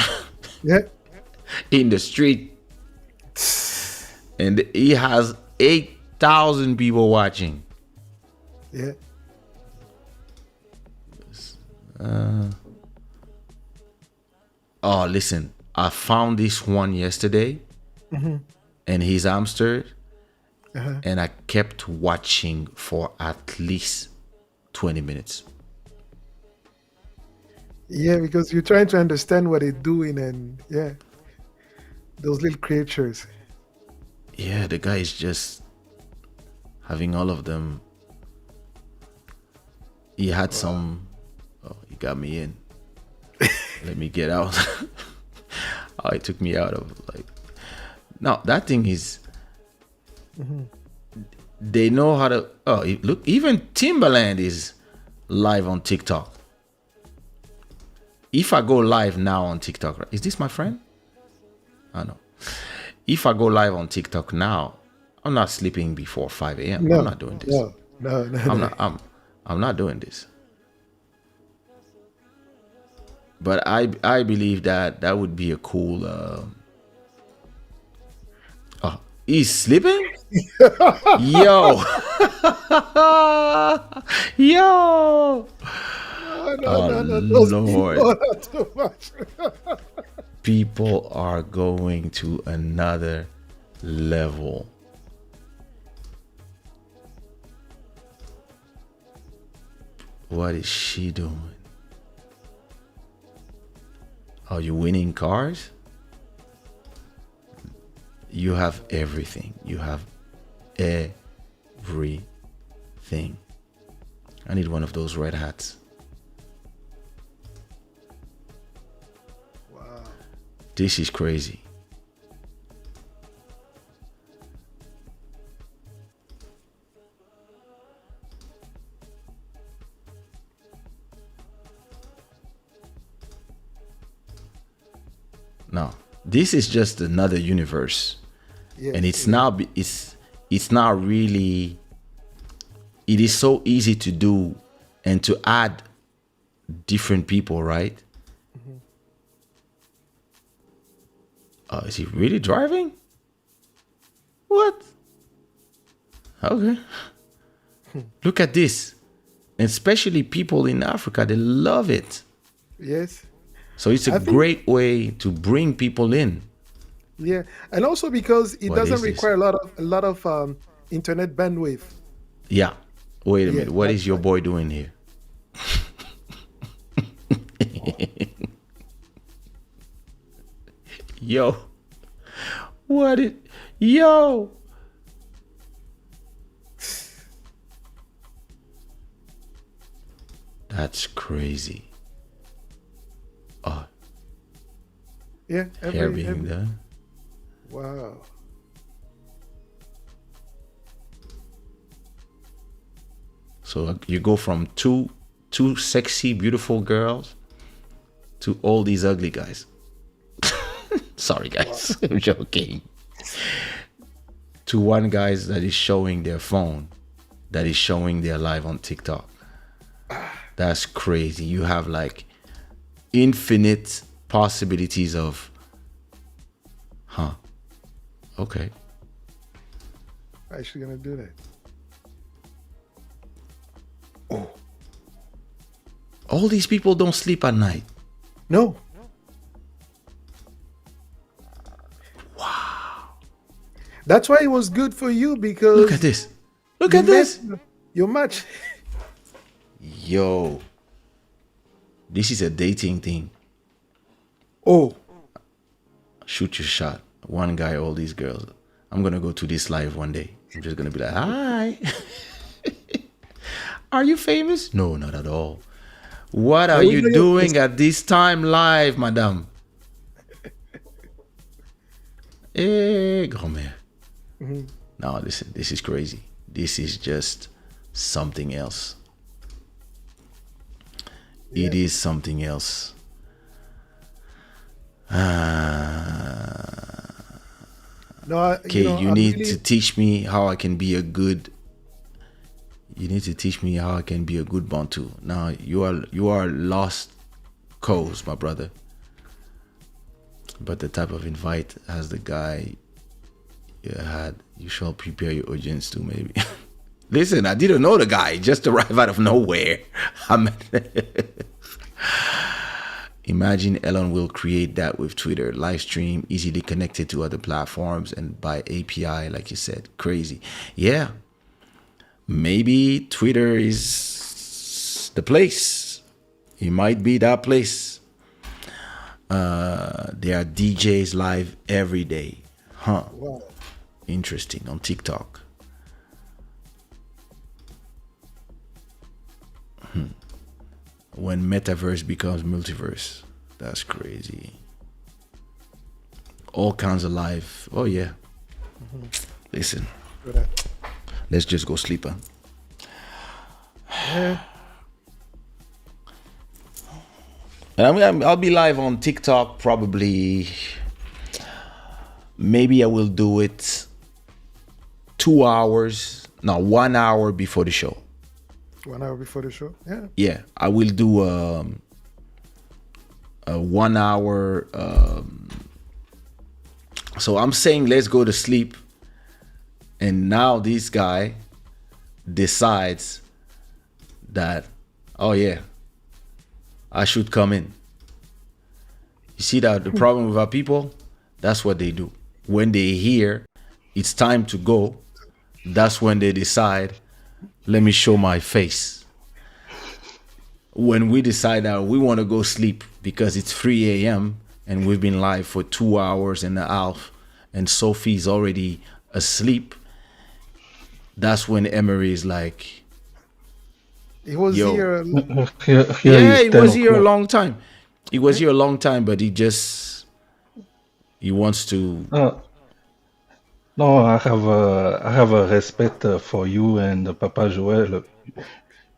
Yeah. in the street, and he has 8,000 people watching. Yeah. Oh, listen, I found this one yesterday, and he's hamster, and I kept watching for at least 20 minutes. Yeah, because you're trying to understand what they're doing, and yeah, those little creatures. Yeah, the guy is just having all of them. He had some. Oh, he got me in. Let me get out. Oh, it took me out of like. No, that thing is. They know how to. Oh, look! Even Timbaland is live on TikTok. If I go live now on TikTok, is this my friend? I know. If I go live on TikTok now, I'm not sleeping before 5 a.m. No, I'm not doing this. No. I'm not doing this. But I believe that would be a cool. Oh, he's sleeping? Yo, yo. No. Those Lord. people are too much. People are going to another level. What is she doing? Are you winning cars? You have everything. You have everything. I need one of those red hats. Wow. This is crazy. No, this is just another universe, and Yes, it's it is. not. It's not really. It is so easy to do, and to add different people, right? Mhm. Is he really driving? What? Okay. Look at this. And especially people in Africa, they love it. Yes, So it's a I think. great way to bring people in. Yeah, and also because it What doesn't is this? require a lot of internet bandwidth. Yeah. Wait a Yeah, minute. What that's is your why. boy doing here? Yo. What it? Yo. That's crazy. Oh, Yeah, hair every being every. done. Wow. So you go from two sexy, beautiful girls to all these ugly guys. Sorry, Wow. guys. I'm joking. To one guys that is showing their phone, that is showing their live on TikTok. That's crazy. You have like infinite possibilities of, huh? Okay. Actually gonna do that. All these people don't sleep at night. No, that's why it was good for you Look at because this. Look you at met this. your match. Yo, this is a dating thing. Oh, Shoot your shot. One guy, all these girls. I'm gonna go to this live one day. I'm just gonna be like, hi. Are you famous? No, not at all. What are and we you know your doing face. at this time live, madame? Eh, grand-mère. Mhm. No, listen, this is crazy. This is just something else. It Yeah. is something else. No, Okay, you I'm need to really. teach me how I can be a good. You need to teach me how I can be a good Bantu. Now you are lost cause, my brother. But the type of invite as the guy you had, you shall prepare your audience to maybe. Listen, I didn't know the guy. Just arrived out of nowhere. I mean, imagine Elon will create that with Twitter, live stream, easily connected to other platforms and by API, like you said. Crazy. Yeah, maybe Twitter is the place. It might be that place. There are DJs live every day. Huh. Wow. Interesting. On TikTok. When metaverse becomes multiverse. That's crazy. All kinds of live. Oh, yeah. Listen, For that. let's just go sleep. Huh? Yeah. And I'll be live on TikTok probably. Maybe I will do it 2 hours, no, 1 hour before the show. 1 hour before the show. Yeah. Yeah, I will do a 1 hour. So I'm saying let's go to sleep, and now this guy decides that, oh yeah, I should come in. You see that the problem with our people? That's what they do. When they hear it's time to go, that's when they decide, let me show my face. When we decide that we want to go sleep because it's 3 a.m. and we've been live for 2 hours and a half and Sophie's already asleep, that's when Emery is like, He was yo. here. Here Yeah, is he 10 was here a o'clock. long time. He was here a long time, but he wants to. Uh, no, I have a respect for you and Papa Joel.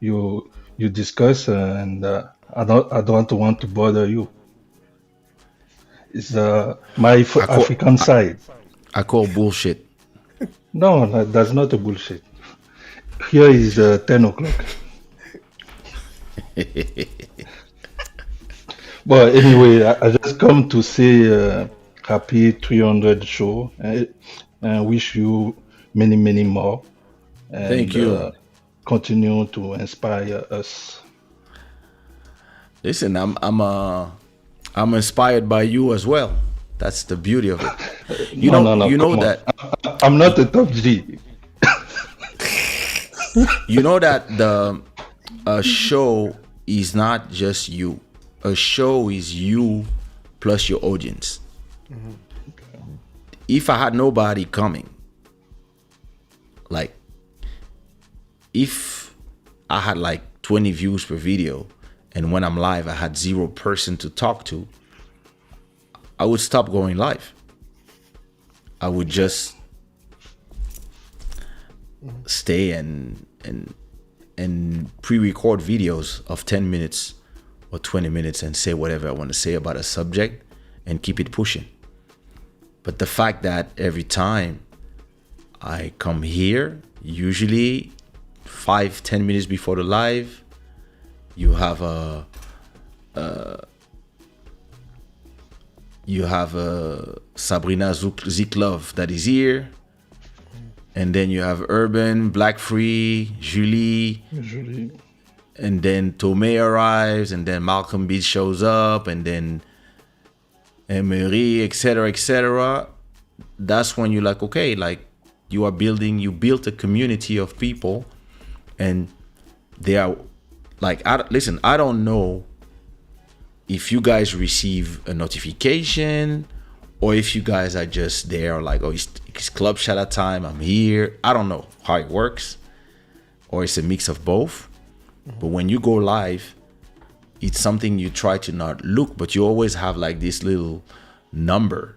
You discuss and I don't want to bother you. It's my I call African side. I call bullshit. No, that's not a bullshit. Here is 10 o'clock. But anyway, I just come to say happy 300 show and wish you many, many more Thank and you. continue to inspire us. Listen, I'm inspired by you as well. That's the beauty of it. No, no, no, You know come on. that I'm not a top G. the a show is not just you. A show is you plus your audience. If I had nobody coming, like if I had like 20 views per video and when I'm live I had 0 person to talk to, I would stop going live. I would just stay and pre-record videos of 10 minutes or 20 minutes and say whatever I want to say about a subject and keep it pushing. But the fact that every time I come here, usually 5-10 minutes before the live, you have a Sabrina Ziklov that is here, and then you have Urban, Black Free, Julie, Usually. and then Tomei arrives, and then Malcolm Beach shows up, and then Emery, etc., etc. That's when you're like, okay, like you built a community of people, and they are like, listen, I don't know if you guys receive a notification or if you guys are just there like, oh, it's Club Shada time, I'm here. I don't know how it works, or it's a mix of both. But when you go live, it's something you try to not look, but you always have like this little number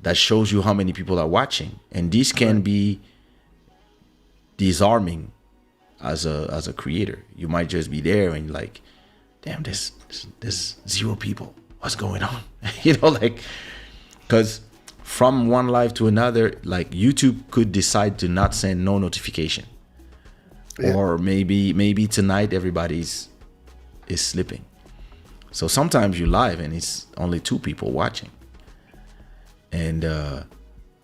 that shows you how many people are watching. And this can be disarming as a creator. You might just be there and you're like, damn, there's 0 people. What's going on? Like, because from one live to another, like YouTube could decide to not send no notification. Yeah. Or maybe tonight everybody's is sleeping. So sometimes you live and it's only 2 people watching. And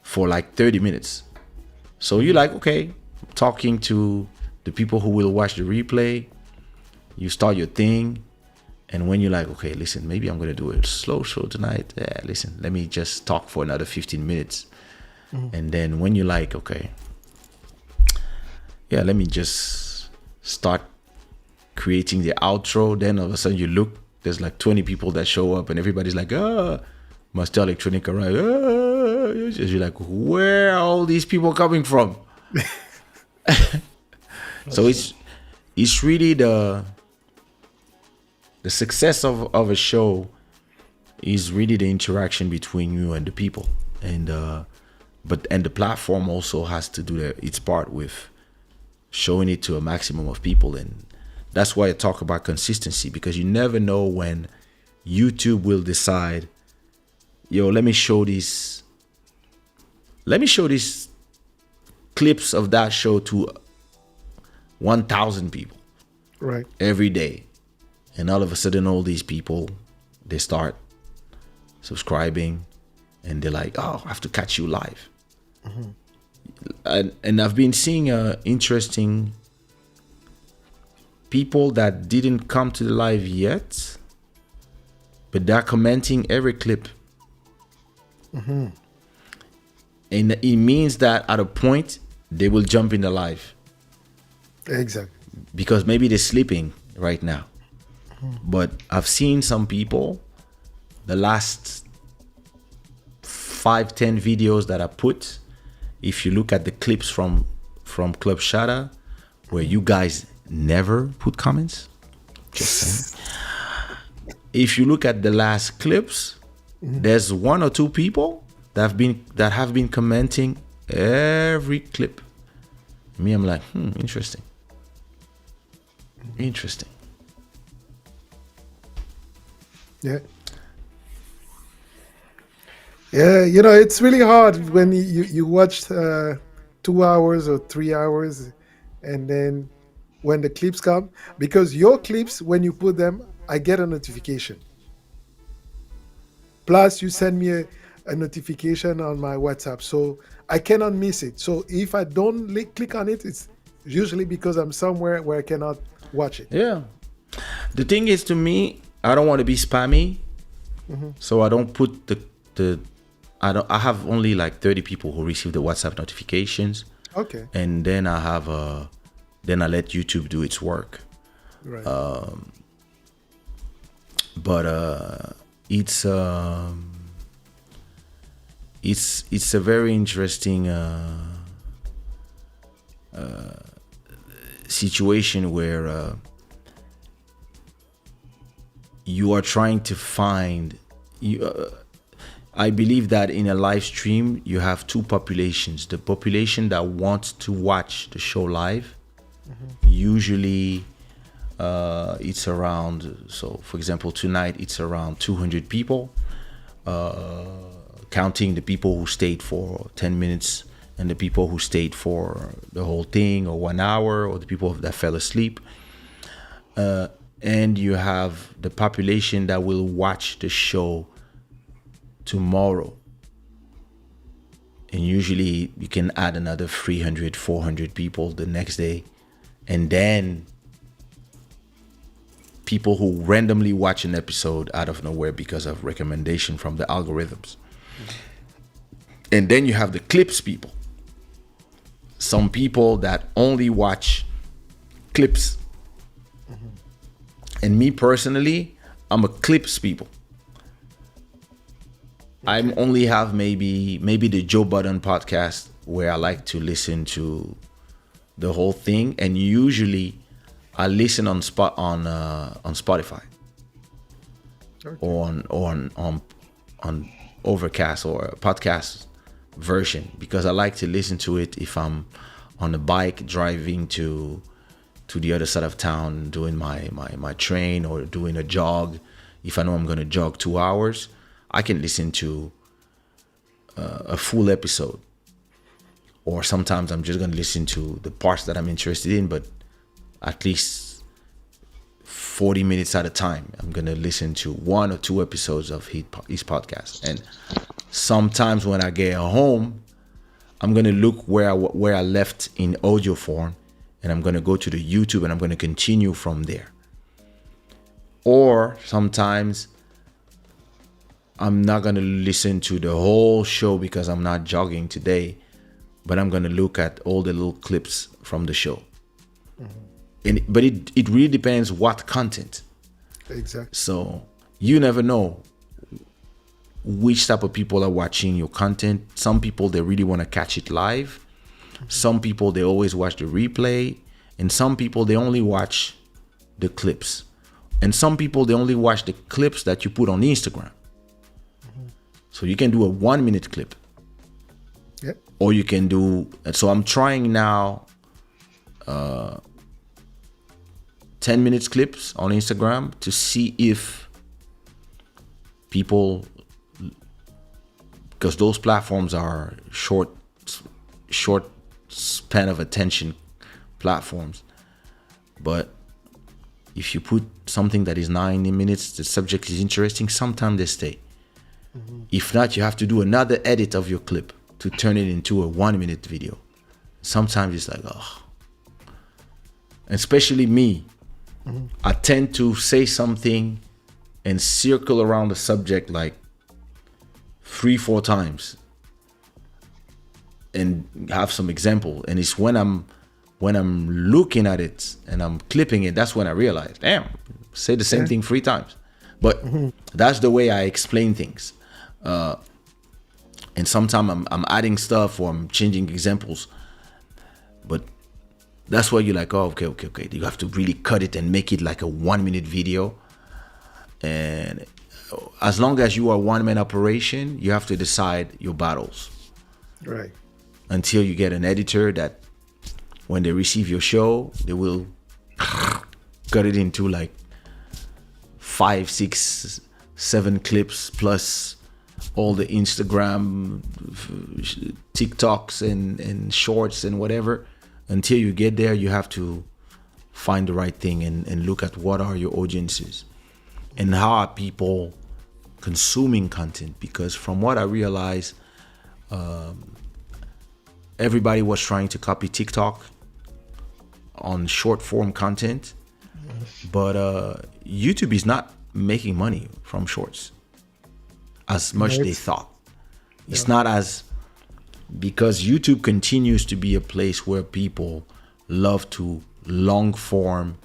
for like 30 minutes. So you're like, okay, talking to the people who will watch the replay. You start your thing. And when you're like, okay, listen, maybe I'm going to do a slow show tonight. Yeah, listen, let me just talk for another 15 minutes. And then when you're like, okay, yeah, let me just start creating the outro. Then all of a sudden you look, there's like 20 people that show up and everybody's like, Master Electronic arrived. You're like, where are all these people coming from? So it's really the success of a show is really the interaction between you and the people. And the platform also has to do its part with showing it to a maximum of people. And that's why I talk about consistency, because you never know when YouTube will decide, yo, let me show these clips of that show to 1,000 people every day. And all of a sudden, all these people, they start subscribing and they're like, oh, I have to catch you live. And I've been seeing interesting people that didn't come to the live yet, but they're commenting every clip. And it means that at a point, they will jump in the live. Exactly. Because maybe they're sleeping right now. But I've seen some people, the last 5-10 videos that I put, if you look at the clips from Club Shada, where you guys never put comments, just saying. If you look at the last clips, there's 1 or 2 people that have been commenting every clip. Me, I'm like, interesting. Yeah. Yeah, it's really hard when you watch 2 hours or 3 hours, and then when the clips come, because your clips, when you put them, I get a notification. Plus, you send me a notification on my WhatsApp, so I cannot miss it. So if I don't click on it, it's usually because I'm somewhere where I cannot watch it. Yeah. The thing is, to me, I don't want to be spammy, Hmm. so I don't put the I have only like 30 people who receive the WhatsApp notifications, Okay, and then then I let YouTube do its work. right. But it's it's a very interesting situation where you are trying to find you. I believe that in a live stream you have two populations: the population that wants to watch the show live. Usually, it's around. So, for example, tonight it's around 200 people, counting the people who stayed for 10 minutes and the people who stayed for the whole thing, or 1 hour, or the people that fell asleep. And you have the population that will watch the show tomorrow. And usually you can add another 300, 400 people the next day. And then people who randomly watch an episode out of nowhere because of recommendation from the algorithms. And then you have the clips people. Some people that only watch clips. And me personally, I'm a clips people. I only have maybe the Joe Budden podcast where I like to listen to the whole thing, and usually I listen on Spotify, Okay. or on Overcast or a podcast version, because I like to listen to it if I'm on a bike driving to the other side of town, doing my train, or doing a jog. If I know I'm going to jog 2 hours, I can listen to a full episode. Or sometimes I'm just going to listen to the parts that I'm interested in, but at least 40 minutes at a time, I'm going to listen to 1 or 2 episodes of his podcast. And sometimes when I get home, I'm going to look where I left in audio form, and I'm going to go to the YouTube and I'm going to continue from there. Or sometimes I'm not going to listen to the whole show because I'm not jogging today, but I'm going to look at all the little clips from the show. But it really depends what content. Exactly. So you never know which type of people are watching your content. Some people, they really want to catch it live. Some people, they always watch the replay. And some people, they only watch the clips. And some people, they only watch the clips that you put on Instagram. So you can do a 1-minute clip. Yep. Or you can do, so I'm trying now 10 minutes clips on Instagram to see if people, because those platforms are short span of attention platforms. But if you put something that is 90 minutes, the subject is interesting, sometimes they stay. If not, you have to do another edit of your clip to turn it into a 1-minute video. Sometimes it's like, oh. Especially me, I tend to say something and circle around the subject like 3-4 times and have some example. And it's when I'm looking at it and I'm clipping it, that's when I realize, damn, say the same thing 3 times. But that's the way I explain things. And sometimes I'm adding stuff or I'm changing examples. But that's why you're like, oh, okay. You have to really cut it and make it like a 1-minute video. And as long as you are a one-man operation, you have to decide your battles. Right. Until you get an editor that when they receive your show, they will cut it into like 5, 6, 7 clips plus all the Instagram, TikToks and shorts and whatever. Until you get there, you have to find the right thing and look at what are your audiences and how are people consuming content. Because from what I realized, everybody was trying to copy TikTok on short form content, but YouTube is not making money from shorts as much they thought. It's not as, because YouTube continues to be a place where people love to long form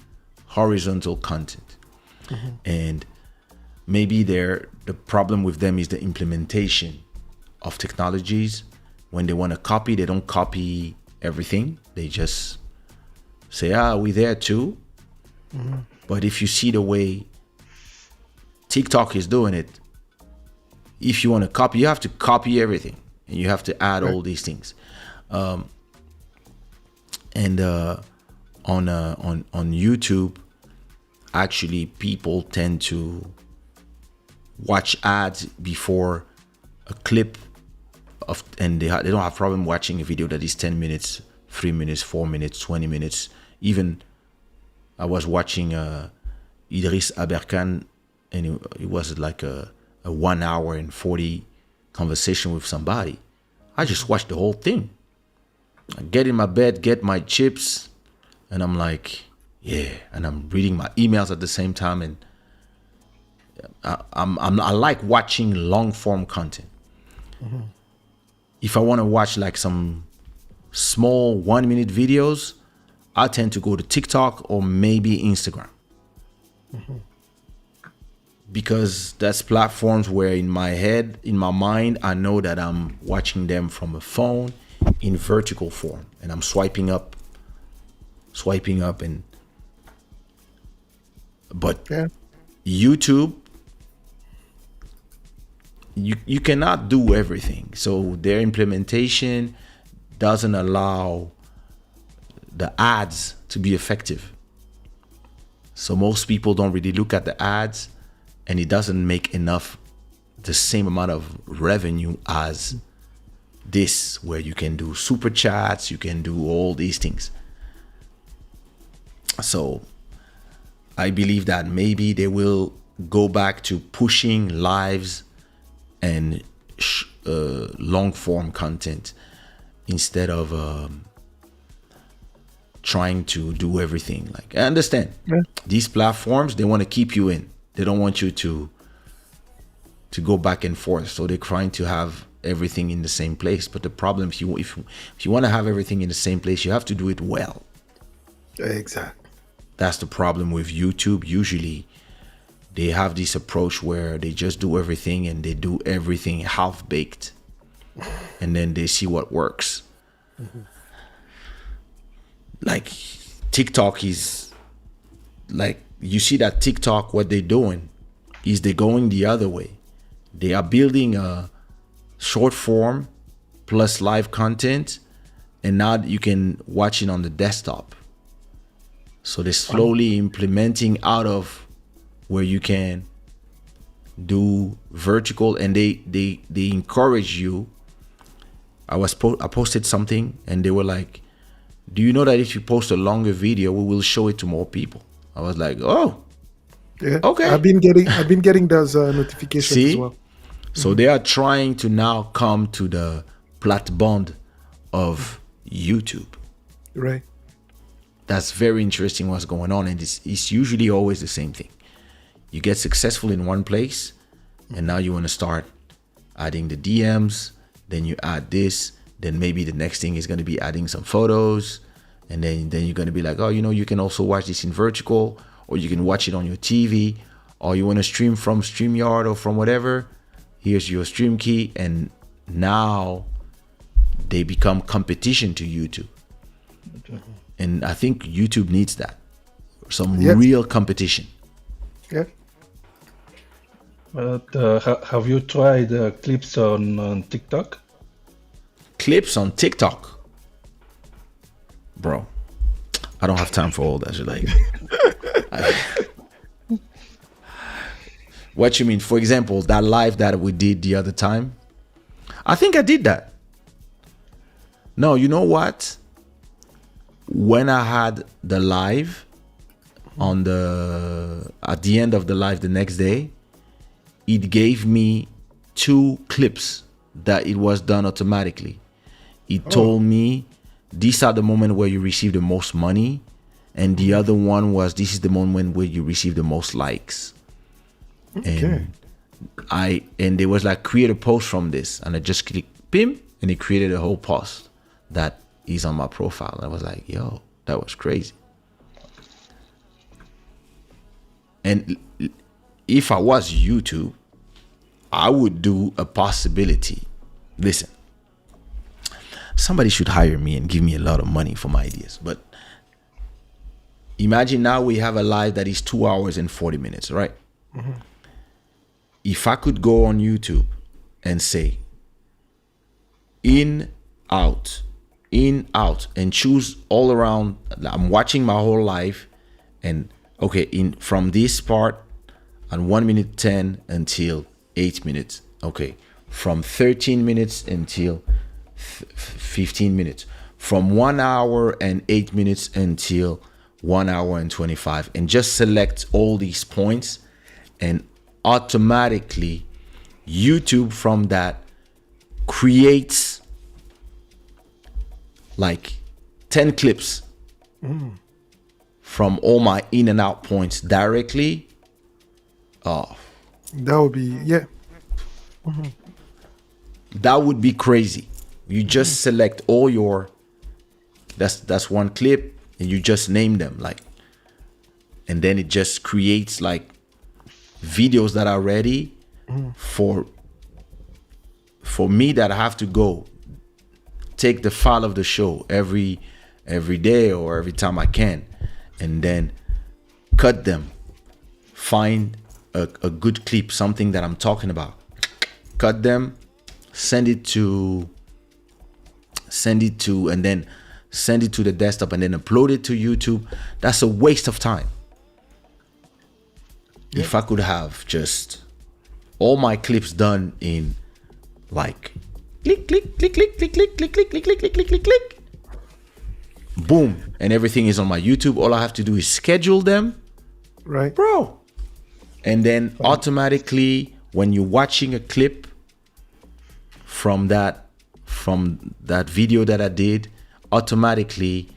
horizontal content. And maybe the problem with them is the implementation of technologies. When they want to copy, they don't copy everything. They just say, we're there too. But if you see the way TikTok is doing it, if you want to copy, you have to copy everything. And you have to add all these things. On YouTube, actually, people tend to watch ads before a clip of, and they don't have problem watching a video that is 10 minutes, 3 minutes, 4 minutes, 20 minutes. Even I was watching Idris Aberkan, and it was like a 1 hour and 40 conversation with somebody. I just watched the whole thing. I get in my bed, get my chips, and I'm like, yeah. And I'm reading my emails at the same time, and I like watching long form content. If I want to watch like some small 1 minute videos, I tend to go to TikTok or maybe Instagram. Because that's platforms where in my head, in my mind, I know that I'm watching them from a phone in vertical form, and I'm swiping up, and but YouTube, you cannot do everything. So their implementation doesn't allow the ads to be effective. So most people don't really look at the ads, and it doesn't make enough, the same amount of revenue as this, where you can do super chats, you can do all these things. So I believe that maybe they will go back to pushing lives and long form content instead of trying to do everything. Like, I understand these platforms, they want to keep you in. They don't want you to go back and forth. So they're trying to have everything in the same place. But the problem, if you want to have everything in the same place, you have to do it well. Exactly. That's the problem with YouTube. Usually they have this approach where they just do everything, and they do everything half baked, and then they see what works. Like TikTok is like, you see that TikTok, what they're doing is they're going the other way. They are building a short form plus live content, and now you can watch it on the desktop. So they're slowly implementing out of where you can do vertical, and they encourage you. I posted something, and they were like, do you know that if you post a longer video, we will show it to more people? I was like, oh, yeah, okay. I've been getting those notifications as well. So they are trying to now come to the plate-bande of YouTube. Right. That's very interesting what's going on, and it's usually always the same thing. You get successful in one place, and now you want to start adding the DMs, then you add this, then maybe the next thing is going to be adding some photos, and then you're going to be like, oh, you can also watch this in vertical, or you can watch it on your TV, or you want to stream from StreamYard or from whatever. Here's your stream key, and now they become competition to YouTube. And I think YouTube needs that, some real competition. Yeah. But have you tried clips on TikTok? Clips on TikTok, bro. I don't have time for all that shit. Like, What you mean? For example, that live that we did the other time. I think I did that. No, you know what? When I had the live at the end of the live the next day, it gave me 2 clips that it was done automatically. It told me these are the moment where you receive the most money, and the other one was this is the moment where you receive the most likes. Okay. And there was like create a post from this, and I just clicked pim, and it created a whole post that is on my profile. I was like, yo, that was crazy. And if I was YouTube, I would do a possibility. Listen, somebody should hire me and give me a lot of money for my ideas. But imagine now we have a live that is 2 hours and 40 minutes, right? If I could go on YouTube and say in, out, and choose all around, I'm watching my whole life, and okay, from this part on 1 minute 10 until 8 minutes, okay, from 13 minutes until 15 minutes, from 1 hour and 8 minutes until 1 hour and 25, and just select all these points, and automatically YouTube from that creates like 10 clips from all my in and out points directly. Oh, That would be, yeah. that would be crazy. You just select all your, that's one clip, and you just name them, like, and then it just creates like videos that are ready for me, that I have to go take the file of the show every day or every time I can, and then cut them, find a good clip, something that I'm talking about, cut them, send it to and then send it to the desktop, and then upload it to YouTube. That's a waste of time. If I could have just all my clips done in like click, click, click, click, click, click, click, click, click, click, click, click, click, click, boom, and everything is on my YouTube. All I have to do is schedule them, Right. bro. And then automatically, when you're watching a clip from that video that I did, automatically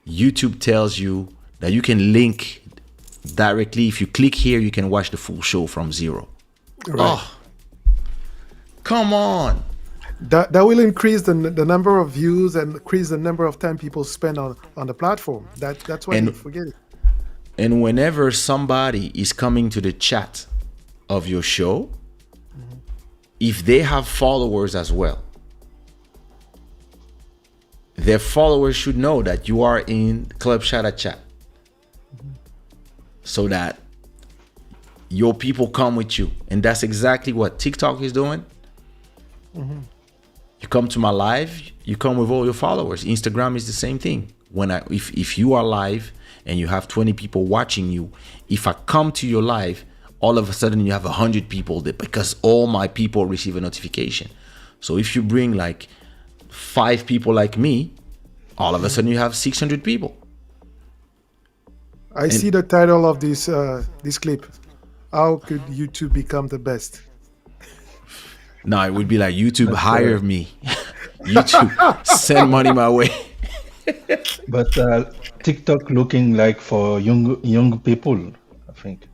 YouTube tells you that you can link directly. If you click here, you can watch the full show from zero. Right. Oh, come on. That will increase the number of views and increase the number of time people spend on the platform. That's why you forget it. And whenever somebody is coming to the chat of your show, if they have followers as well, their followers should know that you are in Club Shada chat, so that your people come with you. And that's exactly what TikTok is doing. You come to my live, you come with all your followers. Instagram is the same thing. If you are live and you have 20 people watching you, if I come to your live, all of a sudden you have 100 people there, because all my people receive a notification. So if you bring like 5 people like me, all of a sudden you have 600 people. I see the title of this clip. How could YouTube become the best? No, it would be like, YouTube, hire me. YouTube, send money my way. But TikTok looking like for young people, I think.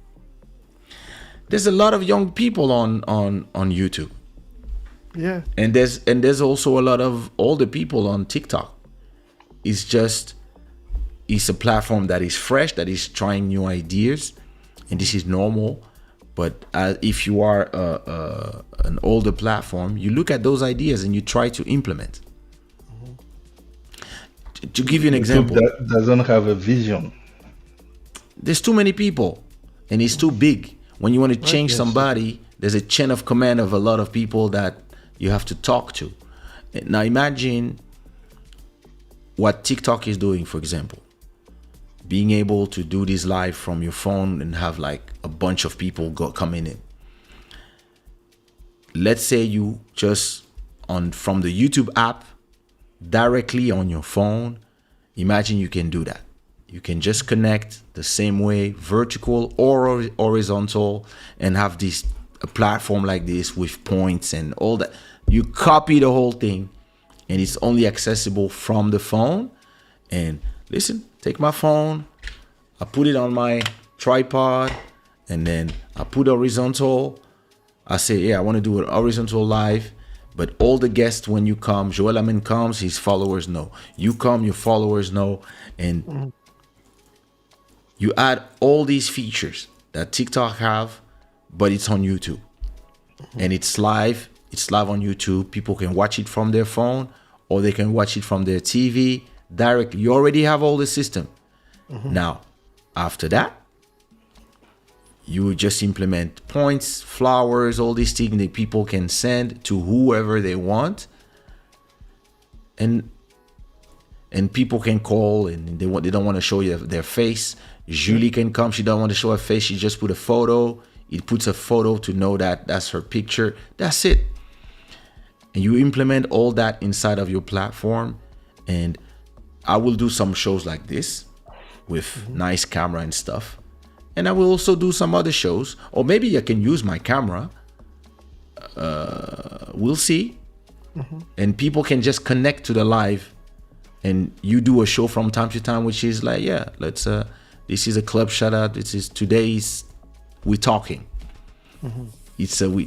There's a lot of young people on YouTube. Yeah. And there's also a lot of older people on TikTok. It's a platform that is fresh, that is trying new ideas, and this is normal. But if you are an older platform, you look at those ideas and you try to implement. To give you an example, that doesn't have a vision. There's too many people, and it's too big. When you want to change somebody, there's a chain of command of a lot of people that you have to talk to. Now imagine what TikTok is doing, for example. Being able to do this live from your phone and have like a bunch of people coming in. let's say you just on from the YouTube app directly on your phone. Imagine you can do that. You can just connect the same way, vertical or horizontal, and have this a platform like this with points and all that. You copy the whole thing, and it's only accessible from the phone. And listen, take my phone, I put it on my tripod, and then I put horizontal. I say, yeah, I want to do an horizontal live. But all the guests, when you come, Joel Amin comes, his followers know. You come, your followers know. And you add all these features that TikTok have, but it's on YouTube. And it's live. It's live on YouTube. People can watch it from their phone, or they can watch it from their TV directly. You already have all the system. Now, after that, you would just implement points, flowers, all these things that people can send to whoever they want, and people can call, and they don't want to show you their face. Julie can come, she don't want to show her face, she just put a photo. It puts a photo to know that that's her picture. That's it. And you implement all that inside of your platform. And I will do some shows like this with nice camera and stuff. And I will also do some other shows, or maybe I can use my camera. We'll see. And people can just connect to the live, and you do a show from time to time, which is like, yeah, let's. This is a club Shada. This is today's. We're talking. It's a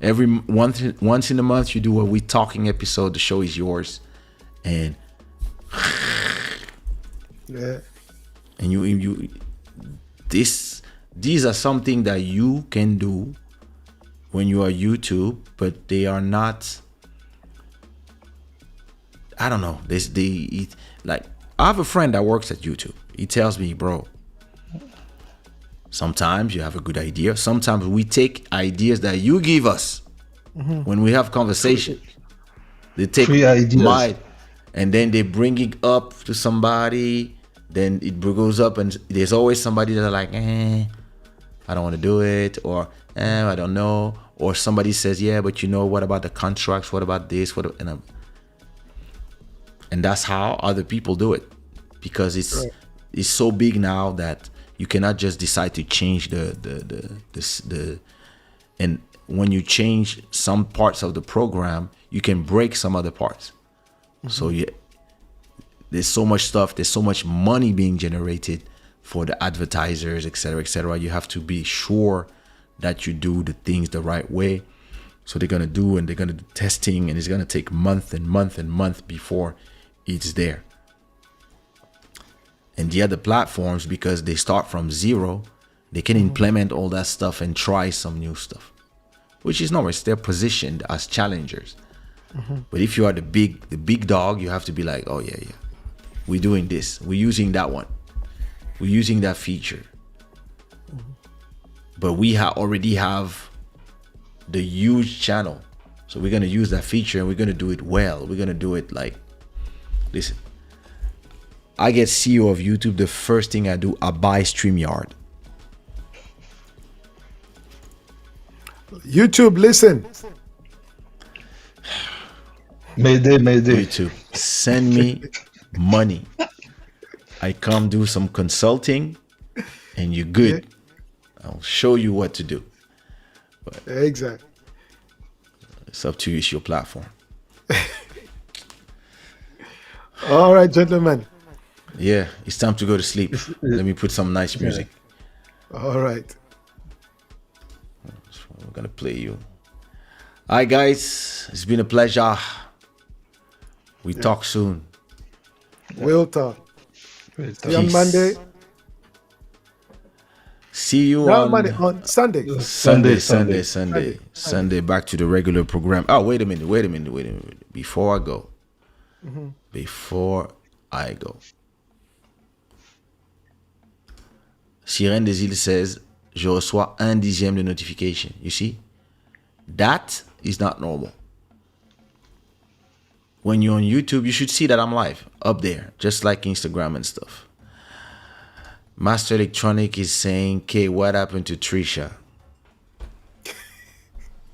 every once in a month you do a we talking episode. The show is yours, and Yeah. and you. These are something that you can do when you are YouTube, but they are not. I don't know. Like I have a friend that works at YouTube. He tells me, bro, sometimes you have a good idea. Sometimes we take ideas that you give us when we have conversation. They take Free ideas. mine, and then they bring it up to somebody. Then it goes up, and there's always somebody that are like, I don't want to do it, or I don't know, or somebody says, yeah, but you know, what about the contracts? What about this? And that's how other people do it, because it's so big now that you cannot just decide to change the and when you change some parts of the program, you can break some other parts. So there's so much stuff, there's so much money being generated for the advertisers, etc., etc. You have to be sure that you do the things the right way. So they're gonna do testing, and it's gonna take month and month and month before it's there. And the other platforms, because they start from zero, they can implement all that stuff and try some new stuff, which is normal. They're positioned as challengers. But if you are the big dog, you have to be like, oh yeah, we're doing this, we're using that one, we're using that feature. But we already have the huge channel, so we're gonna use that feature, and we're gonna do it well. We're gonna do it like, listen, I get CEO of YouTube, the first thing I do, I buy StreamYard. YouTube, listen. Mayday. YouTube, send me money. I come do some consulting, and you're good. I'll show you what to do. Exactly. It's up to you. It's your platform. All right, gentlemen. Yeah, it's time to go to sleep. Let me put some nice music. All right. We're gonna play you. All right, guys, it's been a pleasure. We talk soon. We'll talk. See you on Peace. Monday. See you No, on Monday, on Sunday. Sunday. Back to the regular program. Oh, wait a minute. Before I go, Sirène des Îles says, je reçois 1/10 de notification. You see? That is not normal. When you're on YouTube, you should see that I'm live up there, just like Instagram and stuff. Master Electronic is saying, K, what happened to Trisha?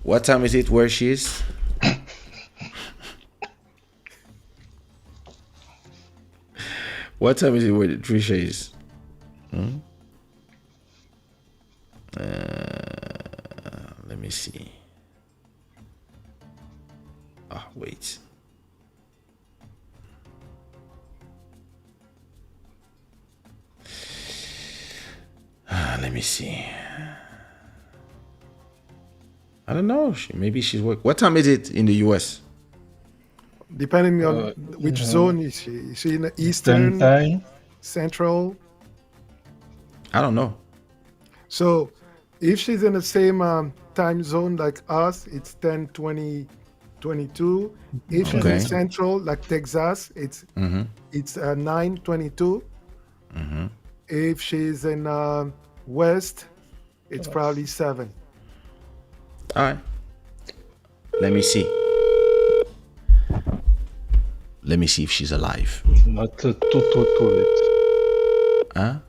What time is it where she is? What time is it where Trisha is? Let me see. Wait. Let me see. I don't know. Maybe she's working. What time is it in the US? Depending on which zone is she. Is she in the Eastern, time? Central? I don't know. So if she's in the same time zone like us, it's 10, 20, 22. If she's in Central, like Texas, it's 9, 22. If she's in West, it's probably 7. All right. Let me see. Let me see if she's alive. Not too late. Huh?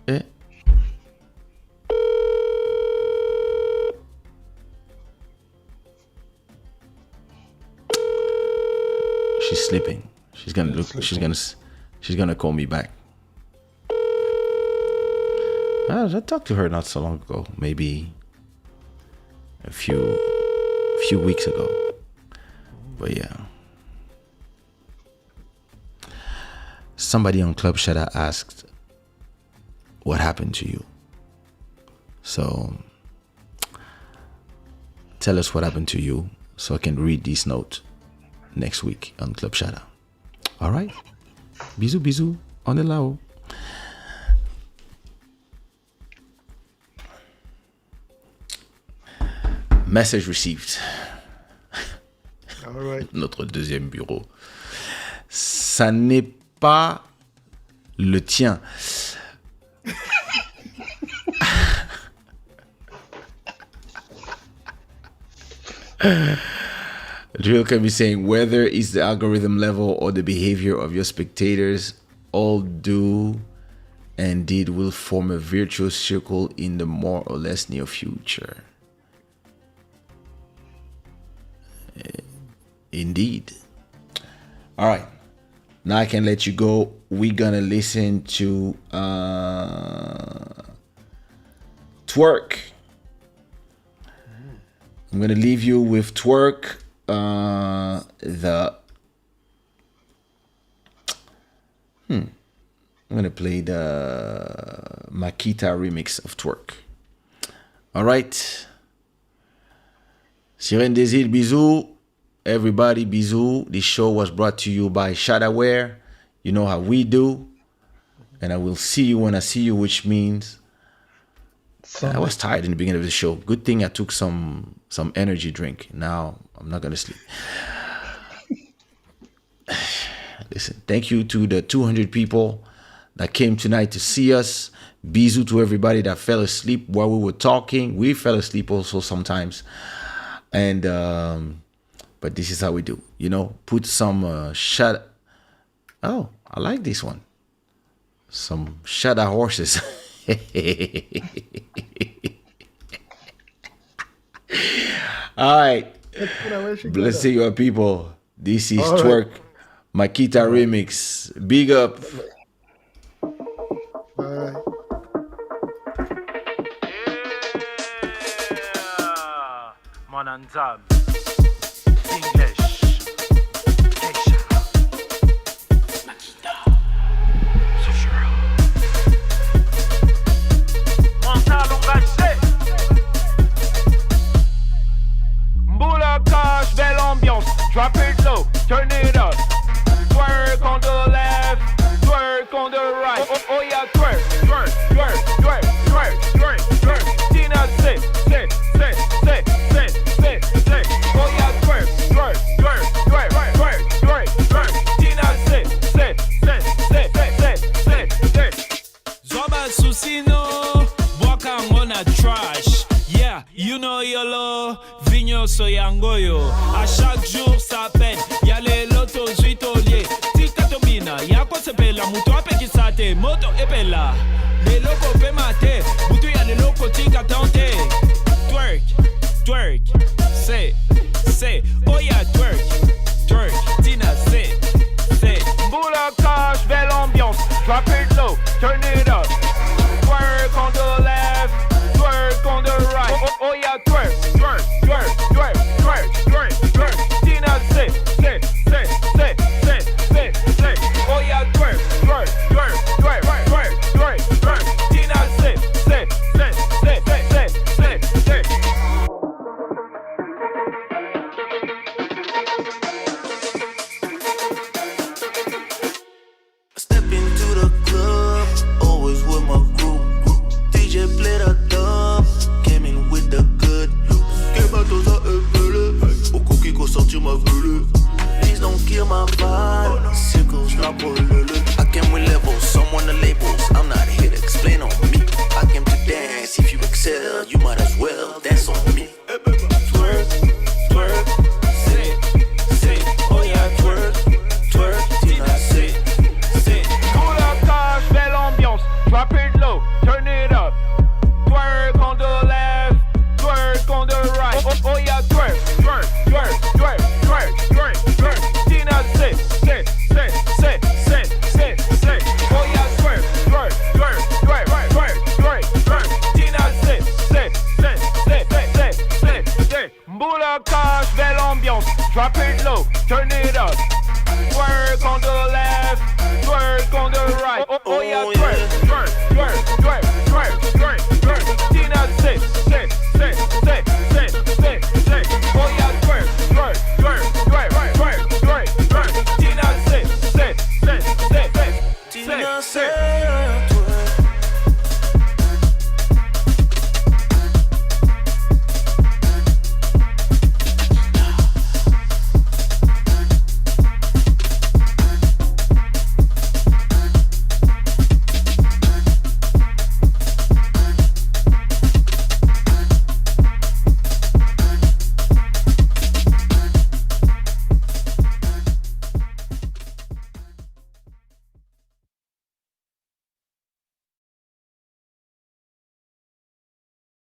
Eh? She's sleeping. She's gonna look. She's gonna call me back. I talked to her not so long ago. Maybe a few weeks ago. But yeah. Somebody on Club Shada asked, what happened to you? So tell us what happened to you so I can read this note next week on Club Shada. All right? Bisous, bisous. On est là-haut. Message received. All right. Notre deuxième bureau. Ça n'est pas le tien. Drill can be saying whether it's the algorithm level or the behavior of your spectators, all do and did will form a virtuous circle in the more or less near future. Indeed. All right. Now I can let you go. We're gonna listen to Twerk. I'm gonna leave you with Twerk. I'm gonna play the Makita remix of Twerk. All right. Sirène des îles, bisous. Everybody, bisous. This show was brought to you by Shada. You know how we do. And I will see you when I see you, which means I was tired in the beginning of the show. Good thing I took some energy drink. Now I'm not going to sleep. Listen, thank you to the 200 people that came tonight to see us. Bisous to everybody that fell asleep while we were talking. We fell asleep also sometimes. And but this is how we do, you know. Put some Shada. Oh, I like this one. Some Shada horses. All right. Bless you, people. This is all Twerk, right. Makita remix. Big up. All right. Man and Zam. English. Kaysha. Makita. Sofira. Mental engagé. Boula cash, belle ambiance. Drop it low, turn it up. Twerk on the left, twerk on the right. Oh yeah, twerk, twerk, twerk, twerk, twerk, twerk, twerk. Tina say. Oh yeah, twerk, twerk, twerk, twerk, twerk, twerk, twerk. Tina say. Zoba susino, waka ngona trash. Yeah, you know yolo, vigno soyangoyo. À chaque jour ça peine, y'a les lotos huitoliers. Tika tobina, y'a quoi se pela, muto ape qui sate, moto epela. Les locos pe mate, butu y'a les locos tika tante. Twerk. Turn